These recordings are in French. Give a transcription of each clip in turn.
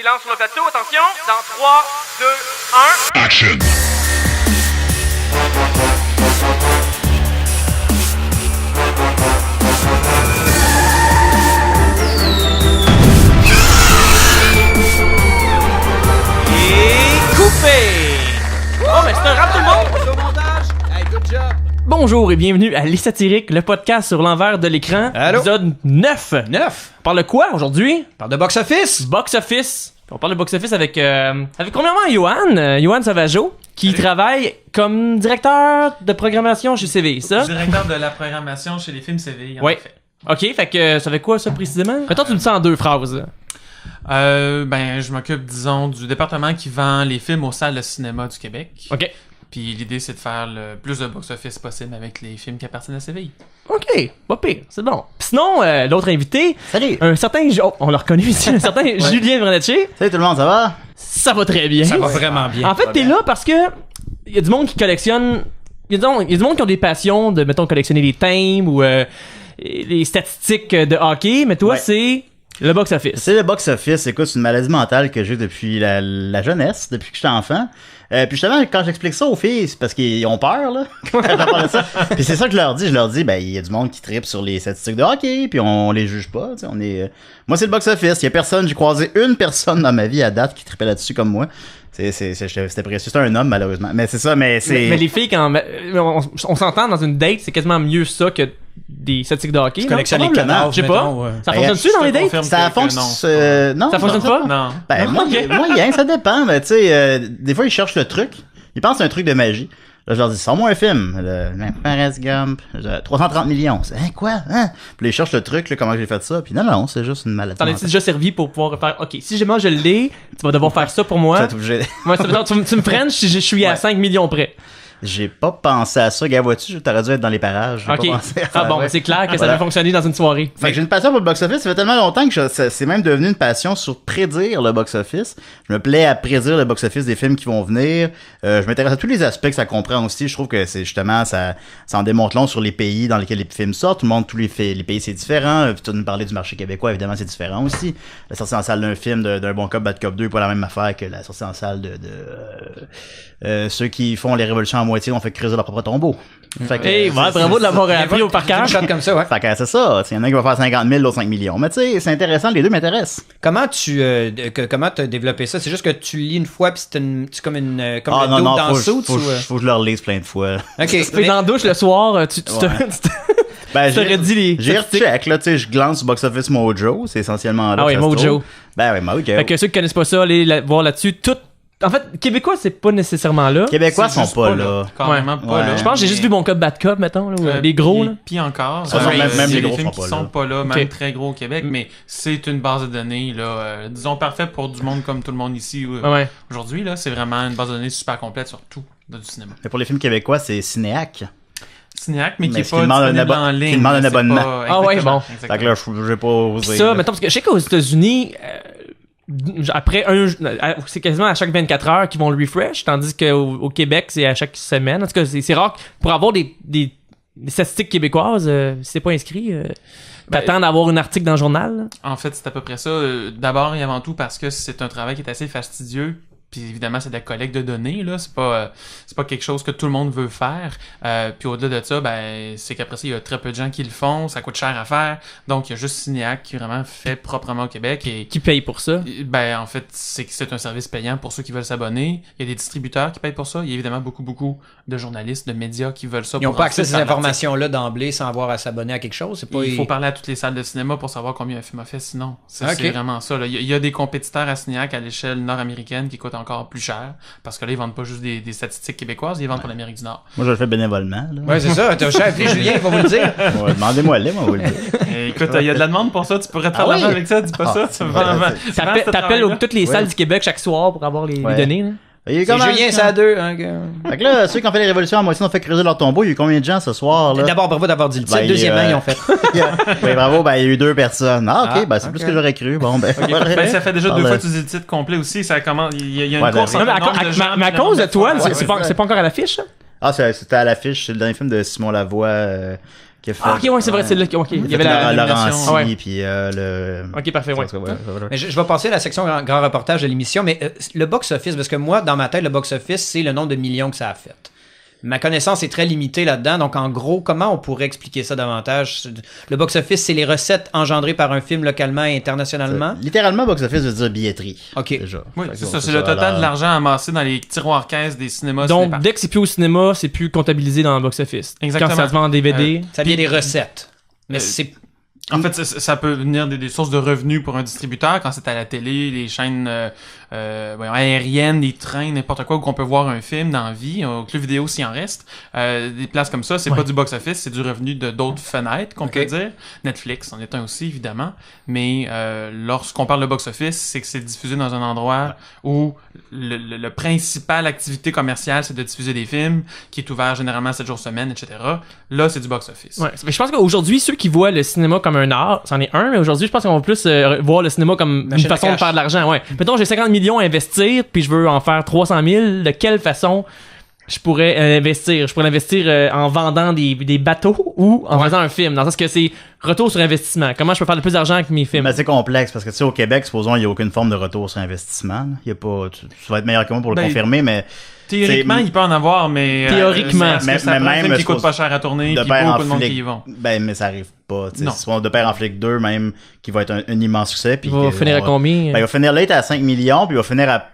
Silence sur le plateau, attention. Dans 3, 2, 1. Action. Et coupé. Oh, mais c'est un rap tout le monde. Au montage. Hey, good job. Bonjour et bienvenue à Les Satiriques, le podcast sur l'envers de l'écran. Allô? Épisode 9. 9. On parle de quoi aujourd'hui? On parle de box-office. Box-office. On parle de box-office avec premièrement Johan, Johan Savageau, qui travaille comme directeur de programmation chez CVI, ça? Directeur de la programmation chez les films CVI, en Ouais. fait. Ok, fait que ça fait quoi ça précisément? Mettons tu me dis ça en deux phrases. Je m'occupe, disons, du département qui vend les films aux salles de cinéma du Québec. Ok. Puis l'idée, c'est de faire le plus de box-office possible avec les films qui appartiennent à CVI. Ok, pas pire, c'est bon. Pis sinon, l'autre invité, Salut! un certain... on l'a reconnu ici, un certain Julien Vernetché. Salut tout le monde, ça va? Ça va très bien. Ça va vraiment bien. En fait, t'es là parce que il y a du monde qui collectionne... Il y a du monde qui ont des passions de, mettons, collectionner les thèmes ou les statistiques de hockey, mais toi, Ouais. c'est le box-office. C'est le box-office, écoute, c'est une maladie mentale que j'ai depuis la jeunesse, depuis que j'étais enfant. Puis justement, quand j'explique ça aux filles, c'est parce qu'ils ont peur, là, quand j'en parle de ça. Puis c'est ça que je leur dis, ben, il y a du monde qui trippe sur les statistiques de hockey, puis on les juge pas, tu sais, on est... Moi, c'est le box-office, il y a personne, j'ai croisé une personne dans ma vie à date qui trippait là-dessus comme moi. C'était précieux, c'était un homme, malheureusement. Mais c'est ça, mais c'est... Mais les filles, quand on s'entend dans une date, c'est quasiment mieux ça que des statistiques de hockey. Je non? collectionne les Probablement. canards, Je sais pas. Ça fonctionne-tu dans les dates? Ça fonctionne... Non, Ça fonctionne pas? Non. Ben, moyen, ça dépend, mais tu sais, des fois, ils cherchent le truc. Ils pensent à un truc de magie. Là, je leur dis, sors-moi un film. Forrest Gump, 330 millions. C'est, hein, quoi? Hein? Puis là, ils cherchent le truc, là, comment j'ai fait ça. Puis non, c'est juste une maladie. T'en as-tu déjà servi pour pouvoir faire, ok, si jamais je l'ai, tu vas devoir faire ça pour moi. J'ai Moi, ça veut dire, tu me freines, je suis à 5 millions près. pas pensé à ça. Gars, vois-tu, t'aurais dû être dans les parages. J'ai Ok. pas pensé à ça. Ah bon, Ouais. c'est clair que ça Voilà. va fonctionner dans une soirée. Fait que j'ai une passion pour le box-office. Ça fait tellement longtemps que c'est même devenu une passion sur prédire le box-office. Je me plais à prédire le box-office des films qui vont venir. Je m'intéresse à tous les aspects que ça comprend aussi. Je trouve que c'est justement, ça en démontre long sur les pays dans lesquels les films sortent. Tout le monde, tous les pays, c'est différent. Puis tu nous parlais du marché québécois, évidemment, c'est différent aussi. La sortie en salle d'un film d'un Bon Cop, Bad Cop 2 est pas la même affaire que la sortie en salle de ceux qui font les révolutions à moitié ont fait creuser leur propre tombeau. Fait que, Hey, ouais, bravo de l'avoir appris au par cœur. Une shot comme ça, ouais. Fait que c'est ça. Il y en a un qui va faire 50 000, l'autre 5 millions. Mais tu sais, c'est intéressant, les deux m'intéressent. Comment comment t'as développé ça? C'est juste que tu lis une fois puis c'est comme une comme Ah le non, dos non, dans le faut suit ou... que je le relise plein de fois. Ok. Tu fais dans la douche le soir, tu te... Ouais. Ben, t'aurais dit les j'ai statistiques. recheck, là, tu sais, je glance sur Box Office Mojo, c'est essentiellement là. Ah que oui, ça se Mojo. trouve. Ben oui, Mojo. Fait que ceux qui connaissent pas ça, allez voir là-dessus. Tout... En fait, Québécois, c'est pas nécessairement là. Québécois C'est sont juste pas là. Carrément Ouais. pas Ouais. là. Je pense que j'ai juste vu Bon Cop, Bad Cop, mettons, là, ou, les gros, là. Puis encore. Ça, même il y a les des gros films sont qui pas sont là. pas là, même Ok. très gros au Québec, mais c'est une base de données, là, disons, parfait pour du monde comme tout le monde ici. Ouais. Aujourd'hui, là, c'est vraiment une base de données super complète sur tout du cinéma. Mais pour les films québécois, c'est Cinéac. Cinéac, mais qui Mais est ce pas qui demande un disponible abo- en ligne. qui demande un c'est abonnement. pas- Ah ouais, exactement, bon. Fait exactement. que là, je vais pas oser. Ça, là. mettons, parce que je sais qu'aux États-Unis, après c'est quasiment à chaque 24 heures qu'ils vont le refresh, tandis qu'au Québec, c'est à chaque semaine. En tout cas, c'est rare pour avoir des statistiques québécoises, si c'est pas inscrit, t'attends d'avoir un article dans le journal. Là. En fait, c'est à peu près ça. D'abord et avant tout parce que c'est un travail qui est assez fastidieux. Puis évidemment, c'est de la collecte de données, là. C'est pas quelque chose que tout le monde veut faire. Puis au-delà de ça, ben, c'est qu'après ça, il y a très peu de gens qui le font. Ça coûte cher à faire. Donc, il y a juste Cinéac qui vraiment fait proprement au Québec. Et Qui paye pour ça? ben, en fait, c'est un service payant pour ceux qui veulent s'abonner. Il y a des distributeurs qui payent pour ça. Il y a évidemment beaucoup de journalistes, de médias qui veulent ça. Ils n'ont pour pas accès à ensuite ces faire l'article. informations-là d'emblée sans avoir à s'abonner à quelque chose. C'est pas... Il faut parler à toutes les salles de cinéma pour savoir combien un film a fait, sinon. C'est Ok. c'est vraiment ça. Là. Il y a des compétiteurs à Cinéac à l'échelle nord-américaine qui coûtent encore plus cher. Parce que là, ils vendent pas juste des statistiques québécoises, ils vendent pour l'Amérique du Nord. Moi, je le fais bénévolement. Là. Ouais, c'est ça. T'as chef, Julien, il va vous le dire. Ouais, demandez-moi-les, moi, vous le dire. Et écoute, il y a de la demande pour ça, tu pourrais te faire Ah l'argent oui? avec ça, dis pas ça. Tu vends ce T'appelles travail-là. toutes les Ouais. salles du Québec chaque soir pour avoir les Ouais. données. Là. Il y a eu C'est combien- Julien, c'est à deux. Hein, que- Fait que là, ceux qui ont fait les révolutions à moitié ont fait creuser leur tombeau. Il y a eu combien de gens ce soir, là? D'abord, bravo d'avoir dit le titre. Ben, Deuxièmement, ils ont fait. Oui, bravo, ben, il y a eu 2 personnes. Ah, ok, Ah, ben, c'est ok. plus que j'aurais cru. Bon, ben, Ben, ça fait déjà Ah, 2 ben. fois que tu dis le titre complet aussi. Ça commence, il y a une Ouais, course ben, Non, mais entre le nombre de gens. mais à puis le cause nombre de toi, fois. c'est pas encore à l'affiche, ça? Ah, c'était à l'affiche, c'est le dernier film de Simon Lavoie, qui a fait, Ah, ok, ouais, c'est vrai, c'est là. Ok, il y avait la la. Laurenti, ouais. puis le... Ok, parfait, ouais. Mais je vais passer à la section grand reportage de l'émission, mais le box-office, parce que moi, dans ma tête, le box-office, c'est le nombre de millions que ça a fait. Ma connaissance est très limitée là-dedans, donc en gros, comment on pourrait expliquer ça davantage? Le box-office, c'est les recettes engendrées par un film localement et internationalement? Littéralement, box-office veut dire billetterie. OK. Déjà. Oui, Fait que c'est bon, ça, c'est le total alors- de l'argent amassé dans les tiroirs caisses des cinémas. Donc, cinéparcs. dès que c'est plus au cinéma, c'est plus comptabilisé dans le box-office. Exactement. Quand ça se vend en DVD. Ça vient des recettes. Mais Euh, c'est... En fait, ça peut venir des sources de revenus pour un distributeur quand c'est à la télé, les chaînes aériennes, les trains, n'importe quoi où on peut voir un film dans la vie, au club vidéo s'il en reste. Des places comme ça, c'est pas du box-office, c'est du revenu de d'autres fenêtres, qu'on peut dire. Netflix en est un aussi, évidemment. Mais lorsqu'on parle de box-office, c'est que c'est diffusé dans un endroit où le principal activité commerciale, c'est de diffuser des films, qui est ouvert généralement 7 jours semaine, etc. Là, c'est du box-office. Ouais. Mais je pense qu'aujourd'hui, ceux qui voient le cinéma comme un art, c'en est un, mais aujourd'hui, je pense qu'on va plus voir le cinéma comme Machine une façon à de cash. faire de l'argent. Ouais. Mettons, j'ai 50 millions à investir, puis je veux en faire 300 000. De quelle façon je pourrais investir? Je pourrais l'investir en vendant des bateaux ou en faisant un film. Dans le sens que c'est retour sur investissement. Comment je peux faire le plus d'argent avec mes films? Mais c'est complexe parce que tu sais, au Québec, supposons, il n'y a aucune forme de retour sur investissement. Là. Il y a pas, tu vas être meilleur que moi pour le Ben, confirmer, mais Théoriquement, il peut en avoir, mais... Théoriquement. mais ça prend un film qui coûte pas cher à tourner, de puis père beaucoup en de monde qui y flic, vont. ben, mais ça arrive pas. tu sais. Non. Supposons de père en flic 2, même, qui va être un immense succès. Puis Il va que finir à on combien? Ben, il va finir late à 5 millions, puis il va finir à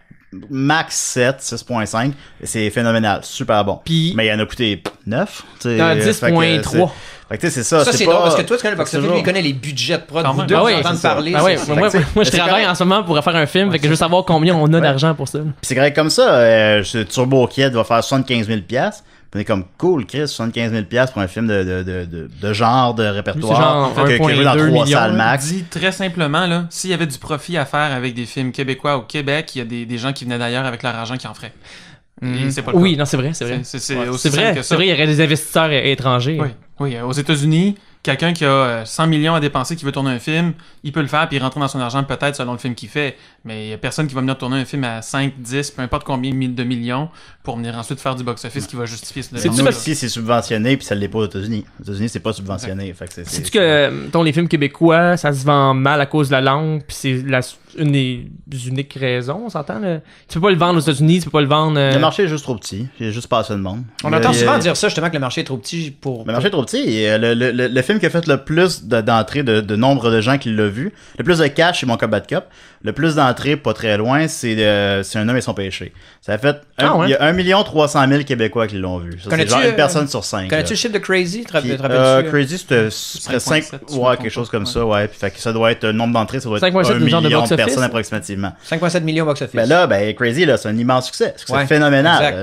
max 7, 6.5. Et c'est phénoménal, super bon. Puis- Mais il en a coûté 9. tu sais, Ah, fait que 10.3. Fait que tu sais, c'est ça. Ça, c'est pas- drôle, parce que toi, tu connais le c'est box-office, toujours- lui, il connaît les budgets de prod. Quand Vous même. deux, Ah vous oui, entendre c'est ça. parler. Ah ouais, c'est- moi, Fait que je c'est travaille correct. en ce moment pour faire un film, fait que je veux savoir combien on a d'argent pour ça. Puis c'est correct comme ça. Turbo Kid va faire 75 000 $. On est comme cool, Chris, 75 000 $ pour un film de genre, de répertoire. C'est genre que joue dans 1,2 3 millions, salles là. max. Dit très simplement, là, s'il y avait du profit à faire avec des films québécois au Québec, il y a des gens qui venaient d'ailleurs avec leur argent qui en feraient. Et c'est pas le Oui, cas. non, c'est vrai, c'est vrai. C'est Ouais, aussi c'est simple vrai, que c'est ça. vrai, il y aurait des investisseurs étrangers. Oui, oui. Aux États-Unis, quelqu'un qui a 100 millions à dépenser, qui veut tourner un film, il peut le faire puis rentrer dans son argent peut-être selon le film qu'il fait. Mais il y a personne qui va venir tourner un film à 5, 10, peu importe combien de millions pour venir ensuite faire du box-office qui va justifier ce C'est-tu Nous parce- aussi, c'est subventionné, puis ça l'est pas aux États-Unis. Aux États-Unis, c'est pas subventionné. Fait que Sais-tu que, mettons, les films québécois, ça se vend mal à cause de la langue, puis c'est une des uniques raisons, on s'entend, là? Tu peux pas le vendre aux États-Unis, tu peux pas le vendre... Le marché est juste trop petit. Il y a juste pas assez de monde. On entend Il y a- souvent dire ça, justement, que le marché est trop petit pour... Le marché est trop petit. Et, le film qui a fait le plus d'entrées de nombre de gens qui l'ont vu, le plus de cash, c'est Mon Cop Bad Cop. Le plus d'entrées, pas très loin, c'est Un homme et son péché. Ça a fait... Il y a 1 300 000 Québécois qui l'ont vu. Ça, c'est Connais-tu, genre une personne sur 5. Connais-tu le chiffre de Crazy? Te Puis, rappelles-tu? Crazy, c'était 5, 5.7, ouais, quelque chose comme ça, ouais. Puis, fait que ça doit être, le nombre d'entrées, ça doit être 5.7 1 millions de million de box-office. personnes approximativement. 5,7 millions box-office. Ben là, Crazy, là, c'est un immense succès. Succès Ouais, phénoménal. exact,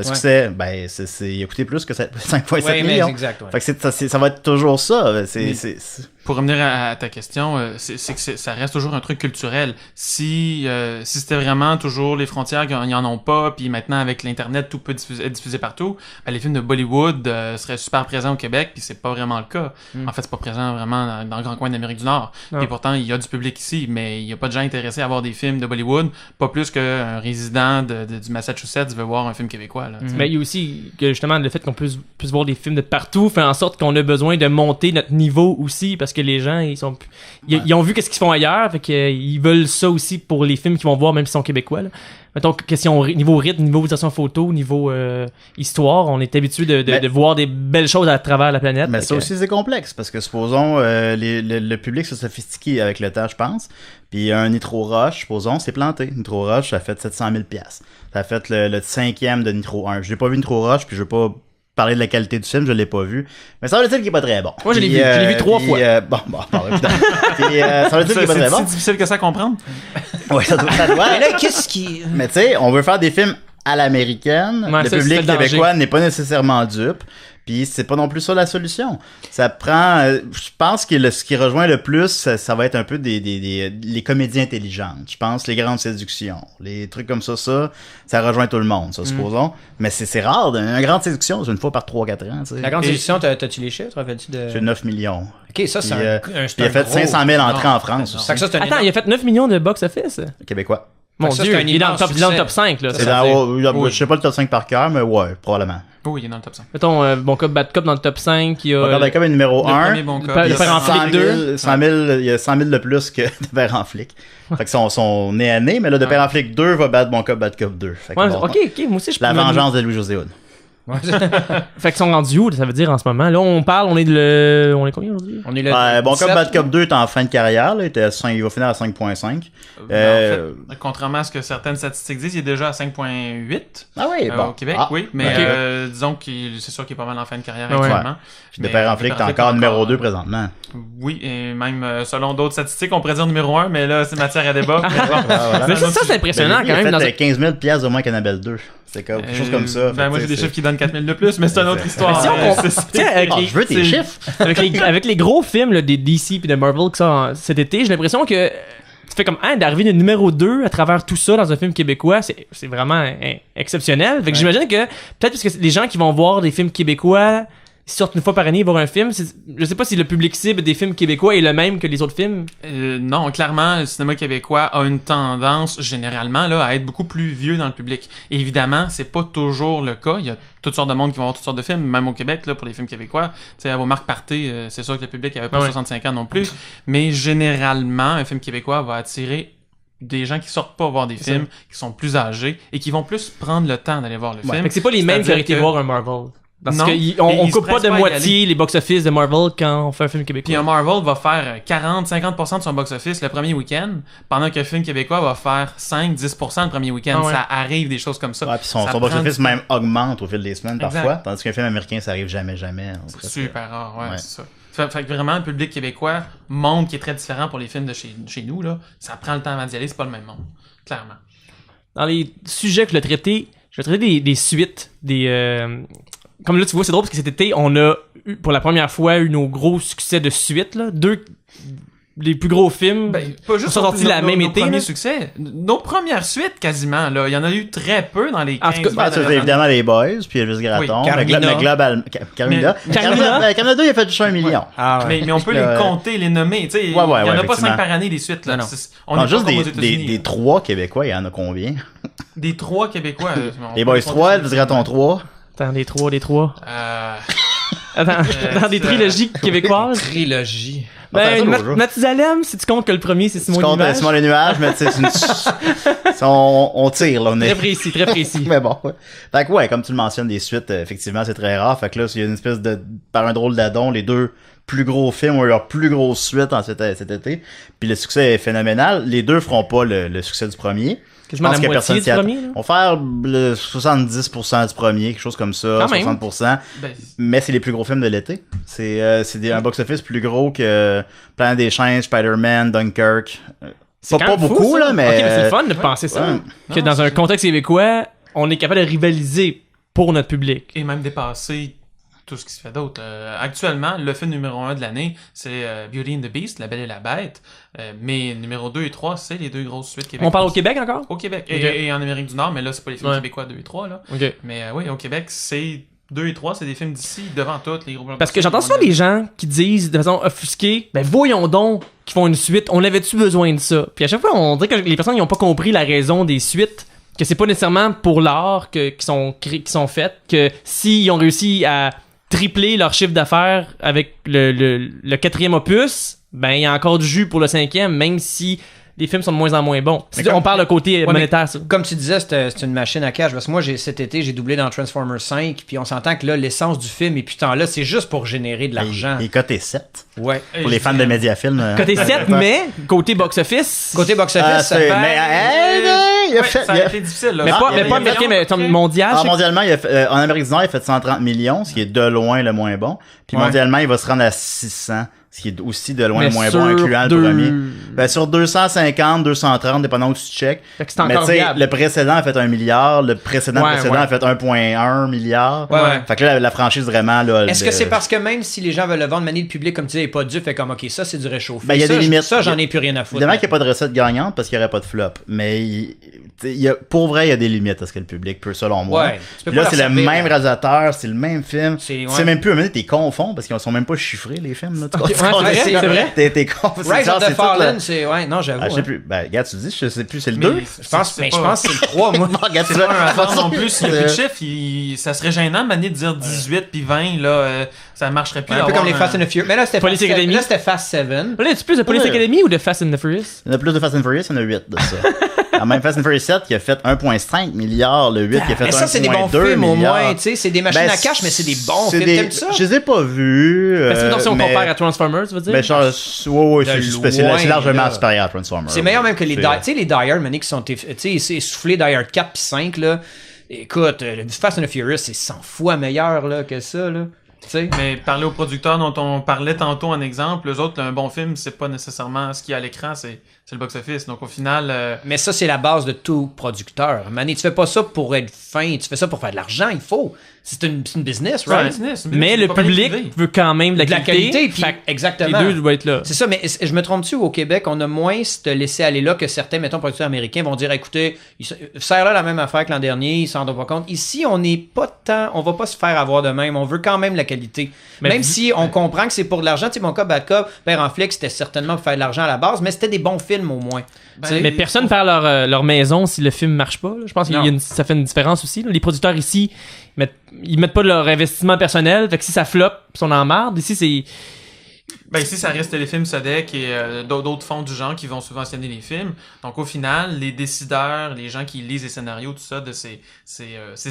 ouais. Succès, il a coûté plus que 5.7 Ouais, mais millions. exact, ouais. Fait que ça va être toujours ça. Pour revenir à ta question, c'est que ça reste toujours un truc culturel. Si c'était vraiment toujours les frontières qui en ont pas, puis maintenant avec l'internet tout peut être diffusé partout, ben, les films de Bollywood seraient super présents au Québec, puis c'est pas vraiment le cas. En fait, c'est pas présent vraiment dans le grand coin d'Amérique du Nord. Non. Et pourtant, il y a du public ici, mais il y a pas de gens intéressés à voir des films de Bollywood, pas plus qu'un résident du Massachusetts veut voir un film québécois. Là, tu sais. Mais il y a aussi que justement le fait qu'on puisse voir des films de partout fait en sorte qu'on a besoin de monter notre niveau aussi parce que les gens ils ont vu qu'est-ce qu'ils font ailleurs, fait qu'ils veulent ça aussi pour les films qu'ils vont voir même s'ils sont québécois. Là. Mettons question niveau rythme, niveau utilisation photo, niveau histoire, on est habitué de voir des belles choses à travers la planète. Mais Fait ça que- aussi, c'est complexe, parce que supposons, le public se sophistiqué avec le temps, je pense. Puis un Nitro Rush, supposons, c'est planté. Nitro Rush, ça a fait 700 000 $. Ça a fait le 5e de Nitro 1. Je n'ai pas vu Nitro Rush, puis je veux pas parler de la qualité du film, je l'ai pas vu. Mais ça veut dire qu'il est pas très bon. Moi, je l'ai Puis, vu. Je l'ai vu 3 fois. Bon, évidemment. Puis, ça veut dire qu'il est pas très C'est bon. si difficile que ça à comprendre. Ouais, ça doit. Mais là, qu'est-ce qui... Mais tu sais, on veut faire des films à l'américaine. Ouais, Le ça, public c'est le danger. québécois n'est pas nécessairement dupe. Puis c'est pas non plus ça la solution. Ça prend... je pense que ce qui rejoint le plus, ça va être un peu les comédies intelligentes. Je pense les grandes séductions. Les trucs comme ça rejoint tout le monde, ça, supposons. Mais c'est rare. Une grande séduction, c'est une fois par 3-4 ans. Tu sais. La grande Et- séduction, t'as-tu les chiffres? Rappelles-tu de... C'est 9 millions. Ok, ça, c'est Puis, il a fait 500 000 entrées en France aussi. Fait que ça, c'est un Attends, énorme- il a fait 9 millions de box-office. Québécois. Mon Ça, Dieu, c'est un il est dans le immense top succès. 5, là. Ça, C'est ça dans- veut je sais pas le top 5 par cœur, mais ouais, probablement. Oh, il est dans le top 5. Mettons, Bon Cop, Bad Cop dans le top 5, il y a... Regarde, comme numéro Le 1. premier bon le cop. père- Il y le père a en flic 100 000, il y a 100 000 de plus que de Père en flic. Fait que son nez à nez, mais là, de Père en flic 2 va battre Bon Cop, Bad Cop 2. Fait que Ouais, bon, ok, moi aussi, je peux La me- vengeance de Louis-José Hood. Fait qu'ils sont rendus où, ça veut dire, en ce moment? Là, on parle, on est combien aujourd'hui? On est le Ouais, Bon Cop, 17, Bad Cop 2 est en fin de carrière. Là, il va finir à 5.5. En fait, contrairement à ce que certaines statistiques disent, il est déjà à 5.8 Ah oui, bon. au Québec, Ah, oui, mais ok. disons que c'est sûr qu'il est pas mal en fin de carrière Ouais. actuellement. Puis de Mais, Père en flic, t'es encore numéro 2 présentement. Oui, et même selon d'autres statistiques, on pourrait dire numéro 1, mais là, c'est matière à débat. Mais bon, voilà. Mais ça, c'est impressionnant, Ben, quand même. Il dans a un- fait 15 000 piastres de moins qu'Annabelle 2. C'est comme quelque chose comme ça. Ben, moi, j'ai des c'est- chiffres qui donnent 4000 de plus, mais c'est une autre histoire. Si on Euh, compare- c'est- Tiens, avec Ah, les- je veux tes c'est- chiffres. avec les gros films là, des DC puis de Marvel qui sortent cet été, j'ai l'impression que tu fais comme d'arriver de numéro 2 à travers tout ça dans un film québécois, c'est vraiment exceptionnel. Fait que j'imagine que peut-être parce que les gens qui vont voir des films québécois ils sortent une fois par année voir un film, je sais pas si le public cible des films québécois est le même que les autres films. Non, clairement, le cinéma québécois a une tendance, généralement, là, à être beaucoup plus vieux dans le public. Et évidemment, c'est pas toujours le cas. Il y a toutes sortes de monde qui vont voir toutes sortes de films, même au Québec, là, pour les films québécois. Tu sais, à vos marques Parté, c'est sûr que le public avait pas 65 ans non plus. Mais généralement, un film québécois va attirer des gens qui sortent pas voir des films, qui sont plus âgés et qui vont plus prendre le temps d'aller voir le film. Fait que c'est pas les mêmes qui auraient été voir un Marvel. Parce Non. qu'on Et on ils coupe se pas pressent de pas à y moitié les box-office de Marvel quand on fait un film Puis québécois. un Marvel va faire 40-50% de son box-office le premier week-end, pendant qu'un film québécois va faire 5-10% le premier week-end. Ah ouais. Ça arrive des choses comme ça. Ouais, puis son Ça box-office prend du même augmente au fil des semaines Exact. parfois, tandis qu'un film américain, ça arrive jamais. On dirait. Super rare, ouais, Ouais. c'est ça. Fait que vraiment, le public québécois, monde qui est très différent pour les films de chez nous, là, ça prend le temps avant d'y aller, c'est pas le même monde. Clairement. Dans les sujets que je vais traiter des suites, comme là, tu vois, c'est drôle parce que cet été, on a eu, pour la première fois, eu nos gros succès de suite, là. Deux des plus gros films. Pas juste sont sortis la même été, premiers là. succès. Nos premières suites, quasiment, là. Il y en a eu très peu dans les En 15 tout cas, Ouais, ça, c'est évidemment les Boys, puis Elvis Gratton, Oui, Carmina. le Global... Carmina. Mais- Carmina. Carmina 2, il a fait juste 1 million. Ah, ouais. Mais on peut les compter, les nommer. Tu sais, il y ouais, en a pas effectivement. 5 par année des suites. Là. Non. On Non, est juste pas comme aux des États-Unis. là. 3 Québécois, il y en a combien? Des 3 Québécois. on Les peut Boys les compter 3, sur Elvis les- Gratton 3. Attends, des trois. Attends, dans des ça- trilogies québécoises. Trilogie. On va faire ça Ben, l'autre jour. Mathusalem, si tu comptes que le premier, c'est Tu Simon comptes Limage. Simon les nuages, mais tu sais, c'est une... on tire, là, on est... Très précis, très précis. Mais bon, ouais. Fait que ouais, comme tu le mentionnes, des suites, effectivement, c'est très rare. Fait que là, il y a une espèce de... Par un drôle d'adon, les deux plus gros films ont eu leur plus grosse suite en cet été. Puis le succès est phénoménal. Les deux feront pas le succès du premier. Quasiment la que moitié personne du s'y attend. premier, là. On va faire le 70% du premier, quelque chose comme ça, Quand même. 60%. Ben, Mais c'est les plus gros films de l'été. C'est un box-office plus gros que Planète des Singes, Spider-Man, Dunkirk. C'est Pas quand même fou, beaucoup, ça. là, mais... Ok, mais c'est le fun de penser ça. Ouais. Que Non, dans un c'est- contexte québécois, on est capable de rivaliser pour notre public. et même dépasser tout ce qui se fait d'autre. Actuellement, le film numéro 1 de l'année, c'est Beauty and the Beast, La Belle et la Bête. Mais numéro 2 et 3, c'est les deux grosses suites québécoises. On parle au Québec encore? Au Québec. Ok. Et en Amérique du Nord, mais là, c'est pas les films Ouais. québécois 2 et 3, là. Ok. Mais oui, au Québec, c'est 2 et 3, c'est des films d'ici, devant toutes les gros Parce que j'entends souvent des gens qui disent de façon offusquée, ben voyons donc qu'ils font une suite, on avait-tu besoin de ça? Puis à chaque fois, on dirait que les personnes n'ont pas compris la raison des suites, que c'est pas nécessairement pour l'art qui sont faites, que s'ils ont réussi à tripler leur chiffre d'affaires avec le quatrième opus, ben il y a encore du jus pour le cinquième, même si les films sont de moins en moins bons. Mais On parle de côté Ouais, monétaire, ça. Comme tu disais, c'est une machine à cash. Parce que moi, cet été, j'ai doublé dans Transformers 5. Puis on s'entend que là, l'essence du film et putain là, c'est juste pour générer de l'argent. Et coté 7. Ouais. Pour les fans de Mediafilm. Côté 7, mais côté box-office... Côté box-office, Ah, ça c'est- fait... mais, il a Ouais, fait... ça il a a- été difficile, là. Mais Ah, pas, il y a- mais pas il y a- américain, mais comme mondial. Ah, je sais- mondialement, en Amérique du Nord, il a fait 130 millions, ce qui est de loin le moins bon. Puis Ouais. mondialement, il va se rendre à 600, ce qui est aussi de loin Mais le moins sur bon, incluant deux- le premier. Ben, sur 250, 230, dépendant où tu checkes. Fait que c'est Mais encore tu sais, viable. le précédent a fait 1 milliard, le précédent Ouais, a fait 1,1 milliard. Ouais, ouais. Fait que là, la franchise vraiment, là. Est-ce que c'est parce que même si les gens veulent le vendre, manier le public, comme tu dis, est pas dû, fait comme, OK, ça, c'est du réchauffé. Ben, il y a Ça, des limites. Ça, j'en ai plus rien à foutre. Évidemment qu'il n'y a pas de recette gagnante parce qu'il n'y aurait pas de flop. Mais pour vrai, il y a des limites à ce que le public peut, selon moi. Ouais. Tu peux Puis là, pas c'est leur le servir, même là. réalisateur, c'est le même film. C'est- Tu ouais. sais même plus, à un moment donné, t'es confond parce qu'ils sont même pas chiffrés, les films. Là, tu comprends? Ouais, c'est vrai. T'es con. Rise of the Fallen, c'est... Ouais, non, j'avoue. Ah, je sais hein. plus. Ben, regarde, tu dis, je sais plus, c'est le Mais 2? Je pense que c'est le 3, moi. Regarde C'est ça. pas un hasard non plus, s'il y a plus de chiffres, ça serait gênant de dire 18 puis 20, là, ça marcherait plus. Un peu comme les Fast and the Furious. Mais là, c'était Police Fast Academy. Là, c'était Fast 7. Là, y a-tu plus de Police Ouais. Academy ou de Fast and the Furious? Il y en a plus de Fast and Furious, il y en a 8 de ça. Alors, même Fast and Furious 7 qui a fait 1,5 milliard, le 8 qui a fait 1,2 Mais ça, c'est des bons films, au moins. Tu sais, c'est des machines à cash, mais c'est des bons films. T'aimes ça? Je les ai pas vus. Parce que si on mais- compare à Transformers, tu veux dire? Ben, genre, ouais, De c'est loin, largement là. supérieur à Transformers. C'est meilleur même que les C'est- Die... Tu sais, les Die Hard, mané, qui sont... Tu sais, c'est soufflé Die Hard 4 puis 5, là. Écoute, le Fast and the Furious, c'est 100 fois meilleur, là, que ça, là. Tu sais? Mais parler aux producteurs dont on parlait tantôt en exemple, eux autres, un bon film, c'est pas nécessairement ce qu'il y a à l'écran, c'est le box-office. Donc au final, Mais ça, c'est la base de tout producteur. Mané, tu fais pas ça pour être fin, tu fais ça pour faire de l'argent, il faut. C'est une business, c'est un right? business, Mais c'est le pas privé. public veut quand même de la qualité. puis Fait que exactement. les deux doivent être là. C'est ça, mais je me trompe-tu, au Québec, on a moins ce laisser-aller là que certains, mettons, producteurs américains vont dire, écoutez, serre là la même affaire que l'an dernier, ils s'en rendent pas compte. Ici, on n'est pas tant, on va pas se faire avoir de même, on veut quand même la qualité. Mais même vous- si on comprend que c'est pour de l'argent, tu sais, mon cas, Bad Cop, Père en flic, c'était certainement pour faire de l'argent à la base, mais c'était des bons films au moins. Ben, Tu sais. Mais personne perd leur maison si le film marche pas. Là. Je pense Non. ça fait une différence aussi. Là. Les producteurs ici, ils mettent pas de leur investissement personnel. Fait que si ça floppe, ils sont en marde. Ici, c'est... Ben ici, ça reste Téléfilm Sodec et d'autres fonds du genre qui vont subventionner les films. Donc au final, les décideurs, les gens qui lisent les scénarios, tout ça, de ces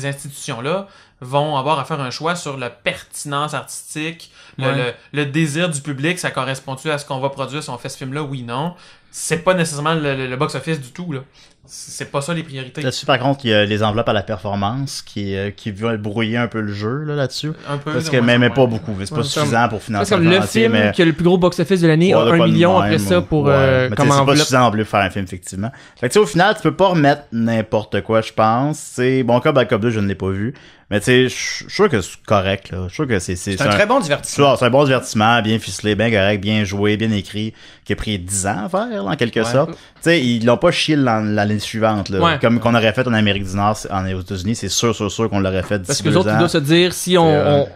institutions-là, vont avoir à faire un choix sur la pertinence artistique, le désir du public, ça correspond-tu à ce qu'on va produire si on fait ce film-là, oui, non. C'est pas nécessairement le box-office du tout, là. C'est pas ça les priorités. Là-dessus, par contre, il y a les enveloppes à la performance qui veulent brouiller un peu le jeu là-dessus. Un peu. Parce que, ouais, mais ouais. pas beaucoup. C'est pas Ouais, suffisant pour C'est financer comme le entier, film mais... qui a le plus gros box-office de l'année, a Ouais, de 1 quoi de million même, après ça pour ouais. Mais comme tu sais, c'est pas enveloppe. suffisant non plus pour faire un film, effectivement. Fait que tu sais, au final, tu peux pas remettre n'importe quoi, je pense. C'est bon, Bad Cop 2, je ne l'ai pas vu. Mais tu sais, je suis sûr que c'est correct, là. Je suis sûr que c'est un très bon divertissement. c'est un bon divertissement, bien ficelé, bien correct, bien joué, bien écrit, qui a pris 10 ans à faire, là, en quelque sorte. Tu sais, ils l'ont pas chié l'année suivante, là. Ouais. Comme qu'on aurait fait en Amérique du Nord, aux États-unis, c'est sûr qu'on l'aurait fait Parce d'ici que les 2 autres, ils ans. doivent se dire, si C'est,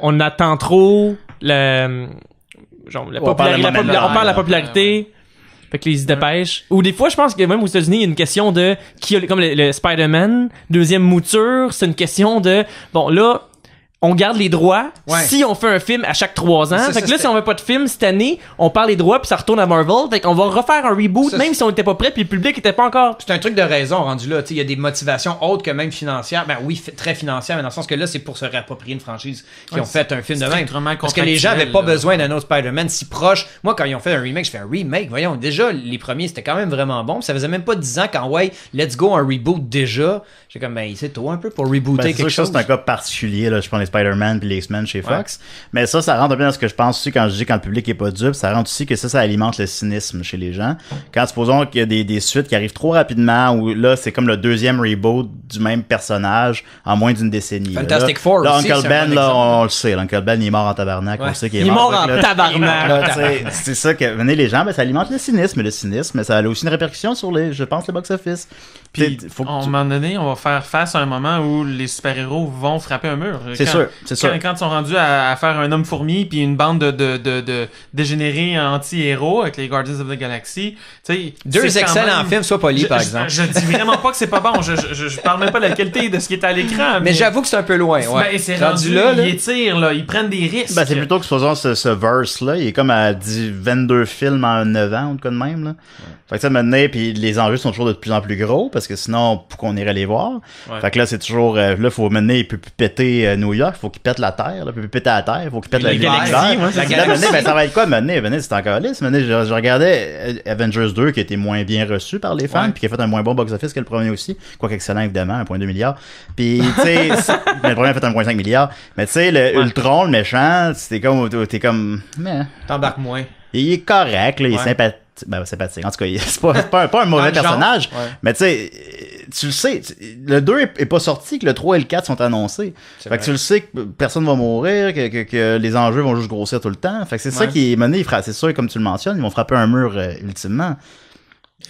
on attend trop On parle de momentum, on parle de la là. popularité, fait que les se dépêchent. Ou des fois, je pense que même aux États-Unis, il y a une question de qui a, comme le Spider-Man, deuxième mouture, c'est une question de, bon, là, on garde les droits Ouais. si on fait un film à chaque 3 ans. Ça, Fait que ça, là, si on veut pas de film cette année, on perd les droits puis ça retourne à Marvel. Fait qu'on va refaire un reboot, Ça, même si on était pas prêt puis le public était pas encore. C'est un truc de raison rendu là. Tu sais, il y a des motivations autres que même financières. Ben oui, très financières, mais dans le sens que là, c'est pour se réapproprier une franchise qui Ouais, ont fait un film de même. strictement Parce que les gens avaient pas contractuel, là. besoin d'un autre Spider-Man si proche. Moi, quand ils ont fait un remake, je fais un remake. Voyons, déjà, les premiers, c'était quand même vraiment bon. Puis ça faisait même pas 10 ans qu'en ouais, let's go, un reboot déjà. J'ai comme, ben, c'est tôt un peu pour rebooter Ben, c'est sûr quelque que ça, chose. c'est un cas particulier, là. Je prends les Spider-Man puis les X-Men chez Fox. Mais ça rentre bien dans ce que je pense aussi quand je dis quand le public est pas dupe. Ça rentre aussi que ça alimente le cynisme chez les gens. Quand supposons qu'il y a des suites qui arrivent trop rapidement, où là, c'est comme le deuxième reboot du même personnage en moins d'une décennie. Fantastic là, Four là, aussi, Uncle c'est un Ben, bon là, exemple. on le sait. Uncle Ben, il est mort en tabarnak. Ouais. On sait qu'il Il est mort en Là, tabarnak. là, tu sais, c'est ça que, venez les gens, ben, ça alimente le cynisme. Le cynisme, ça a aussi une répercussion sur je pense, le box-office. Puis, Faut que à un moment donné, on va faire face à un moment où les super-héros vont frapper un mur. C'est sûr, c'est sûr. Quand ils sont rendus à faire un homme-fourmi puis une bande de dégénérés anti-héros avec les Guardians of the Galaxy, tu sais... Deux c'est quand excellents même- films, soit poli, par exemple. Je dis vraiment pas que c'est pas bon. Je parle même pas de la qualité de ce qui est à l'écran. Mais j'avoue que c'est un peu loin. Ouais. Ben, c'est rendu là, ils étirent, là. Ils prennent des risques. Ben, c'est plutôt que supposons ce verse-là, il est comme à 22 films en 9 ans ou de quoi de même, là. Fait que ça, maintenant, puis les enjeux sont toujours de plus en plus gros, parce que sinon, pourquoi on irait les voir? Ouais. Fait que là, c'est toujours, là, faut mener, il peut plus péter New York, faut qu'il pète la Terre, là, il peut plus péter la Terre, faut qu'il pète la galaxie, l'univers. ouais, c'est Là, ça. maintenant, ben, ça va être quoi, mener? Venez, c'est encore lisse. Mener, je regardais Avengers 2, qui a été moins bien reçu par les fans, Ouais. puis qui a fait un moins bon box-office que le premier aussi. Quoique excellent, évidemment, 1,2 milliard. Puis, tu sais, mais le premier a fait 1,5 milliard. Mais tu sais, le Ultron, le méchant, t'es comme, mais, T'embarques moins. il est correct, là, il est Ouais. sympathique. Ben, sympathique. En tout cas, c'est pas un mauvais Dans le genre, personnage. ouais. Mais tu sais, tu le sais, le 2 est pas sorti, que le 3 et le 4 sont annoncés. C'est Fait que vrai. tu le sais que personne va mourir, que les enjeux vont juste grossir tout le temps. Fait que c'est ça Ouais. qui est mené. C'est sûr, comme tu le mentionnes, ils vont frapper un mur ultimement.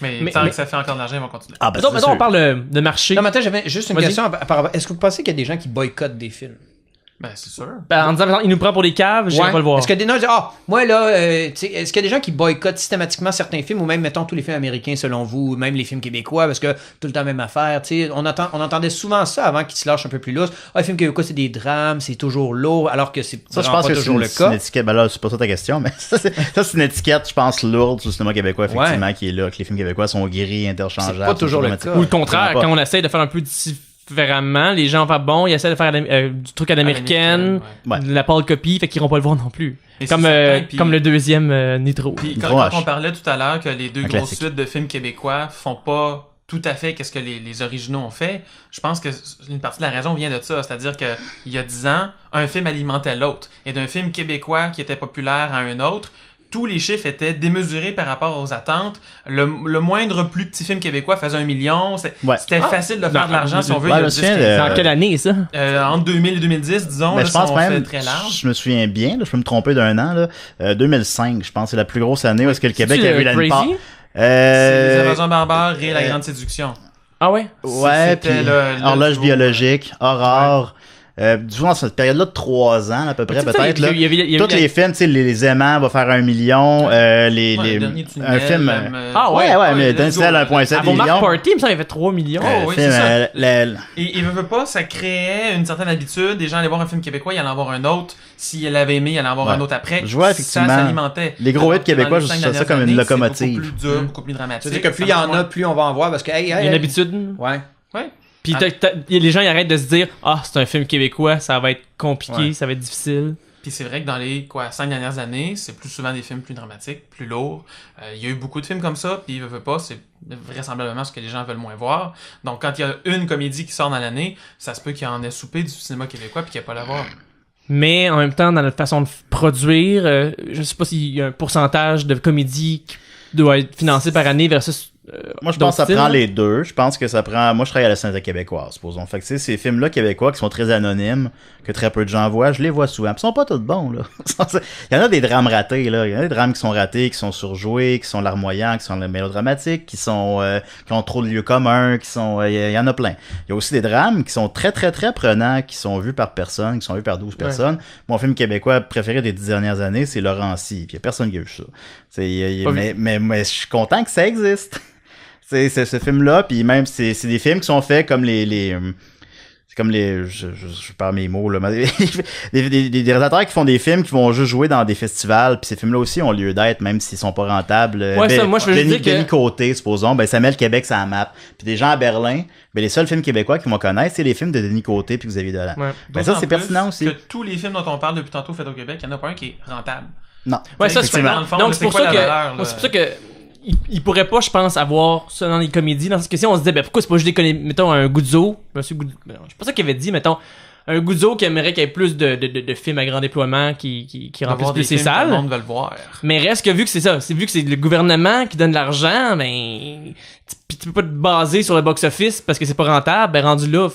Mais tant que ça fait encore de l'argent, ils vont continuer. Ah, ben, Mettons, on parle de marché. Non, mais attends, j'avais juste une Vas-y. question par rapport. Est-ce que vous pensez qu'il y a des gens qui boycottent des films? Ben, c'est sûr. En disant, il nous prend pour des caves, j'irai Ouais. pas le voir. Est-ce que des gens disent, moi là, tu sais, est-ce qu'il y a des gens qui boycottent systématiquement certains films ou même, mettons, tous les films américains selon vous, ou même les films québécois, parce que tout le temps même affaire, tu sais, on entendait souvent ça avant qu'ils se lâchent un peu plus lousse. Les films québécois, c'est des drames, c'est toujours lourd, alors que c'est Ça, je vraiment pense pas que toujours le c'est une cas. étiquette. Ben là, c'est pas ça ta question, mais ça, c'est une étiquette, je pense, lourde sur le cinéma québécois, effectivement, qui est là, que les films québécois sont gris, interchangeables. C'est pas toujours le dramatiques. cas. Ou le contraire, Vraiment pas. quand on essaie de faire un peu différemment, les gens vont bon, ils essaient de faire du truc à l'américaine, Ouais. de la pâle copie, fait qu'ils iront pas le voir non plus. Et Comme, c'est certain, puis- comme le deuxième Nitro. Puis Gros quand H. on parlait tout à l'heure que les deux Un grosses classique. suites de films québécois font pas tout à fait qu'est-ce que les originaux ont fait, je pense que une partie de la raison vient de ça. C'est-à-dire que il y a 10 ans, un film alimentait l'autre. Et d'un film québécois qui était populaire à un autre, tous les chiffres étaient démesurés par rapport aux attentes. Le moindre plus petit film québécois faisait 1 million. Ouais. C'était facile de faire de l'argent si on veut. Ouais, il y a je me souviens 10, de- C'est en quelle année, ça? entre 2000 et 2010, disons, Mais là, je si pense on fait même, très large. je me souviens bien, là, je peux me tromper d'un an, là, 2005, je pense que c'est la plus grosse année où est-ce que le Québec a eu la Crazy? part. C'est Les Amazons barbares et La Grande Séduction. Ah ouais? Ouais, puis C'était le horloge duo. biologique, Aurore. Durant cette période-là de 3 ans à peu près, Tu sais, peut-être. il y Là. avait- il y avait Tous les films, tu sais, les aimants vont faire 1 million. Ouais, le dernier tunnel, un film. Ah Ouais, ouais, mais le Denis Tunnel, duo. 1,7 Avant Mark million. Party, il me semble qu'il avait 3 millions. Oh, oui, film, c'est ça. le- Et il veut pas, ça créait une certaine habitude. Des gens allaient voir un film québécois, ils allaient en voir un autre. S'ils l'avaient aimé, ils allaient en voir Ouais. un autre après. Je vois, effectivement, Ça s'alimentait. les gros hits Alors que dans québécois, les je 5 vois ça dernières comme une années, locomotive. C'est beaucoup plus dur, beaucoup plus dramatique. C'est-à-dire que plus il y en a, plus on va en voir, parce que, Il y a une habitude. Ouais. Ouais. Puis les gens ils arrêtent de se dire ah c'est un film québécois, ça va être compliqué, Ouais. ça va être difficile. Puis c'est vrai que dans les 5 dernières années, c'est plus souvent des films plus dramatiques, plus lourds. Il y a eu beaucoup de films comme ça, puis veut pas, c'est vraisemblablement ce que les gens veulent moins voir. Donc quand il y a une comédie qui sort dans l'année, ça se peut qu'il y en ait soupé du cinéma québécois puis qu'il n'y ait pas la voir. Mais en même temps dans notre façon de produire, je sais pas s'il y a un pourcentage de comédies qui doit être financé par année versus Moi, je pense que ça d'autres prend styles, les deux. Je pense que ça prend. Moi, je travaille à la Cinémathèque québécoise, supposons. Fait que, tu sais, ces films-là québécois qui sont très anonymes, que très peu de gens voient, je les vois souvent. Puis ils sont pas tous bons, là. Il y en a des drames ratés, là. Il y en a des drames qui sont ratés, qui sont surjoués, qui sont larmoyants, qui sont mélodramatiques, qui ont trop de lieux communs, qui sont. Il y en a plein. Il y a aussi des drames qui sont très, très, très prenants, qui sont vus par personne, qui sont vus par 12 personnes. Mon film québécois préféré des 10 dernières années, c'est Laurencie. Puis il y a personne qui a vu ça. Mais je suis content que ça existe. C'est ce film-là, puis même c'est des films qui sont faits comme c'est comme je perds mes mots là, des réalisateurs qui font des films qui vont juste jouer dans des festivals, puis ces films-là aussi ont lieu d'être même s'ils sont pas rentables. Ouais, ça, moi, je veux juste dire que- Denis Côté, supposons, ben ça met le Québec sur la map. Puis des gens à Berlin, ben les seuls films québécois qu'ils vont connaître, c'est les films de Denis Côté puis Xavier Dolan. Ouais. Ben ça D'autant c'est plus pertinent aussi. que tous les films dont on parle depuis tantôt faits au Québec, il n'y en a pas un qui est rentable. Non. Ouais, ça, Effectivement. Dans le fond, donc là, c'est c'est pour quoi ça la que valeur, là? moi, c'est pour ça que il pourrait pas, je pense, avoir ça dans les comédies. Dans cette question, on se disait, ben pourquoi c'est pas juste des comédies, mettons un Guzzo, monsieur Guzzo, je sais pas ça qu'il avait dit, mettons un Guzzo qui aimerait qu'il y ait plus de films à grand déploiement qui remplissent D'avoir plus des ses films que le salles. monde veut le voir. Mais reste que vu que c'est ça, c'est vu que c'est le gouvernement qui donne l'argent, ben tu peux pas te baser sur le box-office parce que c'est pas rentable, ben rendu là,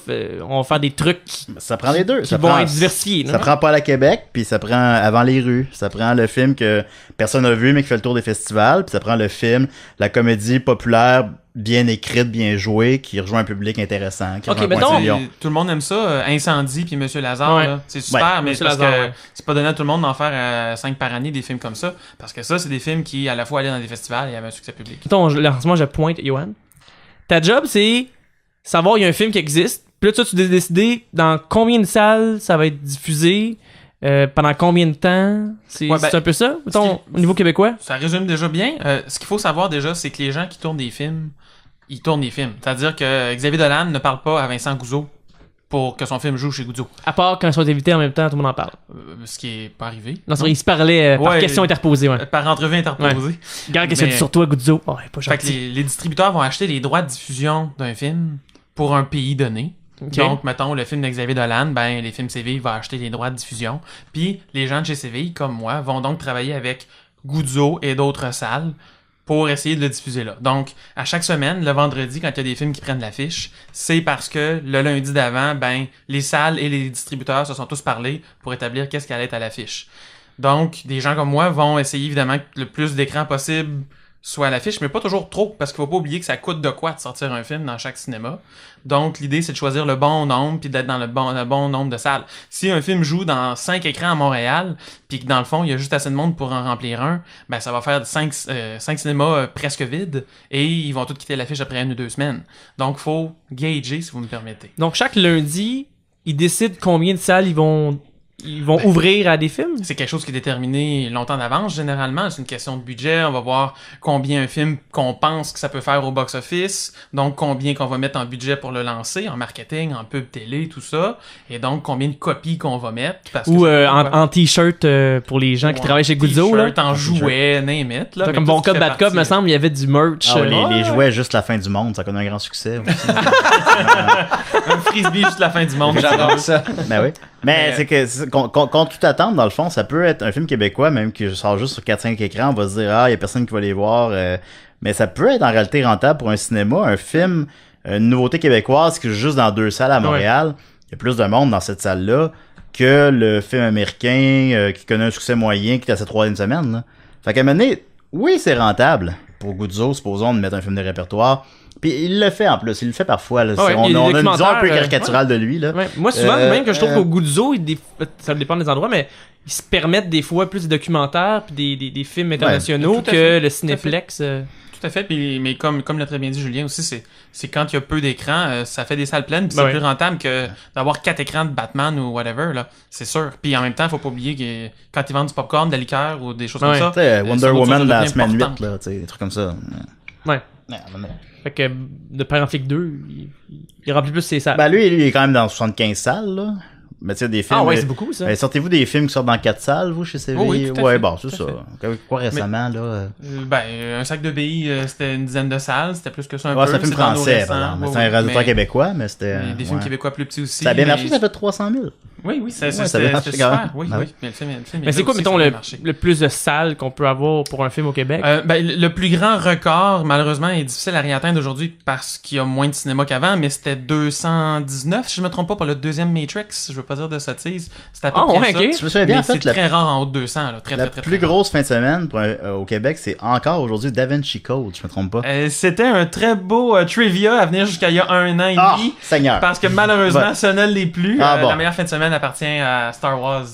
on va faire des trucs qui Ça prend les deux. Ça vont prend, être diversifiés. Ça non? prend pas à la Québec, puis ça prend Avant les rues. Ça prend le film que personne n'a vu, mais qui fait le tour des festivals. Puis ça prend le film, la comédie populaire, bien écrite, bien jouée, qui rejoint un public intéressant. Qui Ok, rejoint un mettons- point de million. Tout le monde aime ça, Incendie puis Monsieur Lazare, Ouais. là. C'est super, Ouais, mais Monsieur c'est parce Lazare, que ouais. c'est pas donné à tout le monde d'en faire 5 par année des films comme ça, parce que ça, c'est des films qui, à la fois, allaient dans des festivals et avaient un succès public. Mettons, en ce moment, je pointe, Johan. Ta job, c'est savoir il y a un film qui existe. Puis là, toi, tu dois décider dans combien de salles ça va être diffusé, pendant combien de temps. C'est Ouais, ben, c'est un peu ça, mettons, ce qui- au niveau québécois. Ça résume déjà bien. Ce qu'il faut savoir déjà, c'est que les gens qui tournent des films, ils tournent des films. C'est-à-dire que Xavier Dolan ne parle pas à Vincent Guzzo pour que son film joue chez Guzzo. À part quand ils sont invités en même temps, tout le monde en parle. Ce qui est pas arrivé. Non, c'est vrai, ils se parlaient par Ouais. question interposée, ouais. Par entrevue interposée. Regarde, qu'est-ce que tu mais- dis sur toi, Guzzo? Oh, pas Fait que gentil. les distributeurs vont acheter les droits de diffusion d'un film pour un pays donné. Ok. Donc, mettons, le film de Xavier Dolan, ben, les films CVI va acheter les droits de diffusion. Puis, les gens de chez CVI, comme moi, vont donc travailler avec Guzzo et d'autres salles pour essayer de le diffuser là. Donc, à chaque semaine, le vendredi, quand il y a des films qui prennent l'affiche, c'est parce que le lundi d'avant, ben, les salles et les distributeurs se sont tous parlé pour établir qu'est-ce qui allait être à l'affiche. Donc, des gens comme moi vont essayer évidemment que le plus d'écrans possible soit à l'affiche, mais pas toujours trop, parce qu'il faut pas oublier que ça coûte de quoi de sortir un film dans chaque cinéma. Donc, l'idée, c'est de choisir le bon nombre, puis d'être dans le bon nombre de salles. Si un film joue dans 5 écrans à Montréal, puis que dans le fond, il y a juste assez de monde pour en remplir un, ben ça va faire 5 cinémas presque vides, et ils vont tous quitter l'affiche après 1 ou 2 semaines. Donc, faut gager, si vous me permettez. Donc, chaque lundi, ils décident combien de salles ils vont ouvrir à des films? C'est quelque chose qui est déterminé longtemps d'avance, généralement. C'est une question de budget. On va voir combien un film qu'on pense que ça peut faire au box-office. Donc, combien qu'on va mettre en budget pour le lancer, en marketing, en pub télé, tout ça. Et donc, combien de copies qu'on va mettre. Parce Ou que en t-shirt pour les gens qui travaillent chez Guzzo. Là. En jouet, name it. Là, Comme Bon Cop, Bad Cop, me semble, il y avait du merch. Ah, les jouets juste la fin du monde, ça connaît un grand succès aussi. Un frisbee juste la fin du monde. J'adore ça. Ben oui. Mais c'est que contre toute attente, dans le fond, ça peut être un film québécois, même qui sort juste sur 4-5 écrans, on va se dire, il y a personne qui va les voir. Mais ça peut être en réalité rentable pour un cinéma. Un film, une nouveauté québécoise qui joue juste dans 2 salles à Montréal. Il y a plus de monde dans cette salle-là que le film américain qui connaît un succès moyen qui est à sa 3e semaine. Là. Fait qu'à un moment donné, oui, c'est rentable pour Guzzo, supposons, de mettre un film de répertoire. Puis il le fait en plus, il le fait parfois. Là. Ouais, on a une vision un peu documentaires, caricaturale de lui. Là. Ouais. Moi, souvent, même que je trouve qu'au Guzzo, ça dépend des endroits, mais ils se permettent des fois plus de documentaires puis des films internationaux tout à que fait, le Cinéplex. Tout à fait, mais comme l'a très bien dit Julien aussi, c'est quand il y a peu d'écrans, ça fait des salles pleines, puis c'est plus rentable que d'avoir 4 écrans de Batman ou whatever, là, c'est sûr. Puis en même temps, faut pas oublier que quand ils vendent du popcorn, de la liqueur ou des choses comme ça... Wonder Woman la semaine 8, là, des trucs comme ça. Ouais. Fait que de Père en flic 2, il remplit plus ses salles. Ben lui, il est quand même dans 75 salles, là. Mais tu sais, des films. Ah ouais, c'est beaucoup ça. Sortez-vous des films qui sortent dans 4 salles, vous, chez CV? Oui, tout à ouais, fait, bon, c'est ça. Quoi récemment, là? Un sac de billes, c'était une dizaine de salles, c'était plus que ça un peu. C'est un film français, par exemple. C'est un réalisateur québécois, mais c'était. Des films québécois plus petits aussi. Ça a bien marché, ça fait 300 000. Oui, c'était super. Oui. Mais le film mais c'est quoi, mettons, le plus de salles qu'on peut avoir pour un film au Québec? Le plus grand record, malheureusement, est difficile à réatteindre aujourd'hui parce qu'il y a moins de cinéma qu'avant, mais c'était 219, si je me trompe pas, pour le deuxième Matrix. Je veux pas dire de sottise. C'était à peu près ça. Je me souviens bien, mais c'est très rare en haut de 200. Là. Très, la très, très, plus très grosse fin de semaine au Québec, c'est encore aujourd'hui Da Vinci Code, je me trompe pas. C'était un très beau trivia à venir jusqu'à il y a 1 an et demi. Seigneur. Parce que malheureusement, ça ne l'est plus. Bon. La meilleure fin de semaine appartient à Star Wars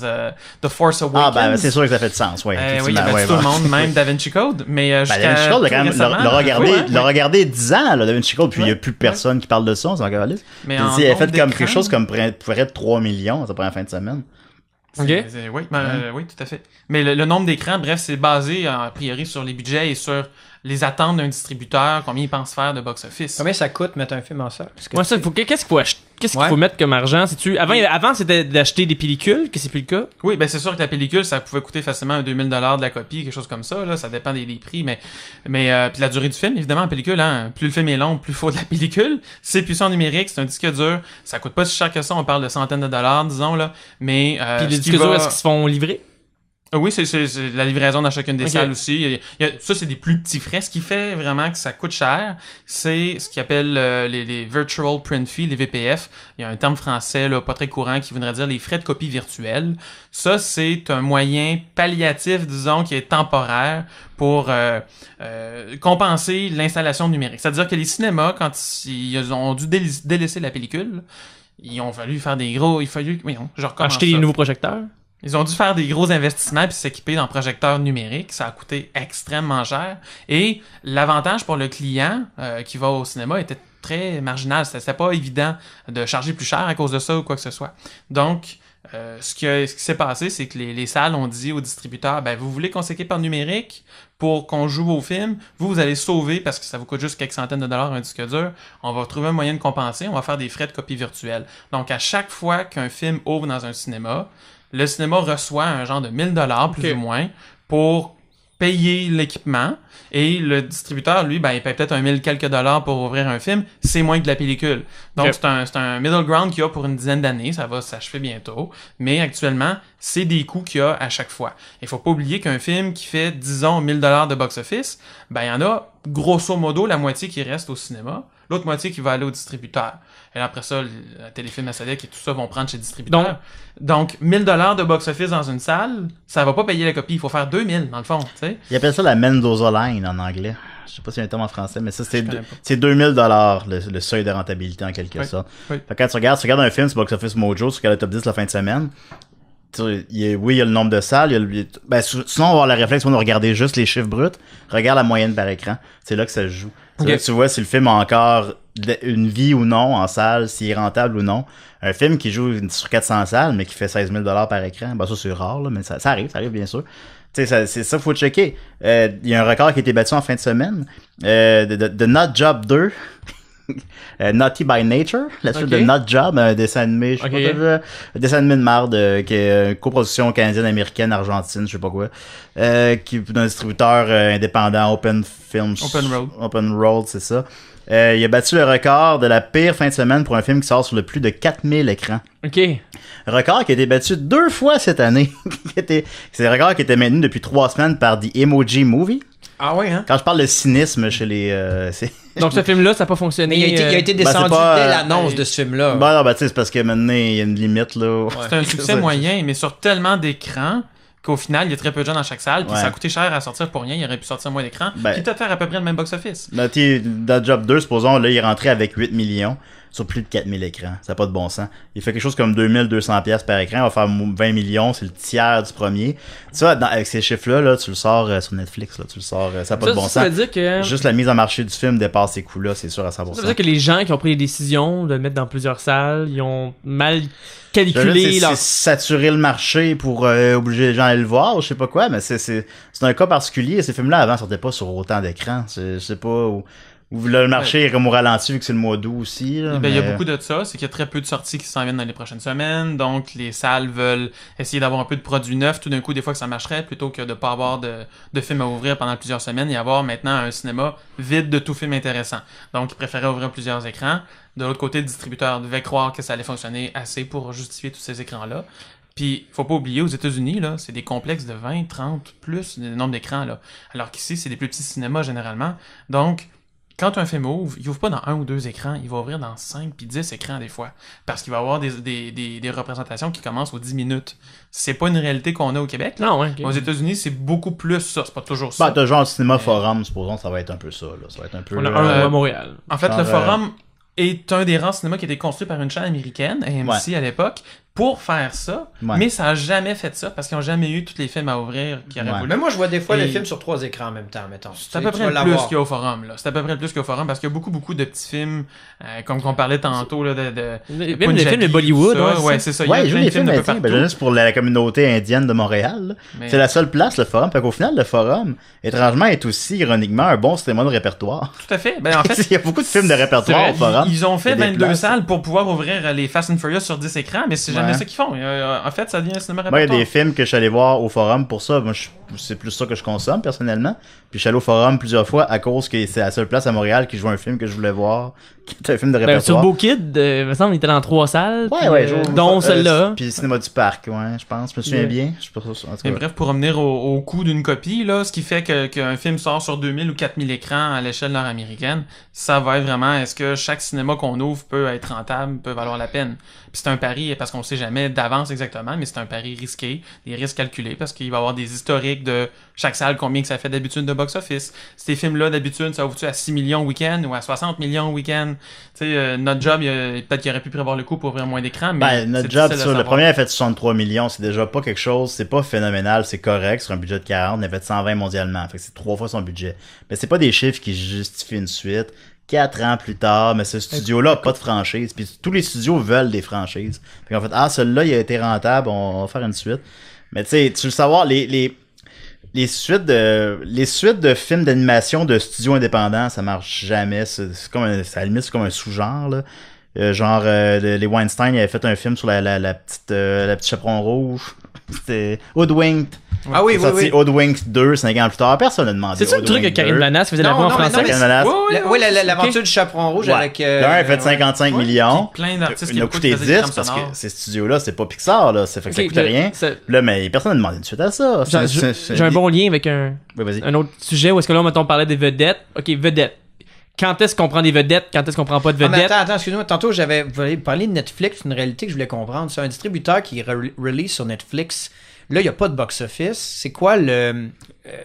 The Force Awakens. C'est sûr que ça fait de sens, oui. Oui, il y avait tout le monde, même Da Vinci Code. Mais Da Vinci Code, quand même, l'a regardé 10 ans, là, Da Vinci Code, puis il n'y a plus personne qui parle de ça, c'est encore là. Mais il a fait comme quelque chose comme près de 3 millions sa première fin de semaine. Oui, tout à fait. Mais le nombre d'écrans, bref, c'est basé a priori sur les budgets et sur les attentes d'un distributeur, combien il pense faire de box-office. Combien ça coûte mettre un film en salle? Qu'est-ce qu'il faut acheter? Qu'est-ce qu'il faut mettre comme argent? Avant, c'était d'acheter des pellicules, que c'est plus le cas? Oui, ben c'est sûr que la pellicule, ça pouvait coûter facilement un 2000$ de la copie, quelque chose comme ça, là. Ça dépend des prix, mais puis la durée du film, évidemment, en pellicule, hein. Plus le film est long, plus il faut de la pellicule. C'est puissant numérique, c'est un disque dur. Ça coûte pas si cher que ça, on parle de centaines de dollars, disons, là. Mais, puis les disques durs, est-ce qu'ils se font livrer? Oui, c'est la livraison dans chacune des salles aussi. Ça, c'est des plus petits frais. Ce qui fait vraiment que ça coûte cher, c'est ce qu'ils appellent les Virtual Print Fees, les VPF. Il y a un terme français là, pas très courant qui voudrait dire les frais de copie virtuelle. Ça, c'est un moyen palliatif, disons, qui est temporaire pour compenser l'installation numérique. C'est-à-dire que les cinémas, quand ils ont dû délaisser la pellicule, ils ont fallu faire acheter des nouveaux projecteurs. Ils ont dû faire des gros investissements puis s'équiper dans projecteurs numériques. Ça a coûté extrêmement cher. Et l'avantage pour le client qui va au cinéma était très marginal. C'était pas évident de charger plus cher à cause de ça ou quoi que ce soit. Donc, ce qui s'est passé, c'est que les salles ont dit aux distributeurs, vous voulez qu'on s'équipe en numérique pour qu'on joue vos films, vous allez sauver parce que ça vous coûte juste quelques centaines de dollars un disque dur. On va trouver un moyen de compenser, on va faire des frais de copie virtuelle. Donc, à chaque fois qu'un film ouvre dans un cinéma, le cinéma reçoit un genre de 1000$ plus ou moins pour payer l'équipement et le distributeur, lui, il paye peut-être 1000 quelques dollars pour ouvrir un film, c'est moins que de la pellicule. Donc, c'est un middle ground qu'il y a pour une dizaine d'années, ça va s'achever bientôt, mais actuellement, c'est des coûts qu'il y a à chaque fois. Il faut pas oublier qu'un film qui fait, disons, 1000$ de box-office, il y en a grosso modo la moitié qui reste au cinéma, l'autre moitié qui va aller au distributeur. Et là, après ça, la Téléfilm Assadec et tout ça vont prendre chez le distributeur. Donc 1000$ de box-office dans une salle, ça va pas payer la copie. Il faut faire 2000 dans le fond, tu sais. Ils appellent ça la Mendoza Line en anglais. Je sais pas s'il y a un terme en français, mais ça, c'est 2000$ le seuil de rentabilité en quelque sorte. Oui. Fait que quand tu regardes un film sur Box Office Mojo, tu regardes le top 10 la fin de semaine, oui, il y a le nombre de salles, sinon on va avoir le réflexe de regarder juste les chiffres bruts, regarde la moyenne par écran, c'est là que ça se joue. C'est là que tu vois si le film a encore une vie ou non en salle, s'il est rentable ou non. Un film qui joue sur 400 salles, mais qui fait 16 000$ par écran, ça c'est rare, là, mais ça arrive bien sûr. Tu sais, c'est ça, faut checker. Il y a un record qui a été battu en fin de semaine, de Not Job 2. Naughty by Nature, la suite de Not Job, un dessin animé, un dessin animé de marde, qui est une coproduction canadienne-américaine, argentine, je sais pas quoi, qui est d'un distributeur indépendant, Open Films, Open Road, c'est ça. Il a battu le record de la pire fin de semaine pour un film qui sort sur le plus de 4000 écrans. OK. Record qui a été battu 2 fois cette année. C'est un record qui était maintenu depuis 3 semaines par The Emoji Movie. Ah ouais, hein? Quand je parle de cynisme chez les... Donc ce film-là, ça n'a pas fonctionné. Mais il a été descendu dès l'annonce de ce film-là. Non, c'est parce que maintenant, il y a une limite, là. Ouais. C'est un succès moyen, mais sur tellement d'écrans qu'au final, il y a très peu de gens dans chaque salle, puis ça a coûté cher à sortir pour rien, il aurait pu sortir moins d'écrans, puis peut-être faire à peu près le même box-office. Dans Job 2, supposons, là, il est rentré avec 8 millions sur plus de 4000 écrans. Ça n'a pas de bon sens. Il fait quelque chose comme 2200$ par écran, il va faire 20 millions, c'est le tiers du premier. Tu vois, avec ces chiffres-là, là, tu le sors sur Netflix, là, tu le sors, ça n'a pas de bon sens. Ça veut dire que... Juste la mise en marché du film dépasse ces coûts-là, c'est sûr à 100%. Ça veut dire que les gens qui ont pris les décisions de le mettre dans plusieurs salles, ils ont mal calculé c'est saturer le marché pour obliger les gens à aller le voir, ou je sais pas quoi, mais c'est un cas particulier. Ces films-là, avant, sortaient pas sur autant d'écrans. Je sais pas... Ou là, le marché est comme au ralenti vu que c'est le mois d'août aussi. Là, il y a beaucoup de ça, c'est qu'il y a très peu de sorties qui s'en viennent dans les prochaines semaines, donc les salles veulent essayer d'avoir un peu de produits neufs, tout d'un coup des fois que ça marcherait, plutôt que de pas avoir de films à ouvrir pendant plusieurs semaines et avoir maintenant un cinéma vide de tout film intéressant. Donc ils préféraient ouvrir plusieurs écrans. De l'autre côté, le distributeur devait croire que ça allait fonctionner assez pour justifier tous ces écrans-là. Puis, faut pas oublier, aux États-Unis, là, c'est des complexes de 20, 30, plus le nombre d'écrans, là. Alors qu'ici, c'est des plus petits cinémas, généralement. Donc, quand un film ouvre, il ouvre pas dans 1 ou 2 écrans, il va ouvrir dans 5 puis 10 écrans des fois. Parce qu'il va y avoir des représentations qui commencent aux 10 minutes. C'est pas une réalité qu'on a au Québec. Non, ouais. Okay. Aux États-Unis, c'est beaucoup plus ça. C'est pas toujours ça. T'as genre le cinéma forum, supposons, ça va être un peu ça, là. Ça va être un peu... On a un à Montréal. En fait, le forum est un des rares cinémas qui a été construit par une chaîne américaine, AMC à l'époque, pour faire ça, mais ça a jamais fait ça parce qu'ils ont jamais eu tous les films à ouvrir qui auraient voulu. Mais moi, je vois des fois les films sur 3 écrans en même temps, mettons. C'est à peu près le plus qu'il y a au forum, là. C'est à peu près le plus qu'il y a au forum parce qu'il y a beaucoup de petits films, comme qu'on parlait tantôt, là, même des films de Bollywood, ouais, c'est ça. Ouais, il y a des films partout. Juste pour la communauté indienne de Montréal, c'est la seule place, le forum. Fait qu'au final, le forum, étrangement, est aussi, ironiquement, un bon cinéma de répertoire. Tout à fait. Ben, en fait, il y a beaucoup de films de répertoire au forum. Ils ont fait 22 salles pour pouvoir ouvrir les Fast and Furious sur 10 écrans, mais c'est jamais ça qu'ils font. En fait, ça devient un cinéma répertoire. Moi, il y a des films que je suis allé voir au forum pour ça. Moi, c'est plus ça que je consomme, personnellement. Puis je suis allé au forum plusieurs fois à cause que c'est la seule place à Montréal qui joue un film que je voulais voir, qui est un film de répertoire. Sur BookKid, il me semble qu'il était dans 3 salles. Ouais, dont celle-là. Puis le cinéma du parc, je pense. Je me souviens bien. Je sais pas, en tout cas. Mais bref, pour revenir au coût d'une copie, là, ce qui fait qu'un film sort sur 2000 ou 4000 écrans à l'échelle nord-américaine, ça va être vraiment, est-ce que chaque cinéma qu'on ouvre peut être rentable, peut valoir la peine? Puis c'est un pari, parce qu'on sait jamais d'avance exactement, mais c'est un pari risqué, des risques calculés, parce qu'il va y avoir des historiques de chaque salle, combien que ça fait d'habitude de box-office. Ces films-là, d'habitude, ça ouvre-tu à 6 millions week-end ou à 60 millions week-end? Tu sais, Notre Job, peut-être qu'il aurait pu prévoir le coup pour ouvrir moins d'écrans, mais Notre Job, le premier a fait 63 millions, c'est déjà pas quelque chose, c'est pas phénoménal, c'est correct, sur un budget de 40, il a fait 120 mondialement, fait que c'est 3 fois son budget. Mais c'est pas des chiffres qui justifient une suite. 4 ans plus tard, mais ce studio-là n'a pas de franchise. Puis tous les studios veulent des franchises. Puis en fait, celui-là, il a été rentable, on va faire une suite. Mais tu sais, tu veux savoir, les suites de films d'animation de studios indépendants, ça marche jamais. C'est comme à la limite, c'est comme un sous-genre, là. Les Weinstein, ils avaient fait un film sur la petite chaperon rouge. C'était Hoodwinked. Ah oui, oui. Hoodwinked 2, 5 ans plus tard. Personne n'a demandé. C'est ça le truc que Karine Vanasse faisait la voix en français? Oui, l'aventure du chaperon rouge avec... L'un a fait 55 millions. Plein d'artistes qui a coûté 10 parce que ces studios-là, c'est pas Pixar, là. Ça fait que ça coûte rien. Là, mais personne n'a demandé une suite à ça. J'ai un bon lien avec un autre sujet où est-ce que là, mettons, on parlait des vedettes. Ok, vedettes. quand est-ce qu'on prend des vedettes, quand est-ce qu'on prend pas de Ah, mais vedettes. attends, excuse-moi. Tantôt, vous avez parlé de Netflix, une réalité que je voulais comprendre. C'est un distributeur qui release sur Netflix. Là, il n'y a pas de box-office. C'est quoi le...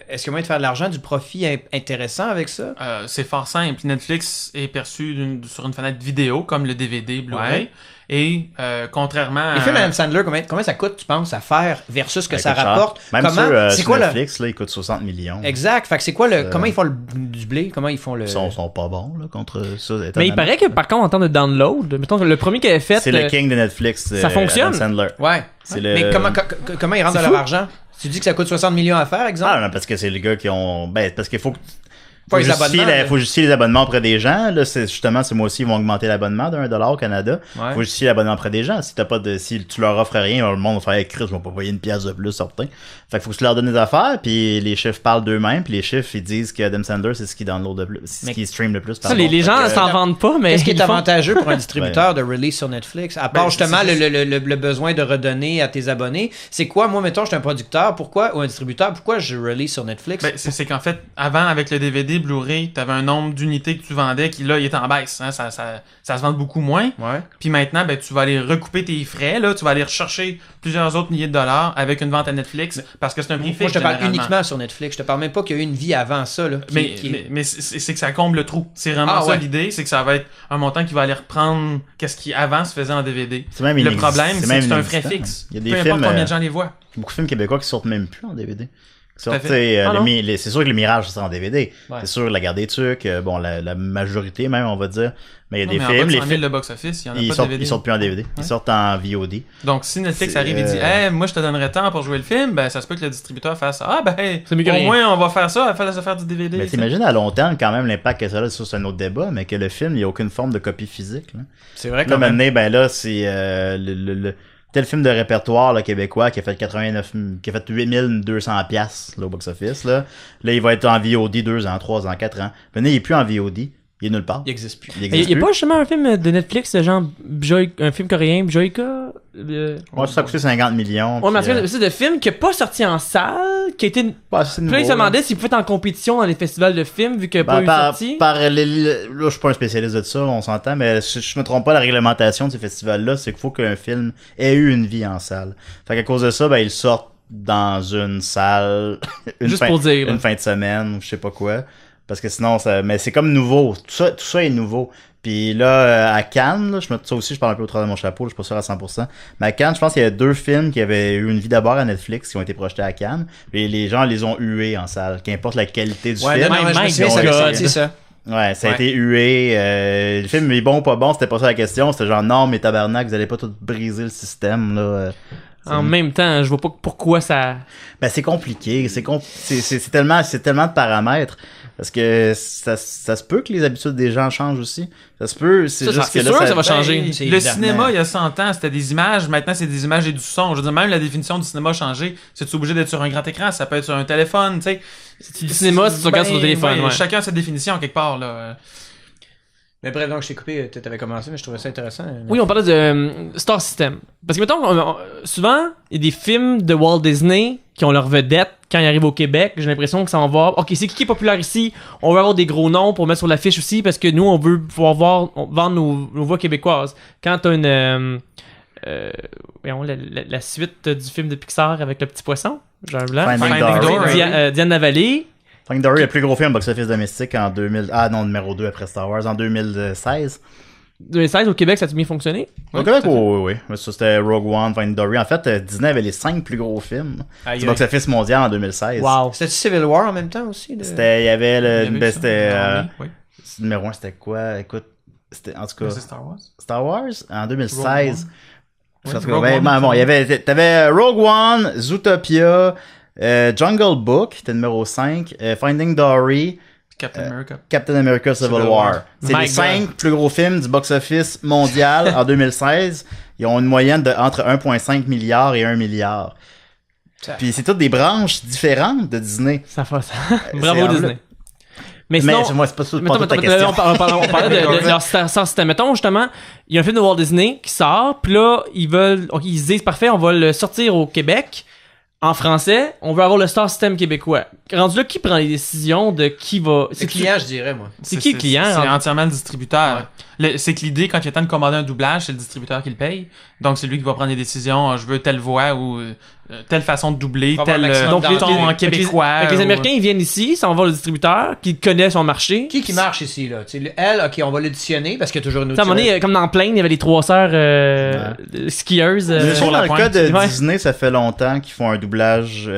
Est-ce qu'il y a moyen de faire de l'argent, du profit intéressant avec ça? C'est fort simple. Netflix est perçu sur une fenêtre vidéo, comme le DVD, Blu-ray. Ouais. Et contrairement Les films à... Adam Sandler, combien ça coûte, tu penses, à faire versus ce que ça coûte cher. rapporte? Même Comment? c'est C'est quoi le... Netflix, là, ils coûtent 60 millions. Exact. Fait que c'est quoi le... Comment ils font du blé? Comment ils font le... Ils sont pas bons, là, contre ça. Mais il étonnamment. paraît que par contre en termes de download, mettons que le premier qu'il avait fait, C'est le king de Netflix. ça fonctionne? Adam Sandler. Ouais. C'est le... Mais comment ils rentrent C'est dans fou. leur argent? Tu dis que ça coûte 60 millions à faire, exemple? Ah non, parce que c'est les gars qui ont... Ben, parce qu'il faut... Pas les abonnements, là. faut justifier les abonnements auprès des gens. Là, c'est justement, c'est moi aussi, ils vont augmenter l'abonnement de $1 au Canada. Ouais. Faut justifier l'abonnement auprès des gens. Si tu leur offres rien, le monde va faire écrire, je vais pas payer une pièce de plus, certain. Fait que faut que tu leur donnes des affaires, puis les chiffres parlent d'eux-mêmes, puis les chiffres, ils disent que Adam Sandler, c'est ce qui download le plus, c'est ce qui stream le plus. ça, les gens Fait que, s'en vendent pas, mais Qu'est-ce qui est ils font- avantageux pour un distributeur de release sur Netflix? À part Ben, justement c'est- le besoin de redonner à tes abonnés. C'est quoi, moi, mettons, je suis un producteur, pourquoi, ou un distributeur, pourquoi je release sur Netflix? Ben, c'est qu'en fait, avant, avec le DVD, Blu-ray, t'avais un nombre d'unités que tu vendais qui, là, il est en baisse. Hein, ça se vend beaucoup moins. Ouais. Puis maintenant, ben, tu vas aller recouper tes frais, là, tu vas aller rechercher plusieurs autres milliers de dollars avec une vente à Netflix, parce que c'est un prix Moi, fixe, je te parle généralement. uniquement sur Netflix. Je te parle même pas qu'il y a eu une vie avant ça, là. Mais c'est que ça comble le trou. C'est vraiment Ah, ça ouais. l'idée, c'est que ça va être un montant qui va aller reprendre qu'est-ce qui avant se faisait en DVD. C'est même Le inexistant. problème, c'est même que c'est un frais inexistant. fixe. Il y a des Peu films, importe combien de gens les voient. beaucoup de films québécois qui sortent même plus en DVD. Qui Tout à sortent, fait. Ah non? c'est sûr que le Mirage sort en DVD. Ouais. C'est sûr, La Guerre des Tucs, bon, la majorité même, on va dire. Mais il y a Non, des mais en films, bas de les 100 000 films, de box-office, il y en a ils pas de sortent, DVD. ils sortent plus en DVD. Ils sortent en VOD. Donc, si Netflix C'est, arrive et dit hey, moi je te donnerais tant pour jouer le film, ben ça se peut que le distributeur fasse ah ben C'est mieux que au rien. moins on va faire ça, faire du DVD. Mais tu sais. t'imagines à long terme quand même l'impact que ça a, ça c'est un autre débat, mais que le film, il n'y a aucune forme de copie physique. Là, C'est vrai là maintenant, ben là, c'est le tel film de répertoire là, québécois qui a fait 8200 piastres là, au box-office. Là, il va être en VOD 2 ans, 3 ans, 4 ans. Maintenant, il est plus en VOD. Il est nulle part. Il existe plus. Il Il existe y a plus. pas justement un film de Netflix, genre un film coréen, Bjoika? Ouais, ça a coûté 50 millions. Ouais, mais en puis, tout cas, c'est de film qui est pas sorti en salle, qui a été. Puis bah, c'est là, nouveau, il se là. demandait s'il pouvait être en compétition dans les festivals de films, vu qu'il n'y a pas eu par, sorti. là, je suis pas un spécialiste de ça, on s'entend, mais je me trompe pas, la réglementation de ces festivals-là, c'est qu'il faut qu'un film ait eu une vie en salle. Fait qu'à cause de ça, ben, ils sortent dans une salle, Juste pour dire, là. une fin de semaine, ou je sais pas quoi. Parce que sinon, mais c'est comme nouveau. Tout ça est nouveau. Puis là, à Cannes, là, ça aussi, je parle un peu au travers de mon chapeau, là, je suis pas sûr à 100%. Mais à Cannes, je pense qu'il y a 2 films qui avaient eu une vie d'abord à Netflix, qui ont été projetés à Cannes. Et les gens les ont hués en salle, qu'importe la qualité du Ouais, film. non, je me My souviens, God. ça avait sorti C'est ça. Ouais, ça a Ouais. été hué. Le film est bon ou pas bon, c'était pas ça la question. C'était genre, non, mais tabarnak, vous allez pas tout briser le système, là. En même temps, je vois pas pourquoi ça. Ben, c'est compliqué. C'est tellement de paramètres. Parce que ça se peut que les habitudes des gens changent aussi. Ça se peut. C'est Ça, juste c'est que sûr là, que ça va changer. Ben, C'est le évidemment. cinéma, il y a 100 ans, c'était des images. Maintenant, c'est des images et du son. Je veux dire, même la définition du cinéma a changé. C'est obligé d'être sur un grand écran. Ça peut être sur un téléphone, tu sais. Tu dis cinéma, si tu regardes sur ton téléphone, ouais. Chacun a sa définition, quelque part, là. Mais bref, donc je t'ai coupé, t'avais commencé, mais je trouvais ça intéressant. Oui, on parlait de Star System. Parce que, mettons, souvent, il y a des films de Walt Disney qui ont leur vedette quand ils arrivent au Québec. J'ai l'impression que ça va voir. Ok, c'est qui est populaire ici? On veut avoir des gros noms pour mettre sur l'affiche aussi parce que nous, on veut pouvoir vendre nos voix québécoises. Quand t'as voyons, la suite du film de Pixar avec le petit poisson, j'ai un blanc. Finding Finding Dory. Dory. Diane Lavallée. Finding Dory, le plus gros film box-office domestique en 2000. Ah non, numéro 2 après Star Wars, en 2016. 2016 au Québec, ça a bien fonctionné. Au Québec, oui. Ça, c'était Rogue One, Finding Dory. En fait, Disney avait les 5 plus gros films Aïe, du aïe. box-office mondial en 2016. Wow. C'était Civil War en même temps aussi? Il y avait Il y avait ben, ça. c'était, Oui. numéro 1, c'était quoi? Écoute, c'était, en tout cas, C'est Star Wars. Star Wars, en Rogue 2016. One. En tout cas, Rogue ben, One, ben, bon, t'avais Rogue One, Zootopia, Jungle Book, c'était numéro 5, Finding Dory, Captain America. Captain America Civil Civil War. War. C'est My les God. 5 plus gros films du box-office mondial en 2016. Ils ont une moyenne de entre 1,5 milliard et 1 milliard. Puis c'est toutes des branches différentes de Disney. Ça fait ça. Bravo c'est- Disney. Mais Mais sinon, c'est moi, c'est pas, mettons, pas toute ta mettons, question. on parlait de leur Star System. Mettons, justement, il y a un film de Walt Disney qui sort, puis là, ils se disent, parfait, on va le sortir au Québec en français, on veut avoir le star system québécois. Rendu là, qui prend les décisions de qui va... C'est le client, je dirais, moi. C'est qui le client? C'est entièrement le distributeur. C'est que l'idée, quand il est temps de commander un doublage, c'est le distributeur qui le paye. Donc, c'est lui qui va prendre les décisions. Je veux telle voix ou telle façon de doubler, tel ton en québécois. Les Américains, ils viennent ici, ça va voir le distributeur, qui connaît son marché. Qui marche ici, là? Elle, OK, on va l'auditionner parce qu'il y a toujours une autre... À un moment donné, comme dans Plane, il y avait les 3 sœurs skieuses. Sur la le pointe. cas de Ouais. Disney, ça fait longtemps qu'ils font un doublage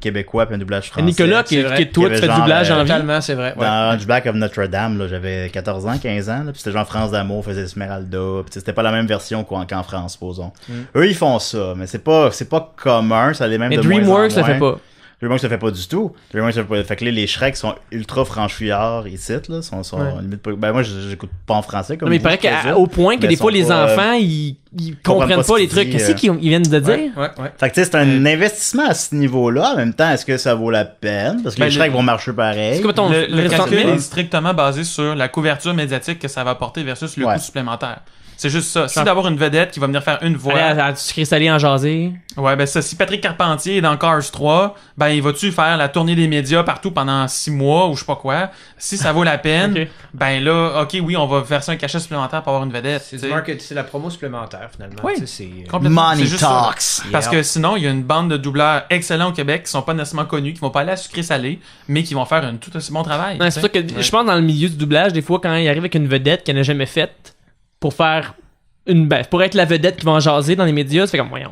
québécois puis un doublage français. Nicolas, qui c'est vrai. est toi, Il y tu fais avait le doublage genre, en vie. Totalement, c'est vrai. Ouais. Dans Hunchback of Notre-Dame, là, j'avais 14 ans, 15 ans, là, puis c'était genre France d'amour faisait Esmeralda, puis c'était pas la même version qu'en France, supposons. Eux, ils font ça, mais c'est pas commun, ça les mêmes Mais de moins en DreamWorks, ça moins. fait pas. DreamWorks, ça fait pas du tout. DreamWorks, ça fait pas. Fait que là, les Shrek sont ultra franchouillards ici, là, sont limite pas... Ben moi, j'écoute pas en français comme Non, mais il vous, paraît je présume. qu'au point que mais des fois, sont les pas, enfants, ils comprennent pas les ce trucs. qu'il Qu'est-ce dit, qu'ils viennent de dire? Ouais. Fait que tu sais, c'est un investissement à ce niveau-là. En même temps, est-ce que ça vaut la peine? Parce que les Shrek vont marcher pareil. C'est comme ton Le calcul restaurant- est strictement basé sur la couverture médiatique que ça va apporter versus le coût supplémentaire. C'est juste ça. Si d'avoir une vedette qui va venir faire une voix... à sucré salé en jaser. Ouais, ben ça, si Patrick Carpentier est dans Cars 3, ben il va-tu faire la tournée des médias partout pendant 6 mois ou je sais pas quoi? Si ça vaut la peine, Ok. ben là, ok, oui, on va verser un cachet supplémentaire pour avoir une vedette. C'est tu du sais. market, c'est la promo supplémentaire, finalement. Oui. Tu sais, c'est... Complètement. Money C'est juste ça. talks. Parce que sinon, il y a une bande de doubleurs excellents au Québec qui sont pas nécessairement connus, qui vont pas aller à sucré salé, mais qui vont faire un tout aussi bon travail. Non, c'est pour ça que je pense dans le milieu du doublage, des fois, quand il arrive avec une vedette qu'elle n'a jamais faite, pour faire pour être la vedette qui va en jaser dans les médias, ça fait comme, voyons,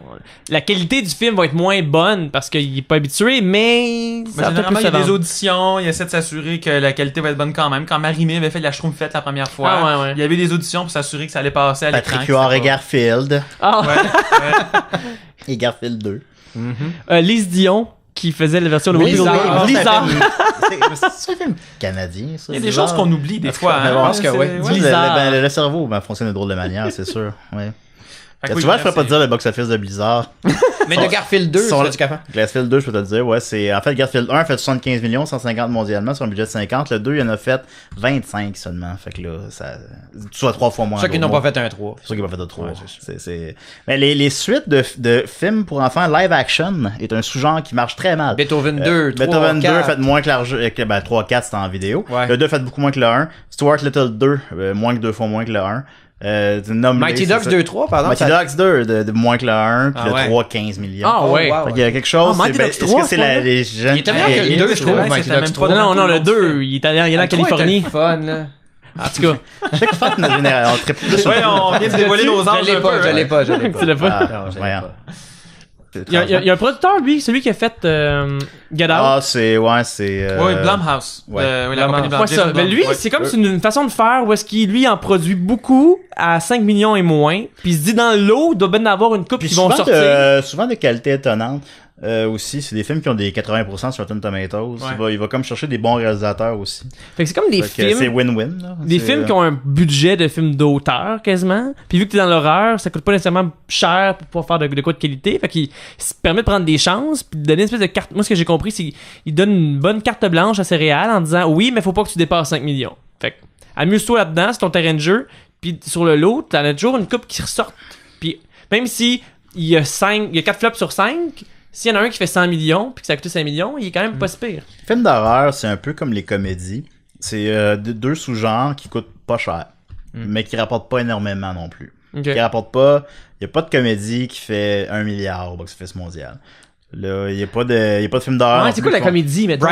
la qualité du film va être moins bonne parce qu'il est pas habitué, mais ça Généralement, il y a peut des plus auditions, il essaie de s'assurer que la qualité va être bonne quand même. Quand Marie-Mé avait fait de la Schtroumpfette la première fois, Ah, ouais. il y avait des auditions pour s'assurer que ça allait passer à l'écran. Patrick que Huard et c'était pas- Garfield. Ah, Ouais. Et Garfield 2. Lise Dion qui faisait la version de Blizzard. Blizzard. C'est un film canadien, ça. Il y a des choses qu'on oublie des fois. mais hein. bon, pense que C'est- oui. ouais. Blizzard. Le cerveau fonctionne de drôle de manière, c'est sûr. Ouais. Fait que Tu oui, vois, je pourrais pas c'est- te dire le box-office de Blizzard. Mais de Garfield 2, Sont- c'est du capable. Garfield 2, je peux te le dire, ouais, c'est... En fait, Garfield 1 a fait 75 millions, 150 mondialement sur un budget de 50. Le 2, il en a fait 25 seulement. Fait que là, ça... Soit 3 fois moins. C'est sûr qu'ils n'ont pas fait un 3. C'est sûr qu'ils n'ont pas fait de 3. Mais les suites de films pour enfants live action est un sous-genre qui marche très mal. Beethoven 2, 3, Beethoven 2 a 4. fait moins que l'argent. 3, 4 c'était en vidéo. Ouais. Le 2 a fait beaucoup moins que le 1. Stuart Little 2, moins que 2 fois moins que le 1. Mighty Ducks 2, 3, pardon. Mighty Ducks 2 de moins que le 1. Puis Ah le ouais. 3, 15 millions. Ah ouais. wow. Fait qu'il y a quelque chose. Ah, Mighty Ducks est-ce 3, que c'est quoi, là? les jeunes Il était meilleur que le qui- 2, je trouve, Ouais, Mighty c'était Ducks même 3. pas Non, tout non, le le monde 2, il est allé en Californie. Fun, là. En tout cas, Je sais que Fat, notre génération, on tripe plus sur Ouais, on vient de dévoiler nos anges. Je l'ai un pas, peu, je hein. l'ai pas, je l'ai pas. tu l'as pas. Ah, Non, je l'ai voyons. pas. Il y a un producteur, lui, celui qui a fait Get Out. Ah, c'est... Ouais, c'est... Oui, Blumhouse. ouais. Oui, la compagnie Ouais, ça. Blum. Ben, lui, Ouais. c'est comme c'est une façon de faire où est-ce qu'il, lui, en produit beaucoup à 5 millions et moins. Puis il se dit dans l'eau, il doit bien avoir une coupe Puis qui vont souvent sortir. souvent de qualité étonnante. Aussi, c'est des films qui ont des 80% sur Rotten Tomatoes. Ouais. Il va comme chercher des bons réalisateurs aussi. Fait que c'est comme des Fait que c'est films. win-win. Là. Des C'est, films qui ont un budget de films d'auteur quasiment. Puis vu que t'es dans l'horreur, ça coûte pas nécessairement cher pour pouvoir faire de quoi de qualité. Fait qu'il se permet de prendre des chances puis de donner une espèce de carte. Moi, ce que j'ai compris, c'est qu'il donne une bonne carte blanche à ses réals en disant oui, mais faut pas que tu dépasses 5 millions. Fait que amuse-toi là-dedans, c'est ton terrain de jeu. Puis sur le lot, t'en as toujours une coupe qui ressort. Puis même si il y a 4 flops sur 5, s'il y en a un qui fait 100 millions puis que ça a coûté 5 millions, il est quand même pas si pire. Film d'horreur, c'est un peu comme les comédies. C'est deux sous-genres qui coûtent pas cher, mais qui rapportent pas énormément non plus. Ok. Qui rapportent pas... Il y a pas de comédie qui fait 1 milliard au box-office mondial. Là, il y a pas de film d'horreur. Ouais, non c'est plus quoi la qui font- comédie maintenant?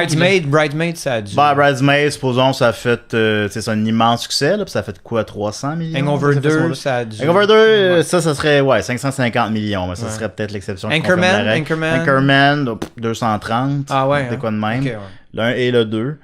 Bridesmaid, ça a dû. Bah, Bridesmaids, supposons, ça a fait... c'est un immense succès, là, puis ça a fait quoi, 300 millions? Hangover box-office 2, mondial? ça a dû. Hangover 2, ça serait, 550 millions, mais ça Ouais. serait peut-être l'exception. qui Anchorman, confirmerait. Anchorman, 230. Ah ouais. De hein. quoi de même. Ok, ouais. Le 1 et le 2.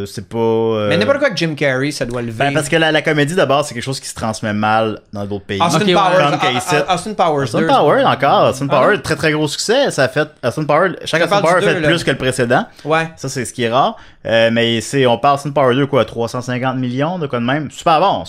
C'est pas... Mais n'importe quoi avec Jim Carrey, ça doit lever. Ben, parce que la comédie, d'abord, c'est quelque chose qui se transmet mal dans d'autres pays. Austin Ok, ouais. Powers, Comme qu'ici. Austin Powers Austin 2. Power, encore. Austin Ah Power, non? très très gros succès. Ça a fait... Austin Power, chaque Ça Austin parle Power du fait 2, là. plus que le précédent. Ouais. Ça, c'est ce qui est rare. Mais on parle Austin Power 2, quoi, 350 millions, de quoi de même. Super bon.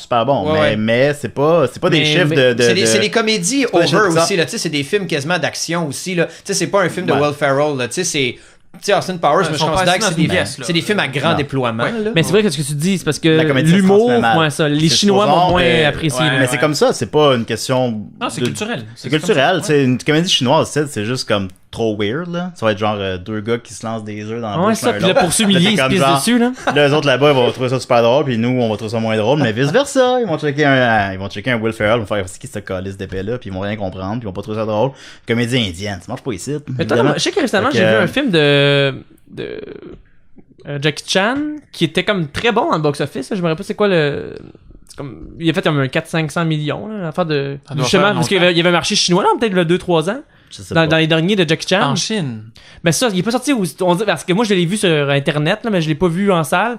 Ouais, mais c'est pas des Mais- chiffres mais de... C'est des comédies pas des over chiffres aussi, là. Tu sais, c'est des films quasiment d'action aussi, là. Tu sais, c'est pas un film de Ouais. Will Ferrell, là. Tu sais, c'est. Tu sais, Austin Powers, Ouais, mais ils je sont pas considère assis que c'est dans une des, pièce, là. c'est des films à grand Non. déploiement, Ouais. là. Mais c'est vrai que ce que tu dis, c'est parce que La comédie, ça se l'humour, transmet mal. ouais, ça, les C'est Chinois supposons, vont moins mais- apprécier. ouais, là. Mais c'est comme ça, c'est pas une question... Non, c'est de- culturel. C'est culturel, comme ça. c'est une comédie chinoise, c'est juste comme trop weird, là. Ça va être genre deux gars qui se lancent des œufs dans la Ouais, bouche. ça, l'un puis là, l'autre. pour s'humilier, ils se Comme pissent genre, dessus, là. Là, eux autres là-bas, ils vont trouver ça super drôle, puis nous, on va trouver ça moins drôle, mais vice-versa. Ils vont checker un Will Ferrell, ils vont faire, c'est qui ce calice d'épée-là, puis ils vont rien comprendre, puis ils vont pas trouver ça drôle. Comédie indienne, ça marche pas ici. Mais toi, évidemment. je sais que récemment, Fait j'ai que, vu un film de Jackie Chan qui était comme très bon dans le box-office. Là. Je me rappelle pas c'est quoi le... C'est comme... Il a fait comme un 400-500 millions, là, l'affaire de... Ça doit Justement, faire parce qu'il y avait un marché chinois, là, peut-être le 2-3 ans, Je sais pas. dans les derniers de Jackie Chan. En Chine. Mais ça, il est pas sorti on dit, parce que moi je l'ai vu sur internet là, mais je l'ai pas vu en salle.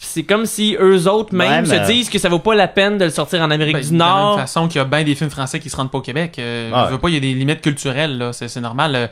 C'est comme si eux autres même Ouais, mais- se disent que ça vaut pas la peine de le sortir en Amérique Ben, du de la Nord. même façon qu'il y a bien des films français qui se rendent pas au Québec. Ouais. Je veux pas, il y a des limites culturelles, là. C'est normal.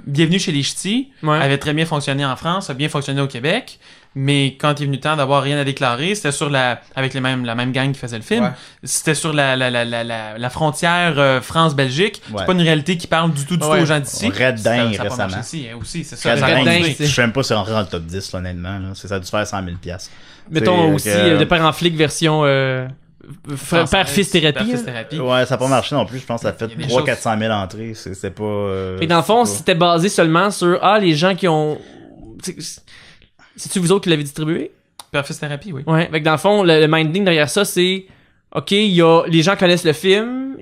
Bienvenue chez les Ch'tis Ouais. avait très bien fonctionné en France, a bien fonctionné au Québec. Mais quand il est venu le temps d'avoir rien à déclarer, c'était sur avec la même gang qui faisait le film. Ouais. C'était sur la frontière France-Belgique. Ouais. C'est pas une réalité qui parle du tout Ouais. aux gens d'ici. Red Ça- Dingue ça a pas marché récemment. ici, hein, aussi, c'est ça. Red ça a Dingue, continué. c'est- Je sais même pas si c'est rentré dans le top 10, là, honnêtement. Là. Ça a dû faire 100 000 $. Mettons C'est aussi que- de père en flic version père-fils thérapie. Père-fils là. thérapie. Ouais, ça a pas marché non plus. Je pense que ça a fait Il y a des 300-400 000 entrées. C'est pas... Et dans le fond, c'est c'était basé seulement sur les gens qui ont. C'est-tu vous autres qui l'avez distribué? Père-fils thérapie, oui. Ouais. Fait que dans le fond, le minding derrière ça, c'est. Ok, les gens connaissent le film.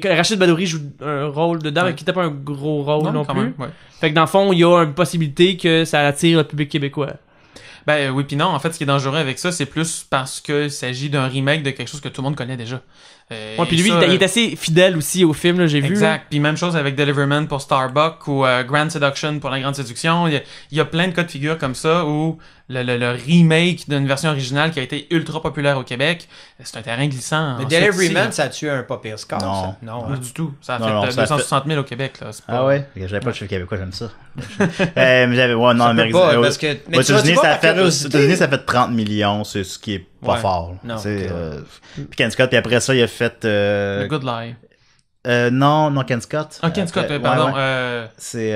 Rachid Badouri joue un rôle dedans, mais qui n'était pas un gros rôle non quand plus. même, ouais. Fait que dans le fond, il y a une possibilité que ça attire le public québécois. Ben oui, puis non, en fait, ce qui est dangereux avec ça, c'est plus parce qu'il s'agit d'un remake de quelque chose que tout le monde connaît déjà. Ouais, puis et lui, ça, il est assez fidèle aussi au film, là, j'ai vu. Exact. Puis même chose avec Deliverman pour Starbuck ou Grand Seduction pour La Grande Séduction. Il y a plein de cas de figure comme ça où le remake d'une version originale qui a été ultra populaire au Québec, c'est un terrain glissant. Mais ensuite, Deliveryman, ici, ça a tué un pas pire score. Non. Ça? Non. là. Pas du tout. Ça a Non, fait non, ça a 260 000 au Québec. Là. C'est pas... Ah ouais? J'avais pas le chiffre québécois, j'aime ça. Mais j'avais, ouais, non, Ça peut Amérique pas, aux parce que... Mais tu États-Unis, vas ça a par fait, aux curiosité. États-Unis, ça fait 30 millions, c'est ce qui est pas Ouais. fort. Non, C'est, ok. puis Ken Scott, puis après ça, il a fait, The Good Lie. non, Ken Scott. Ah, Ken Scott, Ouais, pardon. ouais. C'est,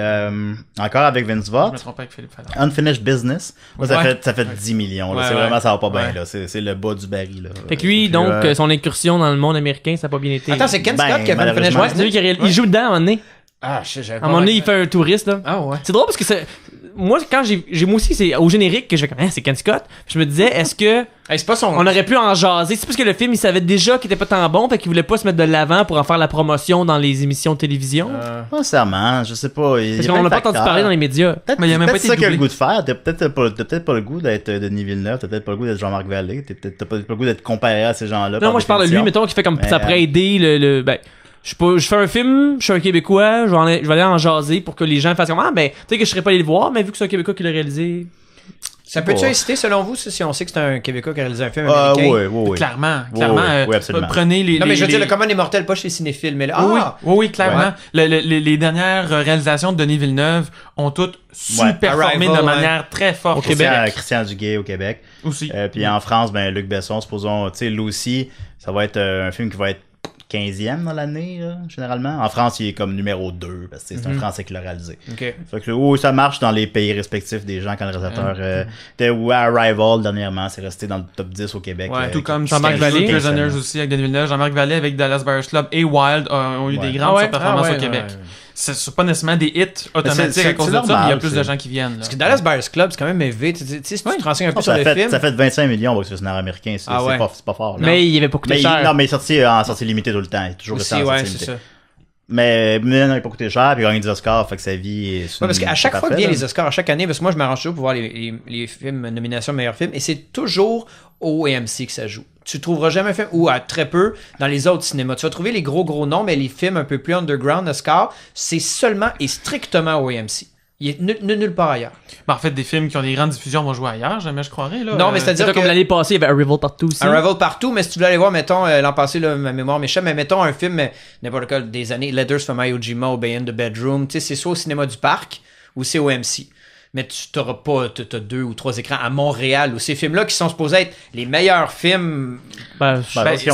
encore avec Vince Je Vaught. me trompe pas avec Philippe Fallon. Unfinished Business. Moi, Ouais. ça fait 10 millions, là. Ouais, C'est ouais. vraiment, ça va pas bien, Ouais. là. C'est le bas du baril, là. Fait que lui, Puis, donc, son incursion dans le monde américain, ça a pas bien été. Attends, c'est Ken Ben, Scott qui a fait le malheureusement. Finish Ouais, c'est lui qui il joue dedans à un moment donné. Ah, je sais, j'avais À un moment donné, il fait un touriste, là. Ah ouais. C'est drôle parce que moi, quand moi aussi, c'est au générique que je fais comme, c'est Ken Scott. Puis je me disais, est-ce que Hey, c'est pas son... on aurait pu en jaser? C'est parce que le film, il savait déjà qu'il était pas tant bon, fait qu'il voulait pas se mettre de l'avant pour en faire la promotion dans les émissions de télévision. Pas nécessairement, je sais pas. Parce qu'on n'a pas entendu parler dans les médias. Peut-être Mais il a même pas été ça qu'il a le doublé. goût de faire. T'as peut-être pas le goût d'être Denis Villeneuve, t'as peut-être pas le goût d'être Jean-Marc Vallée, t'as pas le goût d'être comparé à ces gens-là. Non, moi, je parle de lui, mettons, qui fait comme ça pourrait aider ben, je fais un film, je suis un Québécois, je vais aller en jaser pour que les gens fassent comme, ben, peut-être que je serais pas allé le voir, mais vu que c'est un Québécois qui l'a réalisé. Ça peut-tu pas. inciter, selon vous, si on sait que c'est un Québécois qui a réalisé un film Ah, américain? oui. Clairement. Oui, oui, absolument. Prenez les. Non, mais je veux les- dire, le commun des mortels, pas chez les cinéphiles, mais là... Oui, Ah! oui, clairement. Les dernières réalisations de Denis Villeneuve ont toutes super performé Arrival, de ouais. manière très forte Au Québec. Christian Duguay au Québec. aussi. Puis en France, ben Luc Besson, supposons, tu sais, Lucy, ça va être un film qui va être 15e dans l'année, là, généralement. En France, il est comme numéro 2, parce que c'est un Français qui l'a réalisé. OK. Fait que oui, ça marche dans les pays respectifs des gens quand le réalisateur ou Arrival dernièrement, c'est resté dans le top 10 au Québec. Ouais, Tout comme Jean-Marc Vallée. Prisoners aussi avec Denis Villeneuve. Jean-Marc Vallée avec Dallas Buyers Club et Wild ont eu Ouais. des grandes performances ouais, au Québec. ouais. C'est pas nécessairement des hits automatiques c'est- à cause c'est de ça, mais il y a normal, plus de c'est- gens qui viennent. Là. Parce que Dallas Buyers Club, c'est quand même élevé. Tu sais, si tu te renseignes un peu sur ça, le fait, film... ça fait 25 millions au box-office nord-américain, c'est Ah ouais. c'est pas fort. Là. Mais il avait pas coûté Mais cher. non, mais il est sorti en sortie limitée tout le temps. Il est toujours resté Aussi, en ouais, sortie c'est limitée. ça. Mais non, il n'a pas coûté cher, puis il a gagné des Oscars, fait que sa vie est... Ouais, parce qu'à chaque fois parfait, qu'il y a là. les Oscars, à chaque année, parce que moi, je m'arrange toujours pour voir les films, nominations meilleurs films, et c'est toujours au AMC que ça joue. Tu trouveras jamais un film, ou à très peu, dans les autres cinémas. Tu vas trouver les gros noms, mais les films un peu plus underground, Oscar, c'est seulement et strictement au AMC. Il est nulle part ailleurs. Ben, en fait, des films qui ont des grandes diffusions vont jouer ailleurs, jamais je croirais. Là. Non, mais c'est-à-dire Comme que... l'année passée, il y avait Arrival partout aussi. Arrival partout, mais si tu voulais aller voir, mettons, l'an passé, là, ma mémoire m'échappe, mais mettons un film, n'importe quel des années, Letters from Iwo Jima ou Bay in the Bedroom, tu sais, c'est soit au cinéma du parc ou c'est au MC. mais tu t'auras pas, t'as 2 ou 3 écrans à Montréal, où ces films-là qui sont supposés être les meilleurs films, Ben, Ce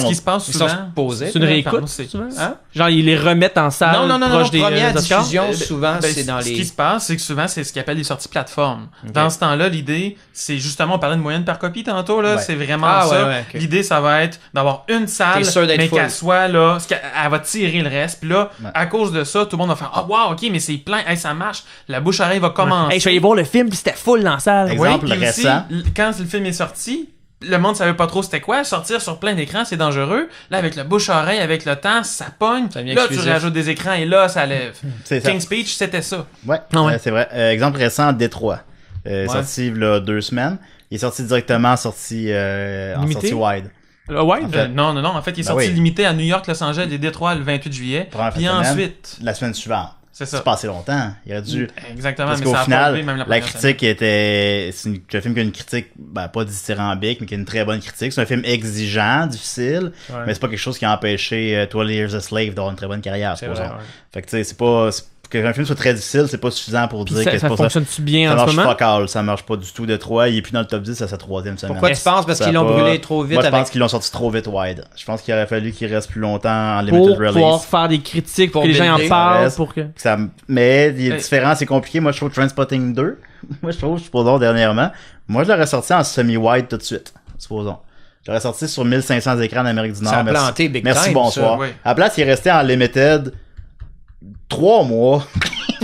qui se passe ils sont souvent... supposés. c'est une réécoute, pardon, c'est- souvent? Hein? Genre, ils les remettent en salle Non, proche des première Oscars? diffusion, souvent, c'est dans Ce qui les... se passe, c'est que souvent, c'est ce qu'ils appellent les sorties plateformes. Ok. Dans ce temps-là, l'idée, c'est justement, on parlait de moyenne par copie tantôt, là, Ouais. c'est vraiment Ah, ça. ouais, ok. L'idée, ça va être d'avoir une salle, T'es sûr d'être mais full. qu'elle soit là, elle va tirer le reste. Puis là, Ouais. à cause de ça, tout le monde va faire « Ah, wow, ok, mais c'est plein, hey, ça marche. » La bouche-oreille va commencer. Hey, je suis allé voir le film, puis c'était full dans la salle. Exemple. Oui, puis aussi, récent. quand le film est sorti, le monde savait pas trop c'était quoi. Sortir sur plein d'écrans, c'est dangereux. Là, avec le bouche-oreille, avec le temps, ça pogne. Ça devient Là, exclusif. tu rajoutes des écrans et là, ça lève. C'est ça. King's Speech, c'était ça. Ouais, Ah ouais. c'est vrai. Exemple récent, Détroit. Sorti là 2 semaines. Il est sorti directement en sortie Limité? wide. Ouais? En fait, Non. En fait, il est Ben sorti oui. limité à New York, Los Angeles et Détroit le 28 juillet. Première Puis semaine. ensuite, La semaine suivante. c'est ça. C'est passé longtemps. Il aurait dû. Exactement, Parce mais qu'au ça a pas final, levé même la la première critique était. C'est un film qui a une critique, ben, pas dithyrambique, mais qui a une très bonne critique. C'est un film exigeant, difficile, mais c'est pas quelque chose qui a empêché 12 Years a Slave d'avoir une très bonne carrière, C'est supposons. vrai, ouais. Fait que tu sais, c'est pas. Qu'un film soit très difficile, c'est pas suffisant pour Puis dire ça, que c'est ça pas ça. fonctionne-tu bien Ça en ce marche moment? fuck all, ça marche pas du tout. Détroit, il est plus dans le top 10 à sa 3e semaine. Pourquoi tu penses? Parce Ça qu'ils l'ont a pas- brûlé trop vite Moi, je avec... pense qu'ils l'ont sorti trop vite wide. Je pense qu'il aurait fallu qu'il reste plus longtemps en Pour limited pouvoir release. faire des critiques, pour Pour que les gens en builder. parlent, reste. pour que... Mais il est différent, c'est compliqué. Moi, je trouve Trainspotting 2. Moi, je trouve, supposons, dernièrement. Moi, je l'aurais sorti en semi-wide tout de suite. Supposons. Je l'aurais sorti sur 1500 écrans en Amérique du Nord. Ça a Merci. planté big Merci, time, bonsoir. ça, ouais. À la place, il est resté en limited 3 mois.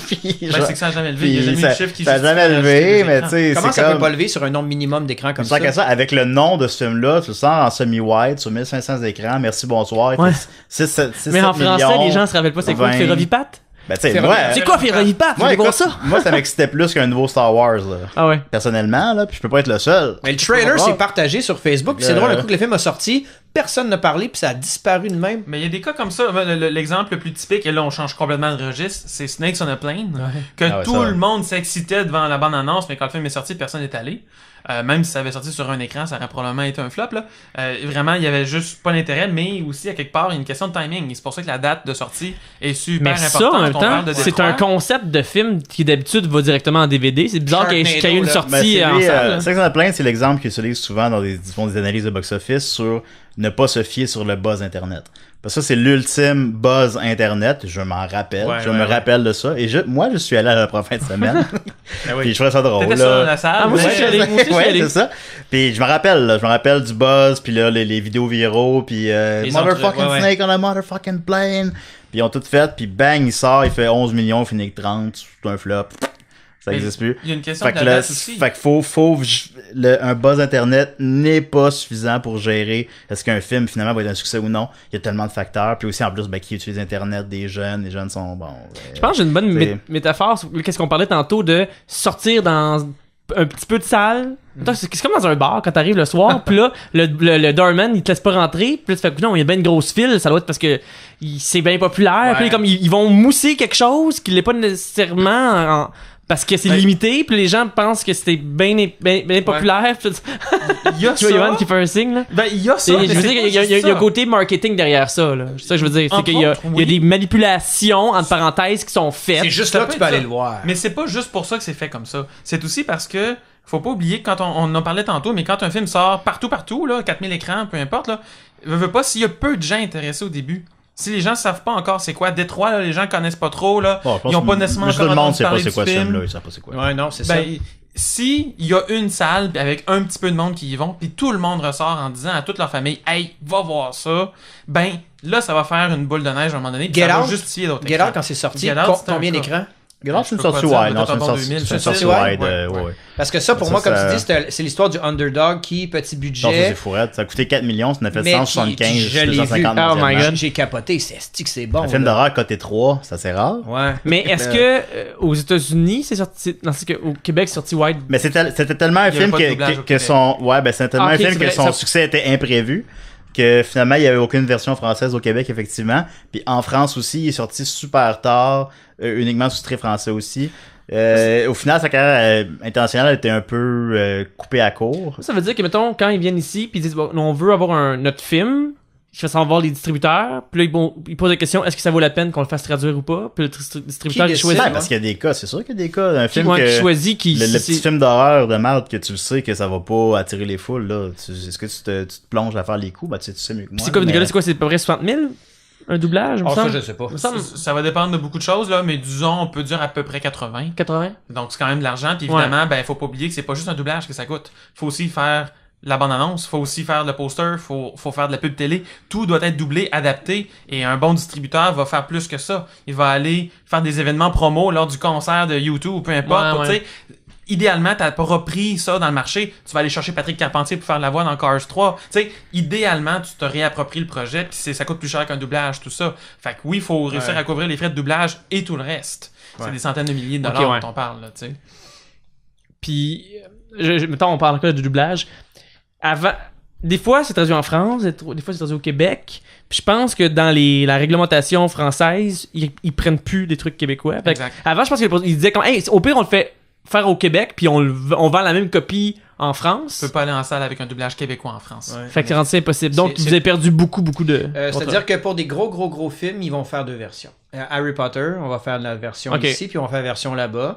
Puis, Ben, genre- c'est que ça n'a jamais levé. Il n'y a puis jamais eu ça de chiffre qui ça a justifie jamais d'ajouter levé, des mais écrans. tu sais, Comment c'est ça peut comme... pas lever sur un nombre minimum d'écrans comme Tant ça? qu'à ça, avec le nom de ce film-là, tu le sors en semi-wide sur 1500 écrans. Merci, bonsoir. Il Ouais. fait 6, Mais en français, les gens se rappellent pas c'est quoi, 20. Ferrovipat? Ben, tu sais, Ferrovipat. moi, C'est quoi Ferrovipat? moi, Allez voir écoute, ça? moi, ça m'excitait plus qu'un nouveau Star Wars, là. Ah ouais. Personnellement, là, puis je peux pas être le seul. Mais le trailer s'est partagé sur Facebook, puis c'est drôle, un coup que le film a sorti, personne n'a parlé, puis ça a disparu de même. Mais il y a des cas comme ça. L'exemple le plus typique, et là on change complètement de registre, c'est Snakes on a Plane. Que Ah ouais, tout ça. le monde s'excitait devant la bande-annonce, mais quand le film est sorti, personne n'est allé. Même si ça avait sorti sur un écran, ça aurait probablement été un flop. Là. Vraiment, il y avait juste pas d'intérêt, mais aussi, à quelque part, il y a une question de timing. Et c'est pour ça que la date de sortie est super Mais ça, importante. en même quand on parle temps, de c'est Détroit. un concept de film qui d'habitude va directement en DVD. C'est bizarre qu'il y ait une Sharknado, là. sortie en salle. Sex and the Plane, c'est l'exemple qu'ils utilisent souvent dans ils font des analyses de box-office sur ne pas se fier sur le buzz Internet. Parce que ça, c'est l'ultime buzz Internet. Je m'en rappelle. Ouais, je ouais, me ouais. rappelle de ça. Et moi, je suis allé à la fin de semaine. Ah oui. Puis je trouvais ça drôle. T'étais là. sur la salle. Ah, moi aussi, ouais. je suis allé. Moi aussi, je suis Ouais, allé. c'est ça. Puis je me rappelle, là, je me rappelle du buzz, puis là, les vidéos viraux, puis Les motherfucking ouais, ouais. snake on a motherfucking plane. Puis ils ont tout fait, puis bang, il sort, il fait 11 millions, il finit avec 30, c'est un flop. Ça Mais n'existe plus. Il y a une question Fait de que, la là, date aussi. fait que un buzz internet n'est pas suffisant pour gérer est-ce qu'un film finalement va être un succès ou non. Il y a tellement de facteurs. Puis aussi en plus, ben, qui utilise internet, des jeunes, les jeunes sont bon. Je pense que j'ai une bonne C'est- métaphore sur qu'est-ce qu'on parlait tantôt de sortir dans un petit peu de salle. Attends, c'est comme dans un bar quand t'arrives le soir, puis là, le doorman, il te laisse pas rentrer, puis là, tu fais, non, il y a bien une grosse file, ça doit être parce que c'est bien populaire, puis comme ils vont mousser quelque chose qui l'est pas nécessairement parce que c'est Ouais. limité, puis les gens pensent que c'était bien populaire, puis Il y a tu vois ça. Yoann qui fait un signe, là. Ben, il y a ça. Et mais je veux c'est dire, pas il y a juste un ça. côté marketing derrière ça, là. C'est ça que je veux dire. C'est Entre qu'il y a, autres, il y a oui. des manipulations, entre parenthèses, qui sont faites. C'est juste Ça là peut que tu peux être aller ça. le voir. Mais c'est pas juste pour ça que c'est fait comme ça. C'est aussi parce que faut pas oublier que quand on en parlait tantôt, mais quand un film sort partout, là, 4000 écrans, peu importe, là, veux pas s'il y a peu de gens intéressés au début. Si les gens savent pas encore c'est quoi Détroit, là, les gens connaissent pas trop, là, Bon, je pense ils ont pas que nécessairement juste encore tout le monde entendu sait pas parler c'est du quoi ce film. film-là, ils savent pas c'est quoi. Ouais, non, c'est ça. Ben, si il y a une salle avec un petit peu de monde qui y vont, puis tout le monde ressort en disant à toute leur famille, hey, va voir ça, ben là ça va faire une boule de neige à un moment donné, puis Get ça Out? va justifier d'autres Get écrans. Out, quand c'est sorti, Get Out, c'était un combien cas. d'écrans? Regarde, c'est une Je peux sortie pas dire, wide. Non, peut-être c'est une avoir sortie 2000, c'est une c'est sortie ça, wide. ouais. Ouais. Parce que ça, pour Ça, moi, comme ça- tu dis, c'est l'histoire du underdog qui, petit Non, ça, budget, c'est fourrette. Ça a coûté 4 millions, ça en a fait mais 175, je l'ai vu. 250 Oh my mondialement. God. j'ai capoté. C'est que c'est bon. Un film là. d'horreur côté 3, ça c'est rare. Ouais. Mais est-ce que aux États-Unis, c'est sorti. Non, c'est que au Québec, c'est sorti wide. Mais c'était tellement un Il y avait film pas de doublage au que Québec. son. Ouais, ben c'était tellement Ah, ok, un film c'est que vrai, son ça- succès était imprévu. Que finalement, il n'y avait aucune version française au Québec, effectivement. Puis en France aussi, il est sorti super tard, uniquement sous-titré français aussi. Au final, sa carrière internationale était un peu coupée à court. Ça veut dire que, mettons, quand ils viennent ici, puis ils disent, bon, on veut avoir notre film, il fait savoir les distributeurs. Puis là, il pose la question, est-ce que ça vaut la peine qu'on le fasse traduire ou pas? Puis le distributeur, il choisit. Ouais, parce qu'il y a des cas, c'est sûr qu'il y a des cas. Un film qui choisit qui... Le petit film d'horreur de merde que tu le sais que ça va pas attirer les foules, là. Est-ce que tu te plonges à faire les coups? Ben, tu sais mieux que moi. C'est quoi, Nicolas, c'est quoi? C'est à peu près 60 000? Un doublage, me ça, semble? je sais pas. Ça va dépendre de beaucoup de choses, là, mais disons, on peut dire à peu près 80. 80? Donc, c'est quand même de l'argent. Puis évidemment, ben, faut pas oublier que c'est pas juste un doublage que ça coûte. Faut aussi faire la bande-annonce, faut aussi faire le poster, faut faire de la pub télé. Tout doit être doublé, adapté. Et un bon distributeur va faire plus que ça. Il va aller faire des événements promo lors du concert de YouTube ou peu importe. Tu sais, idéalement, t'as pas repris ça dans le marché, tu vas aller chercher Patrick Carpentier pour faire la voix dans Cars 3. Tu sais, idéalement, tu te réappropries le projet, puis ça coûte plus cher qu'un doublage, tout ça. Fait que oui, il faut réussir à couvrir les frais de doublage et tout le reste. C'est des centaines de milliers de dollars dont on parle, là, tu sais. Puis, mettons, on parle encore de doublage. Avant, des fois, c'est traduit en France, des fois, c'est traduit au Québec. Puis je pense que dans la réglementation française, ils prennent plus des trucs québécois. Fait avant, je pense qu'ils disaient comme, hey, au pire, on le fait faire au Québec, puis on vend la même copie en France. Tu peux pas aller en salle avec un doublage québécois en France. Ouais. Fait que c'est impossible. Donc, vous avez perdu beaucoup de... c'est-à-dire que pour des gros films, ils vont faire 2 versions. Harry Potter, on va faire la version ici, puis on va faire la version là-bas.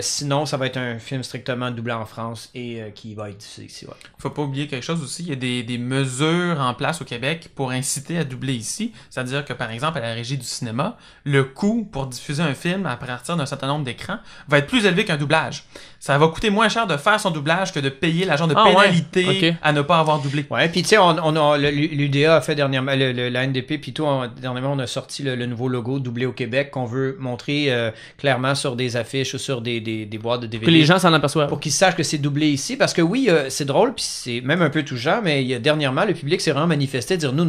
Sinon, ça va être un film strictement doublé en France et qui va être diffusé ici. Ouais. Faut pas oublier quelque chose aussi, il y a des mesures en place au Québec pour inciter à doubler ici. C'est-à-dire que, par exemple, à la Régie du cinéma, le coût pour diffuser un film à partir d'un certain nombre d'écrans va être plus élevé qu'un doublage. Ça va coûter moins cher de faire son doublage que de payer l'agent de pénalité à ne pas avoir doublé. Ouais, puis tu sais, l'UDA a fait dernièrement, la NDP, puis tout, dernièrement, on a sorti le nouveau logo doublé au Québec qu'on veut montrer clairement sur des affiches ou sur des boîtes de DVD. Que les gens s'en aperçoivent. Pour qu'ils sachent que c'est doublé ici. Parce que oui, c'est drôle, puis c'est même un peu touchant, mais dernièrement, le public s'est vraiment manifesté, dire nous,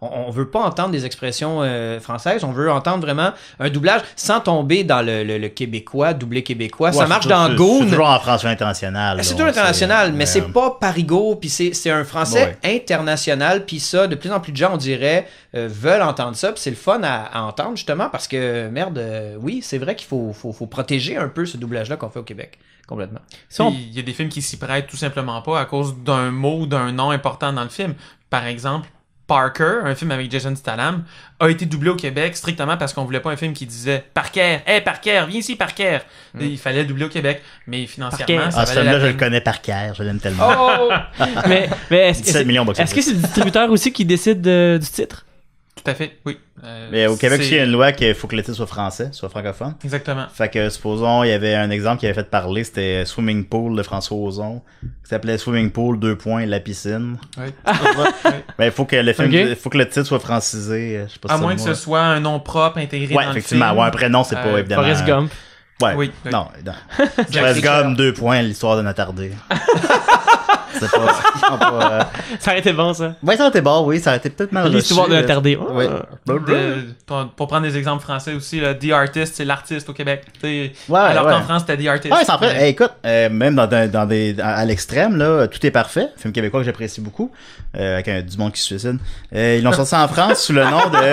on veut pas entendre des expressions françaises, on veut entendre vraiment un doublage sans tomber dans le québécois, doublé québécois. Ouais, ça marche dans Goon. C'est toujours en français international. C'est toujours international, mais c'est pas parigo, puis c'est un français international, puis ça, de plus en plus de gens, on dirait, veulent entendre ça, puis c'est le fun à entendre, justement, parce que, merde, oui, c'est vrai qu'il faut protéger un peu ce doublage-là qu'on fait au Québec. Complètement. Il y a des films qui s'y prêtent tout simplement pas à cause d'un mot, d'un nom important dans le film. Par exemple, Parker, un film avec Jason Statham, a été doublé au Québec strictement parce qu'on voulait pas un film qui disait Parker, hey Parker, viens ici Parker. Il fallait le doubler au Québec, mais financièrement, ça valait la peine. Je le connais par cœur, je l'aime tellement. mais est-ce que c'est le distributeur aussi qui décide du titre? Tout à fait, oui. Mais au Québec, il y a une loi qu'il faut que le titre soit français, soit francophone. Exactement. Fait que, supposons, il y avait un exemple qui avait fait parler, c'était Swimming Pool de François Ozon, qui s'appelait Swimming Pool, la piscine. Oui. Mais il faut que le film, faut que le titre soit francisé. Je sais pas à moins que ce soit un nom propre intégré dans le film. Effectivement. Ouais, un prénom, c'est pas évidemment. Forrest Gump. Ouais. Oui. Non. Forrest Gump, l'histoire d'un attardé. C'est pas, Ça aurait été bon, ça. Ouais, ça aurait été bon, oui. Ça aurait été peut-être mal reçu. L'histoire d'un attardé. Oui. Pour prendre des exemples français aussi, The Artist, c'est l'artiste au Québec. Alors qu'en France, c'était The Artist. Ouais, c'est en fait. Écoute, même à l'extrême, là, Tout est parfait, film québécois que j'apprécie beaucoup, avec du monde qui se suicide. Ils l'ont sorti en France sous le nom de...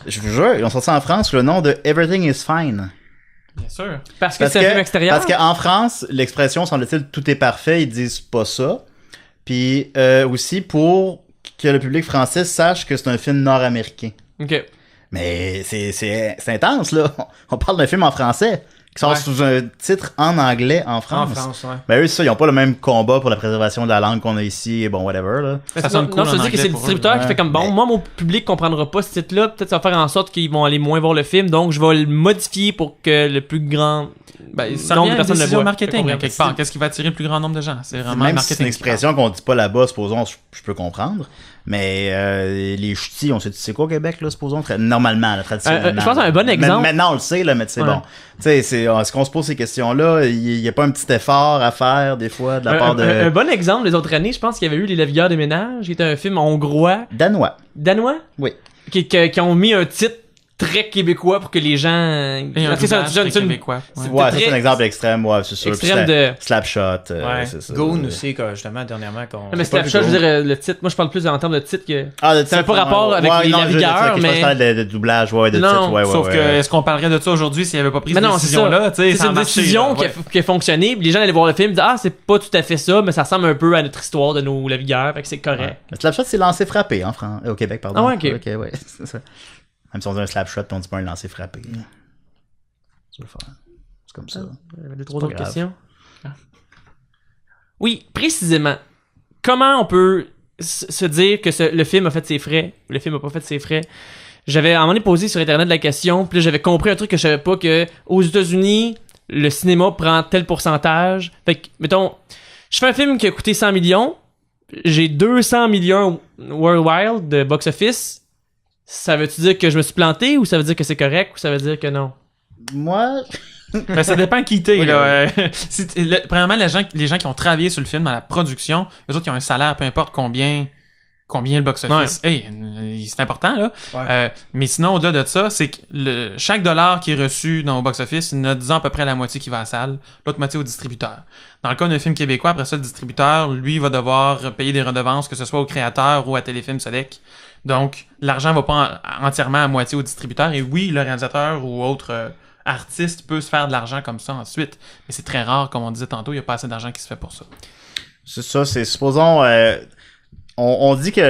Je vous jure, ils l'ont sorti en France sous le nom de Everything is Fine. Bien sûr. Parce que c'est un film extérieur? Parce qu'en France, l'expression, semble-t-il, tout est parfait, ils disent pas ça. Puis aussi pour que le public français sache que c'est un film nord-américain. OK. Mais c'est intense, là. On parle d'un film en français qui sort sous un titre en anglais en France. En France, ouais. Ben eux, ça, ils ont pas le même combat pour la préservation de la langue qu'on a ici, et bon, whatever, là. Ça sonne cool. Non, je te dis que c'est le distributeur qui fait comme, bon, moi, mon public comprendra pas ce titre-là, peut-être ça va faire en sorte qu'ils vont aller moins voir le film, donc je vais le modifier pour que le plus grand ça nombre revient de personnes le voient. Marketing, quelque part. Qu'est-ce qui va attirer le plus grand nombre de gens? C'est vraiment même marketing. Si c'est une expression qu'on dit pas là-bas, supposons, je peux comprendre. Mais les ch'tis, on sait, tu sais quoi au Québec, là, supposons, normalement, là, traditionnellement. Je pense à un bon exemple. Maintenant, on le sait, là, mais tu sais, bon. Tu sais, est-ce qu'on se pose ces questions-là? Il y a pas un petit effort à faire, des fois, de la part de... Un bon exemple, les autres années, je pense qu'il y avait eu Les Lavigueurs des ménages, qui était un film hongrois. Danois? Danois? Oui. Qui ont mis un titre très québécois pour que les gens... Et un c'est ça, doublage très québécois. Ouais. Ouais, ça, très- c'est un exemple extrême, ouais, c'est sûr. extrême Puis de- Slapshot, Ouais. c'est ça. Goon aussi, quoi, justement, dernièrement. Mais Slapshot, je veux dire, le titre, moi je parle plus en termes de titre que... Ah, Ça n'a pas rapport avec les navigueurs, mais... Je parlais de doublage, ouais, de Non, titre, ouais, Sauf ouais, que, ouais. est-ce qu'on parlerait de ça aujourd'hui s'il avait pas pris Mais cette non, c'est décision-là? ça. C'est une décision qui a fonctionné. Puis les gens allaient voir le film et disaient, ah, c'est pas tout à fait ça, mais ça ressemble un peu à notre histoire de nos navigueurs, fait que c'est correct. Le Slapshot, c'est lancé frappé au Québec, pardon. Ah ouais, ok. ouais, c'est ça. Même si on dit un Slapshot, puis on dit pas un lancer frappé. Tu veux le faire. C'est comme ça. Il y avait deux, C'est trois pas autres grave. questions. Oui, précisément. Comment on peut se dire que le film a fait ses frais ou le film a pas fait ses frais? J'avais à un moment donné posé sur Internet la question, puis là j'avais compris un truc que je savais pas, que aux États-Unis, le cinéma prend tel pourcentage. Fait que, mettons, je fais un film qui a coûté 100 millions, j'ai 200 millions worldwide de box-office. Ça veut-tu dire que je me suis planté, ou ça veut dire que c'est correct, ou ça veut dire que non? Moi, Ben, ça dépend qui t'es, Oui, là. Premièrement, les gens qui ont travaillé sur le film dans la production, eux autres, qui ont un salaire, peu importe combien le box-office. Hey, c'est important, là. Ouais. Mais sinon, au-delà de ça, c'est que chaque dollar qui est reçu dans le box-office, il y en a, disons, à peu près la moitié qui va à la salle, l'autre moitié au distributeur. Dans le cas d'un film québécois, après ça, le distributeur, lui, va devoir payer des redevances, que ce soit au créateur ou à Téléfilm Sodec. Donc, l'argent va pas entièrement à moitié au distributeur. Et oui, le réalisateur ou autre artiste peut se faire de l'argent comme ça ensuite. Mais c'est très rare, comme on disait tantôt, il n'y a pas assez d'argent qui se fait pour ça. c'est ça, c'est supposons... on dit qu'il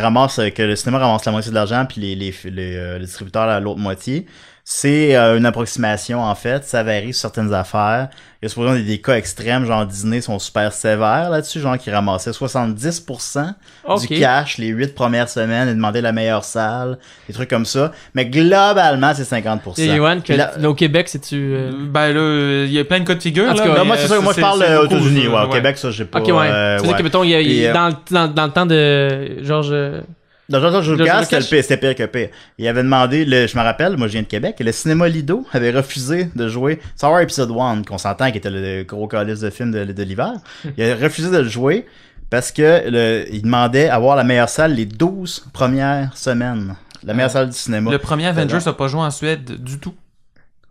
ramasse, que le cinéma ramasse la moitié de l'argent, puis le distributeur l'autre moitié. C'est une approximation, en fait. Ça varie sur certaines affaires. Il y a supposons des cas extrêmes, genre Disney sont super sévères là-dessus, genre qui ramassaient 70% Ok. du cash les 8 premières semaines et demandaient la meilleure salle, des trucs comme ça. Mais globalement, c'est 50%. Et Yoann, que Là- là, au Québec, c'est-tu... Ben là, il y a plein de cas de figure. En tout là, cas, mais, Non, moi, c'est ça. Moi, je parle c'est aux beaucoup, États-Unis. Ouais, au ouais. Québec, ça, j'ai pas... Ok, ouais. C'est-à-dire ouais. que, mettons, Puis, dans le temps de Georges... Dans George George Lucas, Lucas, c'était pire que pire. Il avait demandé, je me rappelle, moi je viens de Québec, et le cinéma Lido avait refusé de jouer Star Wars Episode 1, qu'on s'entend qui était le gros calice de film de l'hiver. Il a refusé de le jouer parce que il demandait avoir la meilleure salle les 12 premières semaines. La meilleure salle du cinéma. Le premier Avengers Dedans. n'a pas joué en Suède du tout.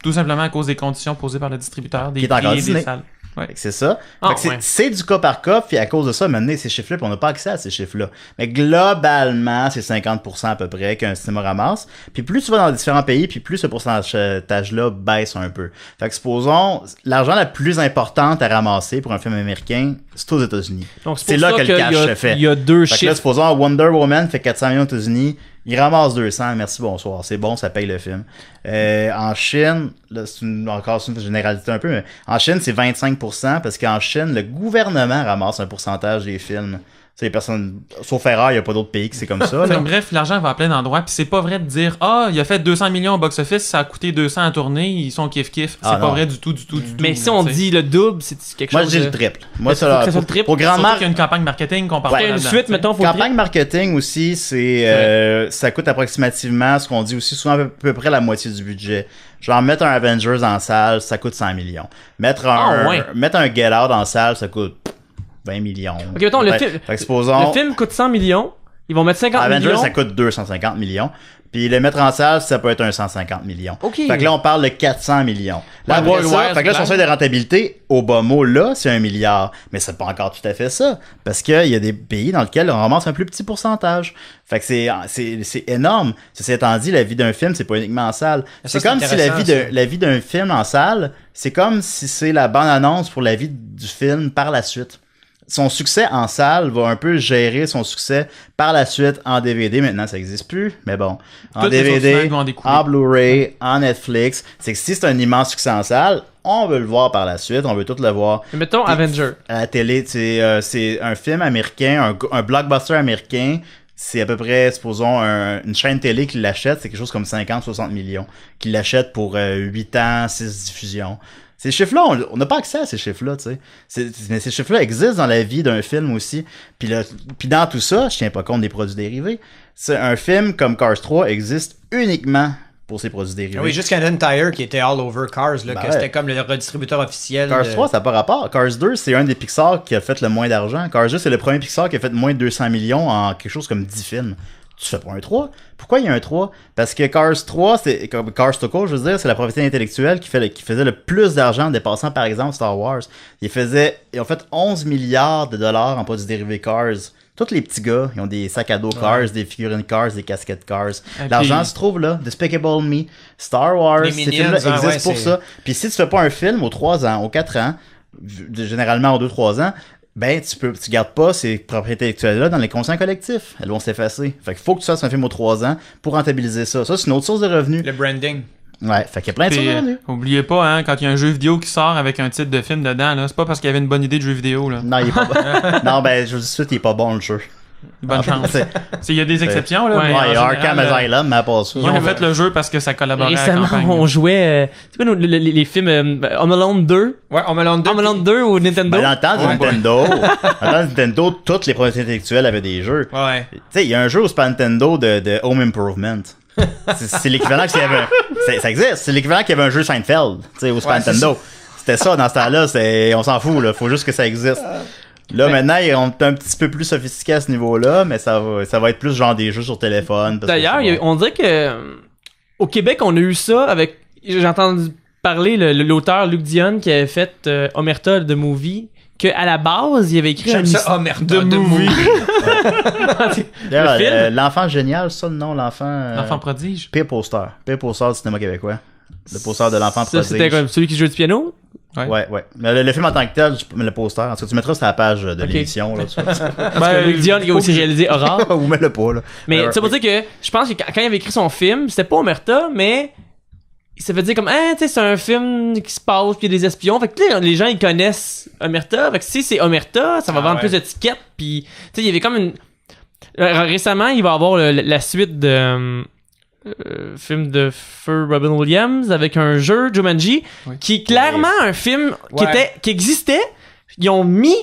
Tout simplement à cause des conditions posées par le distributeur, des Qui est encore prix et des Disney. salles. Ouais. Fait que c'est ça. Ah, Fait que ouais. c'est du cas par cas, puis à cause de ça, maintenant, ces chiffres-là, puis on n'a pas accès à ces chiffres-là. Mais globalement, c'est 50% à peu près qu'un cinéma ramasse. Puis plus tu vas dans différents pays, puis plus ce pourcentage-là baisse un peu. Fait que supposons, l'argent la plus importante à ramasser pour un film américain, c'est aux États-Unis. Donc, C'est pour là ça que le qu'il cash y a- se fait. Il y a deux Fait que là, chiffres. supposons Wonder Woman fait 400 millions aux États-Unis, il ramasse 200, merci, bonsoir. C'est bon, ça paye le film. En Chine, là, c'est encore une généralité un peu, mais en Chine, c'est 25% parce qu'en Chine, le gouvernement ramasse un pourcentage des films. Tu sais, les personnes, sauf erreur, il n'y a pas d'autres pays que c'est comme ça. là. Donc, bref, l'argent va à plein d'endroits, puis c'est pas vrai de dire « Ah, il a fait 200 millions au box-office, ça a coûté 200 à tourner, ils sont kiff-kiff. » Ah, C'est pas non. vrai du tout. Mais si on dit le double, c'est quelque Moi, chose... je dis de- le triple. Moi, Faut que ça soit le triple. pour grande Surtout marque, qu'il y a une campagne marketing qu'on parle Ouais. pas Une là-dedans, suite, tu sais. mettons, faut campagne marketing aussi, ça coûte approximativement ce qu'on dit aussi souvent à peu près la moitié du budget. Genre mettre un Avengers en salle, ça coûte 100 millions. Mettre un Get Out en salle, ça coûte 20 millions. Ok, mettons, le Fait- film... fait que supposons, Le film coûte 100 millions, ils vont mettre 50 Avengers, millions. ça coûte 250 millions. Puis le mettre en salle, ça peut être un 150 millions. Ok. Fait que là, on parle de 400 millions. Là, Ouais, après ouais, ça, ouais, fait que là, son c'est seuil de rentabilité, au bas mot, là, c'est 1 milliard. Mais c'est pas encore tout à fait ça. Parce qu'il y a des pays dans lesquels on ramasse un plus petit pourcentage. Fait que c'est énorme. Ceci étant dit, la vie d'un film, c'est pas uniquement en salle. Ça, C'est comme si intéressant, la vie d'un film en salle, c'est comme si c'est la bande-annonce pour la vie du film par la suite. Son succès en salle va un peu gérer son succès par la suite en DVD. Maintenant, ça n'existe plus, mais bon. En Toutes les autres DVD, salles vont en découler. en Blu-ray, en Netflix. C'est que si c'est un immense succès en salle, on veut le voir par la suite, on veut tout le voir. Mais mettons Avenger. À la télé, c'est un film américain, un blockbuster américain. C'est à peu près, supposons, une chaîne télé qui l'achète, c'est quelque chose comme 50-60 millions. Qui l'achète pour 8 ans, 6 diffusions. Ces chiffres-là, on n'a pas accès à ces chiffres-là, tu sais. Mais ces chiffres-là existent dans la vie d'un film aussi. Puis dans tout ça, je tiens pas compte des produits dérivés. C'est un film comme Cars 3 existe uniquement pour ses produits dérivés. Oui, juste Canadian Tire qui était all over Cars, là, Ben que ouais. c'était comme le redistributeur officiel. Cars de- 3, ça n'a pas rapport. Cars 2, c'est un des Pixar qui a fait le moins d'argent. Cars 2, c'est le premier Pixar qui a fait moins de 200 millions en quelque chose comme 10 films. tu fais pas un 3. Pourquoi il y a un 3? Parce que Cars 3, c'est comme Cars to Go, je veux dire, c'est la propriété intellectuelle qui faisait le plus d'argent en dépassant par exemple Star Wars. Ils ont fait 11 milliards de dollars en produits dérivés Cars. Tous les petits gars, ils ont des sacs à dos Cars, des figurines Cars, des casquettes Cars. L'argent se trouve là. Despicable Me, Star Wars, ces films-là existent pour ça. Puis si tu fais pas un film aux 3 ans, aux 4 ans, généralement aux 2-3 ans, ben tu gardes pas ces propriétés intellectuelles-là dans les conscients collectifs. Elles vont s'effacer. Fait qu'il faut que tu fasses un film aux 3 ans pour rentabiliser ça. Ça, c'est une autre source de revenus. Le branding. Ouais, fait qu'il y a plein de sources de revenus. Oubliez pas, hein, quand il y a un jeu vidéo qui sort avec un titre de film dedans, là, c'est pas parce qu'il y avait une bonne idée de jeu vidéo, là. Non, il est pas bon. Non, ben, je vous dis tout de suite, il est pas bon, le jeu. Bonne chance. Il y a des exceptions, là. Ouais, il y a Arkham Asylum, mais à part ça. Ils ont fait le jeu parce que ça collaborait à la Récemment, campagne. on jouait... c'est quoi les films Home Alone 2? Ouais, Home Alone 2. Home Alone 2 ou Nintendo? Ben, dans le temps de Nintendo, toutes les propriétés intellectuelles avaient des jeux. Ouais. Tu sais, il y a un jeu au Super Nintendo de Home Improvement. C'est l'équivalent que s'il y avait... Ça existe. C'est l'équivalent qu'il y avait un jeu Seinfeld, tu sais, au Super Nintendo. C'était ça, dans ce temps-là. On s'en fout, là. Faut juste que ça existe. Là, maintenant, ils ont un petit peu plus sophistiqué à ce niveau-là, mais ça va être plus genre des jeux sur téléphone. D'ailleurs, on dirait que au Québec, on a eu ça avec... J'ai entendu parler l'auteur Luc Dion qui avait fait Omerta de Movie, qu'à la base, il avait écrit J'aime ça, Omerta de Movie. L'enfant génial, ça, non, l'enfant... L'enfant prodige. Pire poster du cinéma québécois. Le poster de l'enfant Ça, prodige. c'était comme celui qui joue du piano? Ouais. Mais le film en tant que tel, le poster, en tout cas, tu mettras sur la page de l'émission. Là, Parce que Luc Dion, il a aussi réalisé Aurore. Ou mets-le pas, là. Mais tu sais, pour dire que je pense que quand il avait écrit son film, c'était pas Omerta, mais il s'est fait dire comme, tu sais, c'est un film qui se passe, puis il y a des espions. Fait que les gens, ils connaissent Omerta. Fait que si c'est Omerta, ça va vendre plus d'étiquettes. Puis, tu sais, il y avait comme une... Récemment, il va y avoir la suite de... film de feu Robin Williams avec un jeu Jumanji qui est clairement un film qui existait. Ils ont mis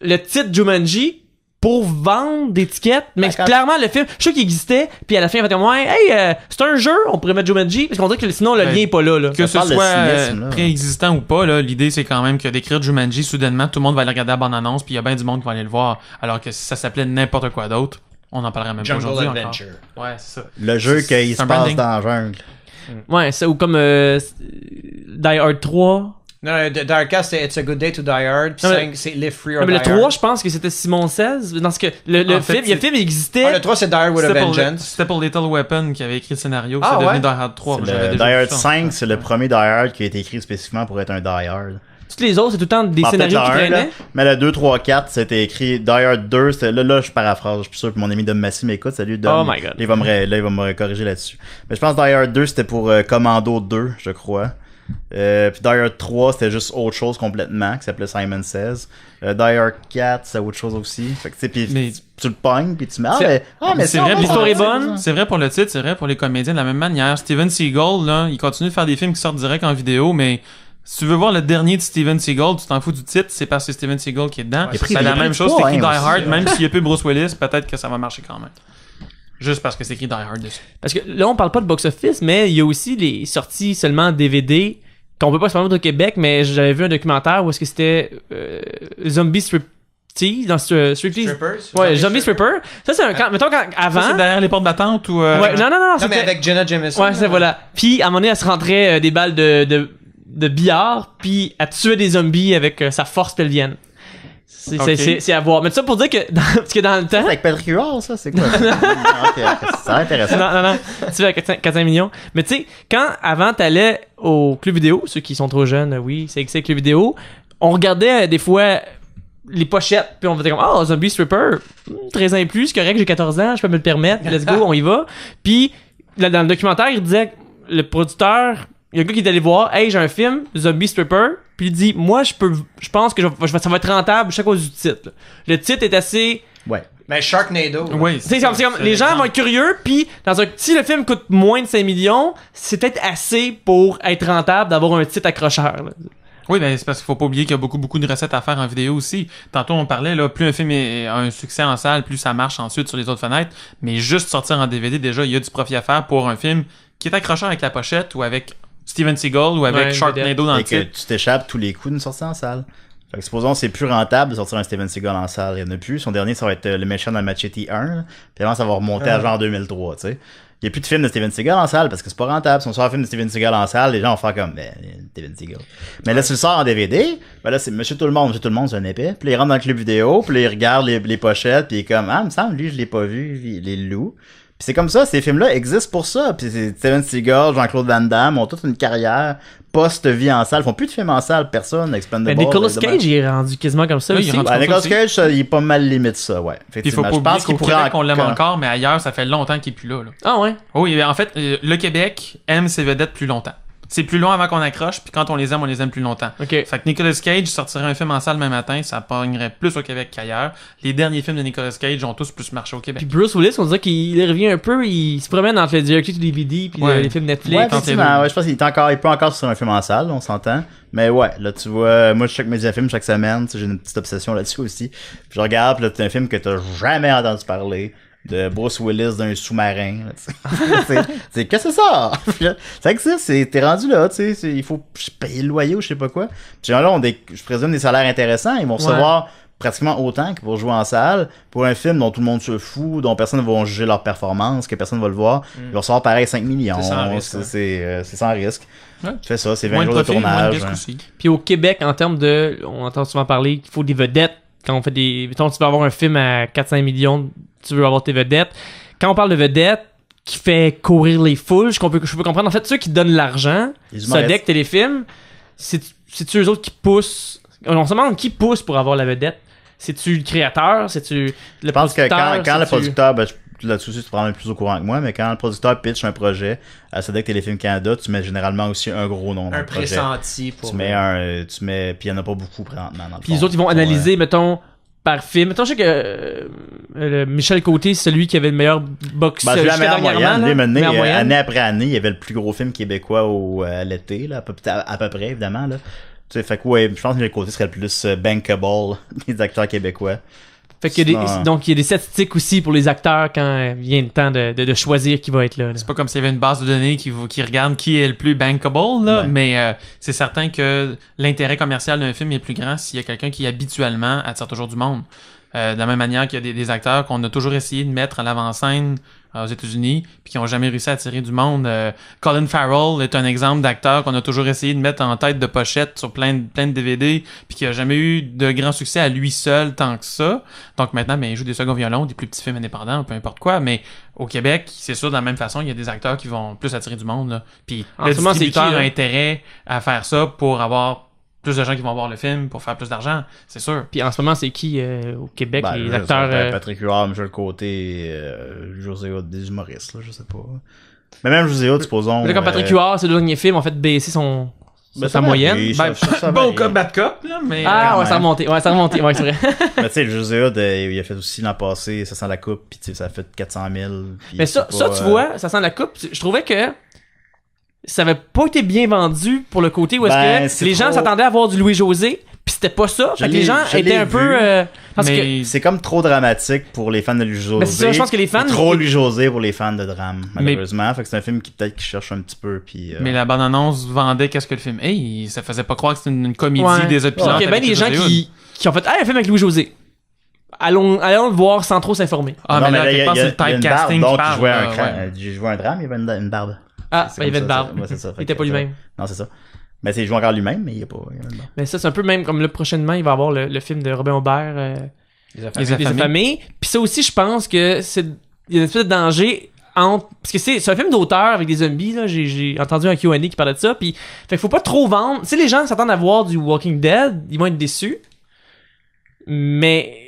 le titre Jumanji pour vendre des tickets, mais clairement le film, je sais qu'il existait, puis à la fin il va dire c'est un jeu, on pourrait mettre Jumanji, parce qu'on dirait que sinon le lien est pas là. Que ce soit préexistant ou pas, là, l'idée c'est quand même que d'écrire Jumanji soudainement, tout le monde va aller regarder la bande-annonce, puis il y a bien du monde qui va aller le voir, alors que si ça s'appelait n'importe quoi d'autre, on en parlerait même pas aujourd'hui encore. Ouais, c'est ça. Le jeu qui se passe dans la jungle. Ouais, c'est ou comme Die Hard 3. Non, Die Hard 4, c'est It's a Good Day to Die Hard. Puis 5, c'est Live Free or Die Mais le Hard. 3, je pense que c'était Simon 16. Dans ce que le film existait. Le 3, c'est Die Hard with a Vengeance. C'était pour Little Weapon qui avait écrit le scénario. Ah, c'est devenu ouais? Die Hard 3. Die Hard 5, c'est le premier Die Hard qui a été écrit spécifiquement pour être un Die Hard. Tous les autres, c'est tout le temps des scénarios qui traînaient. Là, mais le 2, 3, 4, c'était écrit Die Hard 2. Là, je paraphrase. Je suis sûr que mon ami Dom Massy m'écoute. Salut Dom. Oh my God. Il va me corriger là-dessus. Mais je pense que Die Hard 2, c'était pour Commando 2, je crois. Puis Die Hard 3, c'était juste autre chose complètement, qui s'appelait Simon Says. Die Hard 4, c'est autre chose aussi. Fait que, puis tu le pognes, puis tu mets... mais c'est vrai, l'histoire est bonne. C'est vrai pour le titre, c'est vrai pour les comédiens de la même manière. Steven Seagal, là, il continue de faire des films qui sortent direct en vidéo, mais... Si tu veux voir le dernier de Steven Seagal, tu t'en fous du titre, c'est parce que c'est Steven Seagal qui est dedans. C'est la même chose, c'est écrit Die Hard, même s'il n'y a plus Bruce Willis, peut-être que ça va marcher quand même. Juste parce que c'est écrit Die Hard dessus. Parce que là, on parle pas de box-office, mais il y a aussi les sorties seulement DVD qu'on peut pas se permettre au Québec, mais j'avais vu un documentaire où est-ce que c'était Zombie Striptease dans Strictly... Ouais, Zombie Stripper. Ça, c'est un... Mettons, avant... Ça, c'est derrière les portes battantes ou... Ouais, non, mais avec Jenna Jameson. Ouais, c'est voilà. Puis, à un moment donné, elle se rentrait des balles de billard, puis elle tuait des zombies avec sa force pelvienne. C'est à voir. Mais tout ça pour dire que parce que dans le temps... C'est avec Patrick Huard, ça, c'est quoi? C'est intéressant. Non. Tu vas à 400 millions. Mais tu sais, quand avant t'allais au club vidéo, ceux qui sont trop jeunes, oui, c'est club vidéo, on regardait des fois les pochettes, puis on faisait comme Zombie Stripper, 13 ans et plus, c'est correct, j'ai 14 ans, je peux me le permettre, let's go, on y va. Puis là, dans le documentaire, il disait le producteur... Il y a un gars qui est allé voir, j'ai un film, Zombie Stripper, puis il dit, moi, je pense que ça va être rentable chaque cause du titre. Là. Le titre est assez... Ouais. Mais Sharknado. Oui. C'est comme les gens vont être curieux, puis si le film coûte moins de 5 millions, c'est peut-être assez pour être rentable d'avoir un titre accrocheur. Là. Oui, ben c'est parce qu'il faut pas oublier qu'il y a beaucoup de recettes à faire en vidéo aussi. Tantôt, on parlait, là, plus un film a un succès en salle, plus ça marche ensuite sur les autres fenêtres. Mais juste sortir en DVD, déjà, il y a du profit à faire pour un film qui est accrocheur avec la pochette ou avec Steven Seagal ou avec Sharknado dans le titre. Et que tu t'échappes tous les coups d'une sortie en salle. Fait que supposons c'est plus rentable de sortir un Steven Seagal en salle. Il y en a plus. Son dernier, ça va être Le Méchant dans Machete 1. Là. Puis avant, ça va remonter à genre 2003, tu sais. Il n'y a plus de film de Steven Seagal en salle parce que c'est pas rentable. Si on sort un film de Steven Seagal en salle, les gens vont faire comme, Steven Seagal. Mais là, si tu le sors en DVD, ben là, c'est Monsieur Tout le Monde. Monsieur Tout le Monde, c'est un épais. Puis là, il rentre dans le club vidéo, puis là, il regarde les pochettes, puis il est comme, il me semble, lui, je l'ai pas vu, les loups. Puis c'est comme ça, ces films-là existent pour ça. Puis Steven Seagal, Jean-Claude Van Damme ont toute une carrière post-vie en salle. Ils font plus de films en salle, personne, Expendables. Mais Nicolas Cage, il est rendu quasiment comme ça Oui, aussi. il est rendu Nicolas Cage, il est pas mal limite ça, ouais. Puis il faut pas oublier qu'au Québec, on l'aime encore, mais ailleurs, ça fait longtemps qu'il est plus là. Ah ouais? Oui, en fait, le Québec aime ses vedettes plus longtemps. C'est plus long avant qu'on accroche, puis quand on les aime plus longtemps. Ok. Fait que Nicolas Cage sortirait un film en salle demain matin, ça pognerait plus au Québec qu'ailleurs. Les derniers films de Nicolas Cage ont tous plus marché au Québec. Puis Bruce Willis, on dirait qu'il revient un peu, il se promène entre le direct to DVD puis Ouais. les films Netflix. Ouais, effectivement, ouais, je pense qu'il peut encore sur un film en salle, on s'entend. Mais ouais, là, tu vois, moi, je check mes films chaque semaine, j'ai une petite obsession là-dessus aussi. Puis je regarde, puis là, c'est un film que t'as jamais entendu parler. De Bruce Willis d'un sous-marin. C'est qu'est-ce que c'est ça? Ça existe, t'es rendu là, tu sais, il faut payer le loyer ou je sais pas quoi. Puis là, je présume des salaires intéressants, ils vont recevoir pratiquement autant que pour jouer en salle, pour un film dont tout le monde se fout, dont personne ne va juger leur performance, que personne ne va le voir. Ils vont recevoir pareil 5 millions. C'est sans risque. Ouais. Tu fais ça, c'est 20 moins jours de de profit, moins de tournage. risque aussi. Puis au Québec, en termes de, on entend souvent parler qu'il faut des vedettes. Quand on fait des, mettons, tu veux avoir un film à 4-5 millions, tu veux avoir tes vedettes. Quand on parle de vedettes, qui fait courir les foules, je peux comprendre. En fait, ceux qui donnent l'argent, Sodec, Téléfilm, c'est-tu eux autres qui poussent? On se demande qui pousse pour avoir la vedette. C'est-tu le créateur? C'est-tu le Je pense que quand le producteur, là-dessus, tu te prends plus au courant que moi, mais quand le producteur pitch un projet à Sodec Téléfilm Canada, tu mets généralement aussi un gros nom dans le projet. Un pressenti pour... Tu mets, puis il y en a pas beaucoup présentement dans le Puis les autres, ils vont analyser, mettons, par film. Mettons, je sais que Michel Côté, c'est celui qui avait le meilleur box c'est la meilleure moyenne. Année après année, il y avait le plus gros film québécois à l'été, là, à peu près, évidemment. Là. Tu sais, fait que ouais, je pense que Michel Côté serait le plus bankable des acteurs québécois. Fait qu'il y a donc il y a des statistiques aussi pour les acteurs quand vient le temps de choisir qui va être là. C'est pas comme s'il y avait une base de données qui regarde qui est le plus bankable, là, mais c'est certain que l'intérêt commercial d'un film est plus grand s'il y a quelqu'un qui habituellement attire toujours du monde. De la même manière qu'il y a des acteurs qu'on a toujours essayé de mettre à l'avant-scène aux États-Unis, puis qui ont jamais réussi à attirer du monde. Colin Farrell est un exemple d'acteur qu'on a toujours essayé de mettre en tête de pochette sur plein de DVD, puis qui a jamais eu de grand succès à lui seul tant que ça. Donc maintenant, il joue des seconds violons, des plus petits films indépendants, peu importe quoi. Mais au Québec, c'est sûr, de la même façon, il y a des acteurs qui vont plus attirer du monde. Là. Puis le distributeur a intérêt à faire ça pour avoir plus de gens qui vont voir le film pour faire plus d'argent, c'est sûr. Puis en ce moment, c'est qui au Québec, les acteurs... Patrick Huard, Michel Côté, José Hood, des humoristes, là, je sais pas. Mais même José Hood, supposons... Mais là, comme Patrick Huard, c'est le dernier film, en fait, baisser sa moyenne. Bon cop, bad cop, là, mais... Ah, ouais, ça a remonté, ouais, c'est vrai. Mais tu sais, José Hood, il a fait aussi l'an passé, ça sent la coupe, puis ça a fait 400 000. Mais ça, tu vois, ça sent la coupe, je trouvais que ça avait pas été bien vendu pour le côté où est-ce que les gens s'attendaient à voir du Louis-José, puis c'était pas ça. Fait que les gens étaient un peu... mais c'est comme trop dramatique pour les fans de Louis-José. Mais c'est ça, je pense que les fans... Trop Louis-José pour les fans de drame, malheureusement. Fait que c'est un film qui peut-être qui cherche un petit peu, puis... Mais la bande-annonce vendait qu'est-ce que le film... Hey, ça faisait pas croire que c'était une comédie des opinions. Il y a bien des gens qui ont fait « Hey, un film avec Louis-José. Allons le voir sans trop s'informer. » Ah, mais là, quelque part, c'est le typecasting qui parle. J'ai joué un drame, il y avait une barbe. Ah, il y avait une barbe. Ouais, c'est ça. Il était pas lui-même. Non, c'est ça. Mais il joue encore lui-même, mais il y a pas une barbe. Mais ça, c'est un peu même comme là, prochainement, il va avoir le film de Robin Aubert, Les Affamés. Puis ça aussi, je pense que il y a une espèce de danger entre... Parce que c'est un film d'auteur avec des zombies, là. J'ai entendu un Q&A qui parlait de ça. Puis, fait qu'il faut pas trop vendre. Tu sais, les gens s'attendent à voir du Walking Dead, ils vont être déçus. Mais...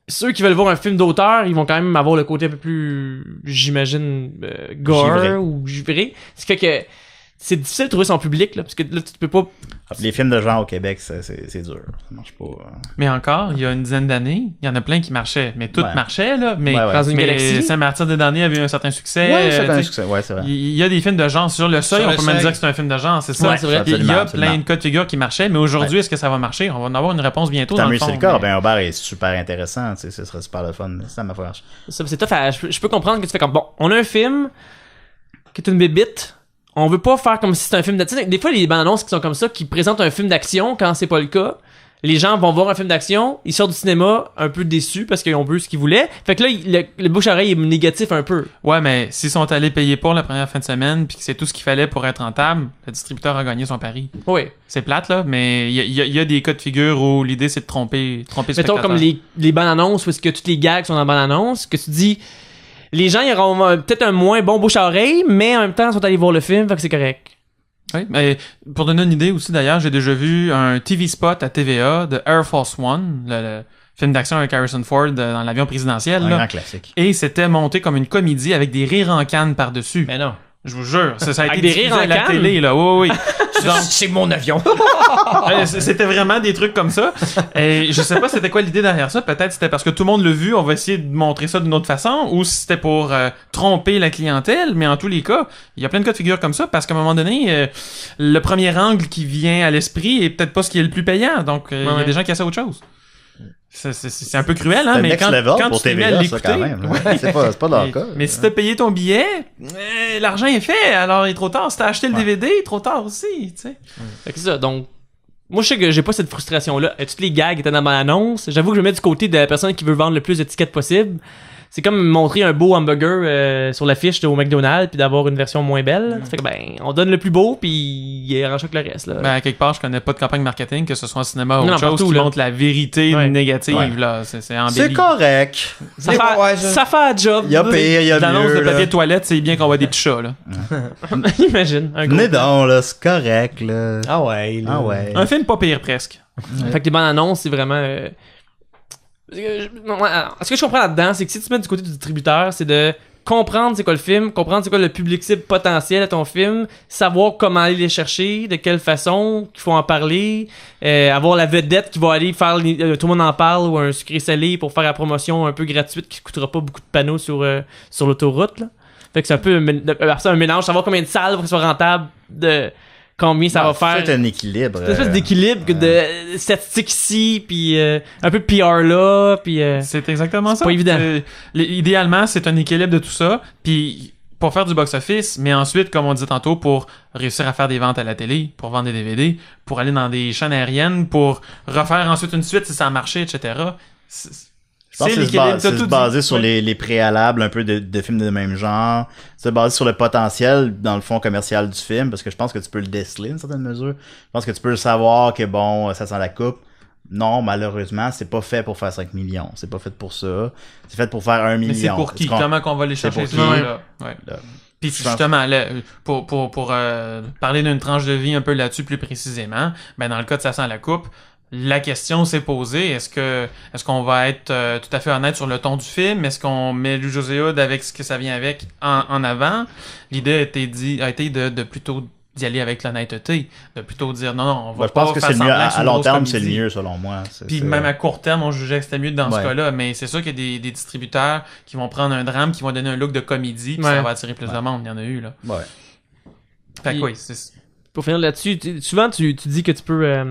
Ceux qui veulent voir un film d'auteur, ils vont quand même avoir le côté un peu plus, j'imagine, gore ou givré. Ce qui fait que c'est difficile de trouver son public, là, parce que là, tu peux pas... Les films de genre au Québec, c'est dur. Ça marche pas. Mais encore, il y a une dizaine d'années, il y en a plein qui marchaient. Mais toutes marchaient, là. Mais dans une galaxie. Saint-Martin-des-Derniers avait eu un certain succès. Ouais, c'est vrai. Il y a des films de genre sur le seuil, on peut même dire que c'est un film de genre, c'est ça. Ouais, c'est vrai. Il y a plein de cas de figure qui marchaient, mais aujourd'hui, est-ce que ça va marcher? On va en avoir une réponse bientôt. Tant mieux, c'est le cas. Ben, Aubert est super intéressant, tu sais, ce serait super le fun. Ça m'a fait. C'est tough. Je peux comprendre que tu fais comme, bon, on a un film qui est une bébite. On veut pas faire comme si c'était un film d'action. Des fois, les bandes annonces qui sont comme ça, qui présentent un film d'action quand c'est pas le cas. les gens vont voir un film d'action, ils sortent du cinéma un peu déçus parce qu'ils ont vu ce qu'ils voulaient. Fait que là, le bouche-oreille est négatif un peu. Ouais, mais s'ils sont allés payer pour la première fin de semaine puis que c'est tout ce qu'il fallait pour être rentable, le distributeur a gagné son pari. Oui. C'est plate, là, mais il y a des cas de figure où l'idée, c'est de tromper le Mettons spectateur. comme les bandes annonces, parce que toutes les gags sont dans la bande annonce, que tu dis, les gens ils auront peut-être un moins bon bouche-oreille, mais en même temps, ils sont allés voir le film, fait que c'est correct. Oui, mais pour donner une idée aussi, d'ailleurs, j'ai déjà vu un TV spot à TVA de Air Force One, le film d'action avec Harrison Ford dans l'avion présidentiel. Un Là. grand classique. Et c'était monté comme une comédie avec des rires en canne par-dessus. Mais non. Je vous jure, ça a Avec été des diffusé rires en à la canne? télé, là. Oui, oui. Donc, C'est mon avion. c'était vraiment des trucs comme ça. Et je sais pas c'était quoi l'idée derrière ça. Peut-être c'était parce que tout le monde l'a vu, on va essayer de montrer ça d'une autre façon, ou si c'était pour tromper la clientèle. Mais en tous les cas, il y a plein de cas de figure comme ça, parce qu'à un moment donné, le premier angle qui vient à l'esprit est peut-être pas ce qui est le plus payant. Donc, il y a des gens qui essaient autre chose. C'est un peu cruel, hein, C'est mais next quand level tu pour t'es mis à TVA, ça, l'écouter... quand même. Ouais, c'est pas leur cas. Mais si t'as payé ton billet, l'argent est fait, alors il est trop tard. Si t'as acheté le DVD, il est trop tard aussi, tu sais. Fait que c'est ça, donc... Moi, je sais que j'ai pas cette frustration-là. Et toutes les gags étaient dans mon annonce. J'avoue que je me mets du côté de la personne qui veut vendre le plus de tickets possible. C'est comme montrer un beau hamburger sur l'affiche au McDonald's puis d'avoir une version moins belle. Ça fait que, on donne le plus beau puis il arrange que le reste. Là. Ben, à quelque part, je connais pas de campagne marketing, que ce soit en cinéma ou Non, autre chose, partout, qui là. montre la vérité Ouais. négative, Ouais. là. C'est embelli. C'est correct. Ça fait un job. Il y a pire, il y a L'annonce mieux. de papier là. de toilette, c'est bien qu'on voit des petits chats, là. Imagine. Un gros Venez plan. donc, là, c'est correct, là. Ah ouais. Ah ouais. Un film pas pire, presque. Fait que les bandes annonces, c'est vraiment... ce que je comprends là-dedans, c'est que si tu te mets du côté du distributeur, c'est de comprendre c'est quoi le film, comprendre c'est quoi le public cible potentiel à ton film, savoir comment aller les chercher, de quelle façon, qu'il faut en parler, avoir la vedette qui va aller faire tout le monde en parle ou un sucré salé pour faire la promotion un peu gratuite qui coûtera pas beaucoup de panneaux sur l'autoroute. Là. Fait que c'est un peu un mélange, savoir combien de salles pour que ce soit rentable, de combien ça va faire. C'est un équilibre. C'est une espèce d'équilibre que de statistiques ici, puis un peu de PR là, puis... C'est exactement ça. pas évident. Idéalement, c'est un équilibre de tout ça, puis pour faire du box-office, mais ensuite, comme on disait tantôt, pour réussir à faire des ventes à la télé, pour vendre des DVD, pour aller dans des chaînes aériennes, pour refaire ensuite une suite si ça a marché, etc. Je pense que l'équilibre, c'est t'as tout basé dit. sur Ouais. les préalables un peu de films de même genre. C'est basé sur le potentiel, dans le fond, commercial du film, parce que je pense que tu peux le déceler d'une certaine mesure. Je pense que tu peux le savoir que, bon, ça sent la coupe. Non, malheureusement, c'est pas fait pour faire 5 millions. C'est pas fait pour ça. C'est fait pour faire 1 million. Mais c'est pour qui? Comment qu'on va les chercher, pour ces qui? gens-là? Ouais. Là. Puis Je pense- justement, là, pour parler d'une tranche de vie un peu là-dessus plus précisément, ben dans le cas de Ça sent la coupe, la question s'est posée, est-ce qu'on va être tout à fait honnête sur le ton du film? Est-ce qu'on met Louis José Hood avec ce que ça vient avec en avant? L'idée a été de plutôt d'y aller avec l'honnêteté, de plutôt dire non, on va Je pas pense que faire c'est le mieux. semblant que c'est À une long grosse terme, c'est le comédie. mieux, selon moi. Puis même à court terme, on jugeait que c'était mieux dans ce Ouais. cas-là, mais c'est sûr qu'il y a des distributeurs qui vont prendre un drame, qui vont donner un look de comédie, puis Ouais. ça va attirer plus de monde, il y en a eu, là. Ouais. Fait que Puis- oui, c'est... Pour finir là-dessus, souvent tu dis que tu peux...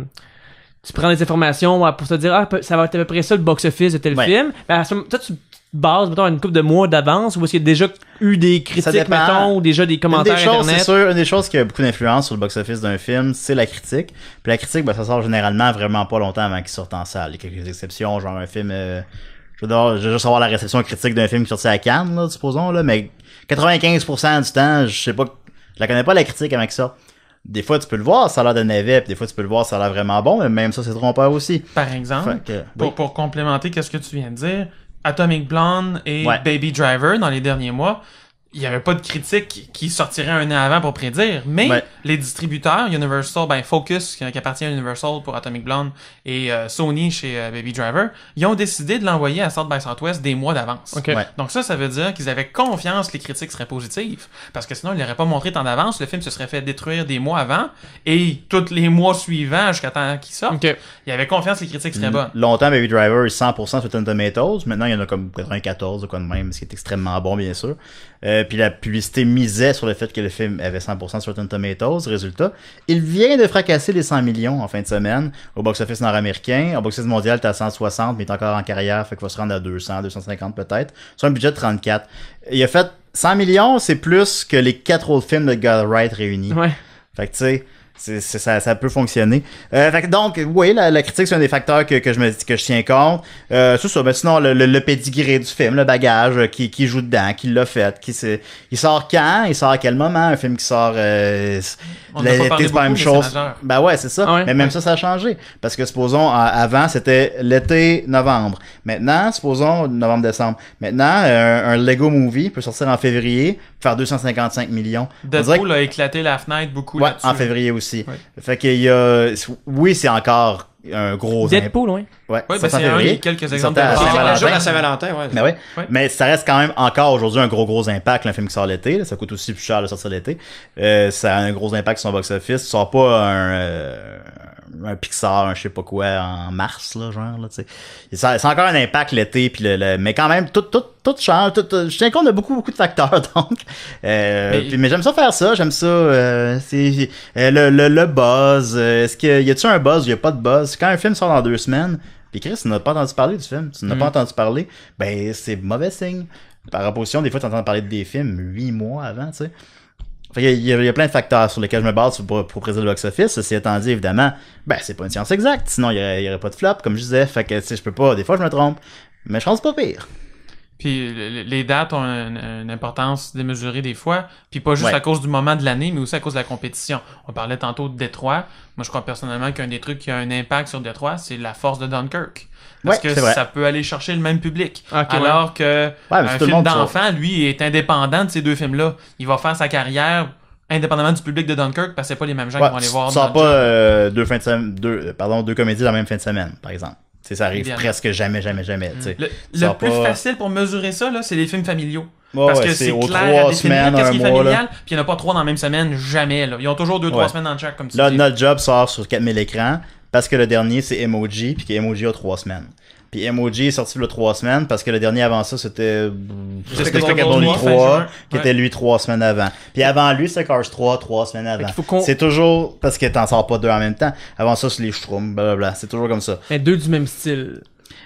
tu prends des informations pour te dire ça va être à peu près ça le box-office de tel Ouais. film. Ben, toi, tu te bases, mettons, à une couple de mois d'avance ou est-ce qu'il y a déjà eu des critiques, dépend. mettons, ou déjà des commentaires Une des choses, c'est internet? sûr, une des choses qui a beaucoup d'influence sur le box-office d'un film, c'est la critique. Puis la critique, ben, ça sort généralement vraiment pas longtemps avant qu'il sorte en salle. Il y a quelques exceptions, genre un film... je veux juste savoir la réception critique d'un film qui sortit à Cannes, là, supposons, là, mais 95% du temps, je sais pas... Je la connais pas, la critique, avant qu'il sorte. Des fois, tu peux le voir, ça a l'air de navet, puis des fois, tu peux le voir, ça a l'air vraiment bon, mais même ça, c'est trompeur aussi. Par exemple, Fait que, oui. pour complémenter qu'est-ce que tu viens de dire, Atomic Blonde et Ouais. Baby Driver, dans les derniers mois, il n'y avait pas de critique qui sortirait un an avant pour prédire, mais Ouais. les distributeurs, Universal, Focus, qui appartient à Universal pour Atomic Blonde, et Sony chez Baby Driver, ils ont décidé de l'envoyer à South by Southwest des mois d'avance. Ok. Ouais. Donc ça veut dire qu'ils avaient confiance que les critiques seraient positives. Parce que sinon, ils n'auraient pas montré tant d'avance, le film se serait fait détruire des mois avant, et tous les mois suivants jusqu'à temps qu'il sorte. Ok. Ils avaient confiance que les critiques seraient bonnes. Longtemps, Baby Driver est 100% sur Rotten Tomatoes. Maintenant, il y en a comme 94 ou quoi de même, ce qui est extrêmement bon, bien sûr. Puis la publicité misait sur le fait que le film avait 100% sur Rotten Tomatoes. Résultat, il vient de fracasser les 100 millions en fin de semaine au box-office nord-américain. Au box-office mondial, t'es à 160, mais il est encore en carrière, fait qu'il va se rendre à 200, 250 peut-être. Sur un budget de 34. Il a fait 100 millions, c'est plus que les 4 autres films de Guy Wright réunis. Ouais. Fait que tu sais, ça peut fonctionner. Fait que donc, oui, la critique, c'est un des facteurs que je tiens compte. C'est ça, mais sinon, le pédigré du film, le bagage, qui joue dedans, qui l'a fait, il sort quand, il sort à quel moment, un film qui sort, l'été, c'est pas la même chose. Ben ouais, c'est ça. Ah ouais, mais même ça a changé. Parce que, supposons, avant, c'était l'été, novembre. Maintenant, supposons, novembre-décembre. Maintenant, un Lego Movie peut sortir en février, faire 255 millions. Deadpool a éclaté la fenêtre beaucoup ouais, là-dessus. en février aussi. Ouais. Fait qu'il y a... Oui, c'est encore un gros... Deadpool, oui. Ouais, Oui, c'est un des quelques exemples de à C'est Saint-Valentin. le jour de la Saint-Valentin, ouais. Mais ouais. Ouais. Mais ça reste quand même encore aujourd'hui un gros impact, un film qui sort l'été. Là. Ça coûte aussi plus cher de sortir l'été. Ça a un gros impact sur son box-office. Tu sors pas un Pixar, un je sais pas quoi, en mars, là, genre, là, tu sais. C'est encore un impact l'été, puis mais quand même, tout change. Je tiens compte de beaucoup de facteurs, donc. Mais j'aime ça faire ça, j'aime ça. Le buzz. Est-ce qu'il y a-tu un buzz ou il y a pas de buzz? Quand un film sort dans 2 semaines, puis Chris, tu n'as pas entendu parler du film, tu n'as pas entendu parler, ben, c'est mauvais signe. Par opposition, des fois, tu entends parler des films 8 mois avant, tu sais. Fait il y a plein de facteurs sur lesquels je me base pour prédire le box-office. Ceci étant dit, évidemment, ben, c'est pas une science exacte. Sinon, il y aurait pas de flop, comme je disais. Fait que, tu sais, je peux pas, des fois, je me trompe. Mais je pense pas pire. Puis les dates ont une importance démesurée des fois, puis pas juste Ouais. à cause du moment de l'année, mais aussi à cause de la compétition. On parlait tantôt de Détroit. Moi, je crois personnellement qu'un des trucs qui a un impact sur Détroit, c'est la force de Dunkirk. Parce Ouais, que c'est vrai. ça peut aller chercher le même public. Ok, alors que mais un tout le film monde d'enfant, lui, est indépendant de ces deux films-là. Il va faire sa carrière indépendamment du public de Dunkirk, parce que c'est pas les mêmes gens qui vont aller voir. Tu sors dans pas le deux comédies dans la même fin de semaine, par exemple. T'sais, ça arrive Évidemment. presque jamais. T'sais. Le plus facile pour mesurer ça, là, c'est les films familiaux. Ouais, Parce ouais, que c'est c'est aux clair 3 à définir semaines, qu'est-ce un qui est mois, familial, là. puis il n'y en a pas 3 dans la même semaine, jamais. Là. Ils ont toujours 2-3 Ouais. semaines dans le chaque, comme tu Là, dis. notre job sort sur 4000 écrans parce que le dernier, c'est Emoji, puis qu'Emoji a 3 semaines. Puis Emoji est sorti le 3 semaines parce que le dernier avant ça, c'était Despicable 3, fin juin. qui était lui 3 semaines avant. Puis avant lui, c'est Cars 3 semaines avant. qu'il faut qu'on- C'est toujours, parce que t'en sors pas 2 en même temps. Avant ça, c'est les Schtroumpfs, blablabla. C'est toujours comme ça. Mais 2 du même style.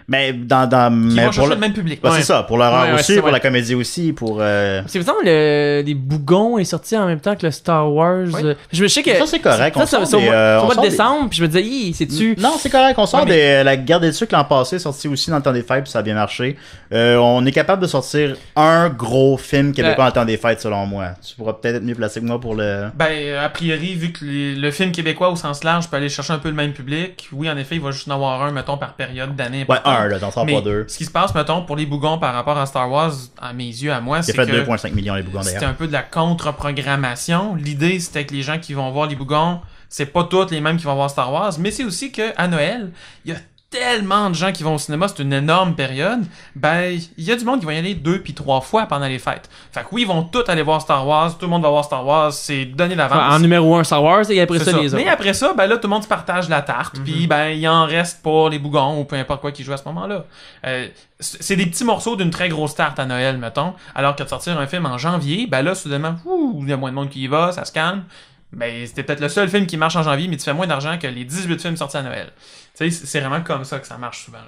Mais Qui mais vont pour chercher le même public. Ouais, Ouais. c'est ça, pour l'horreur Ouais, aussi, c'est pour vrai. la comédie aussi, pour... C'est exemple les Bougons est sorti en même temps que le Star Wars. Oui. Je sais que Ça, c'est correct. On ça sort c'est des, au on mois de sort des- décembre, puis je me disais, hi, c'est-tu Non, c'est correct. On sort Ouais, la guerre des trucs l'an passé, sorti aussi dans le temps des fêtes, puis ça a bien marché. On est capable de sortir un gros film québécois dans le temps des fêtes, selon moi. Tu pourras peut-être être mieux placé que moi pour le... Ben, a priori, vu que le film québécois au sens large peut aller chercher un peu le même public, oui, en effet, il va juste en avoir un, mettons, par période d'année. Ouais, importante. un, là, t'en sors Mais pas 2. ce qui se passe, mettons, pour les Bougons par rapport à Star Wars, à mes yeux, à moi, Il a c'est fait que 2,5 millions, les bougons, c'était d'ailleurs. un peu de la contre-programmation. L'idée, c'était que les gens qui vont voir les Bougons, c'est pas tous les mêmes qui vont voir Star Wars, mais c'est aussi que à Noël, il y a tellement de gens qui vont au cinéma, c'est une énorme période, ben, il y a du monde qui va y aller 2 puis 3 fois pendant les fêtes. Fait que oui, ils vont tous aller voir Star Wars, tout le monde va voir Star Wars, c'est donné d'avance. en numéro 1 Star Wars et après C'est ça, ça. les autres. Mais après ça, ben là, tout le monde se partage la tarte, puis ben, il en reste pour les Bougons ou peu importe quoi qui joue à ce moment-là. C'est des petits morceaux d'une très grosse tarte à Noël, mettons, alors que de sortir un film en janvier, ben là, soudainement, il y a moins de monde qui y va, ça se calme. Ben, c'était peut-être le seul film qui marche en janvier, mais tu fais moins d'argent que les 18 films sortis à Noël. Tu sais, c'est vraiment comme ça que ça marche souvent.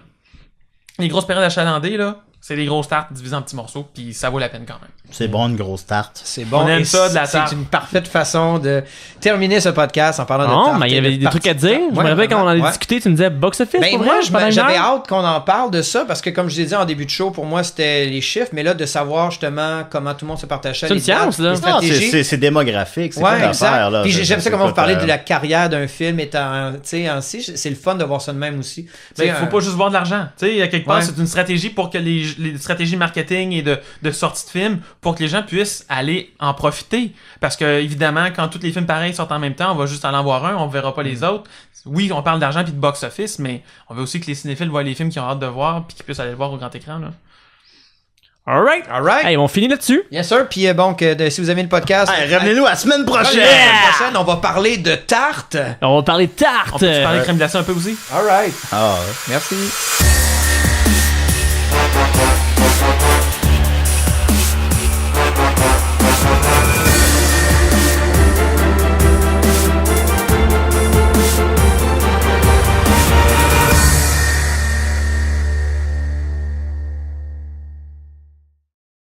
Les grosses périodes achalandées, là, c'est des grosses tartes divisées en petits morceaux, puis ça vaut la peine quand même. C'est bon, une grosse tarte. C'est bon. On aime et ça, de la tarte. C'est une parfaite façon de terminer ce podcast en parlant de Non, tarte. mais il y et avait de des partie trucs à de dire. tarte. Je Ouais, me rappelle quand on en avait ouais. discuté, tu me disais box office Ben pour moi, vrai, pendant une j'avais heure? hâte qu'on en parle de ça parce que comme je l'ai dit en début de show, pour moi c'était les chiffres, mais là de savoir justement comment tout le monde se partageait C'est une les dates, science, là. les Non, stratégies. c'est démographique, c'est Ouais, pas exact. d'affaires, là. Puis j'aime ça comment vous écoute, parlez de la carrière d'un film étant, tu sais, ainsi, c'est le fun de voir ça de même aussi. Il faut pas juste voir de l'argent. Tu sais, à quelque part, Ouais. c'est une stratégie pour que les stratégies marketing et de sortie de film pour que les gens puissent aller en profiter. Parce que, évidemment, quand tous les films pareils sortent en même temps, on va juste aller en voir un, on verra pas les autres. Oui, on parle d'argent puis de box-office, mais on veut aussi que les cinéphiles voient les films qu'ils ont hâte de voir puis qu'ils puissent aller le voir au grand écran, là. Alright. Alright. Hey, on finit là-dessus. Bien sûr, puis bon, si vous aimez le podcast, Hey, revenez-nous la semaine la prochaine! semaine prochaine, on va parler de tarte. On va parler de tarte. On peut parler de crème glacée un peu aussi? Alright. Ah, ouais. Merci.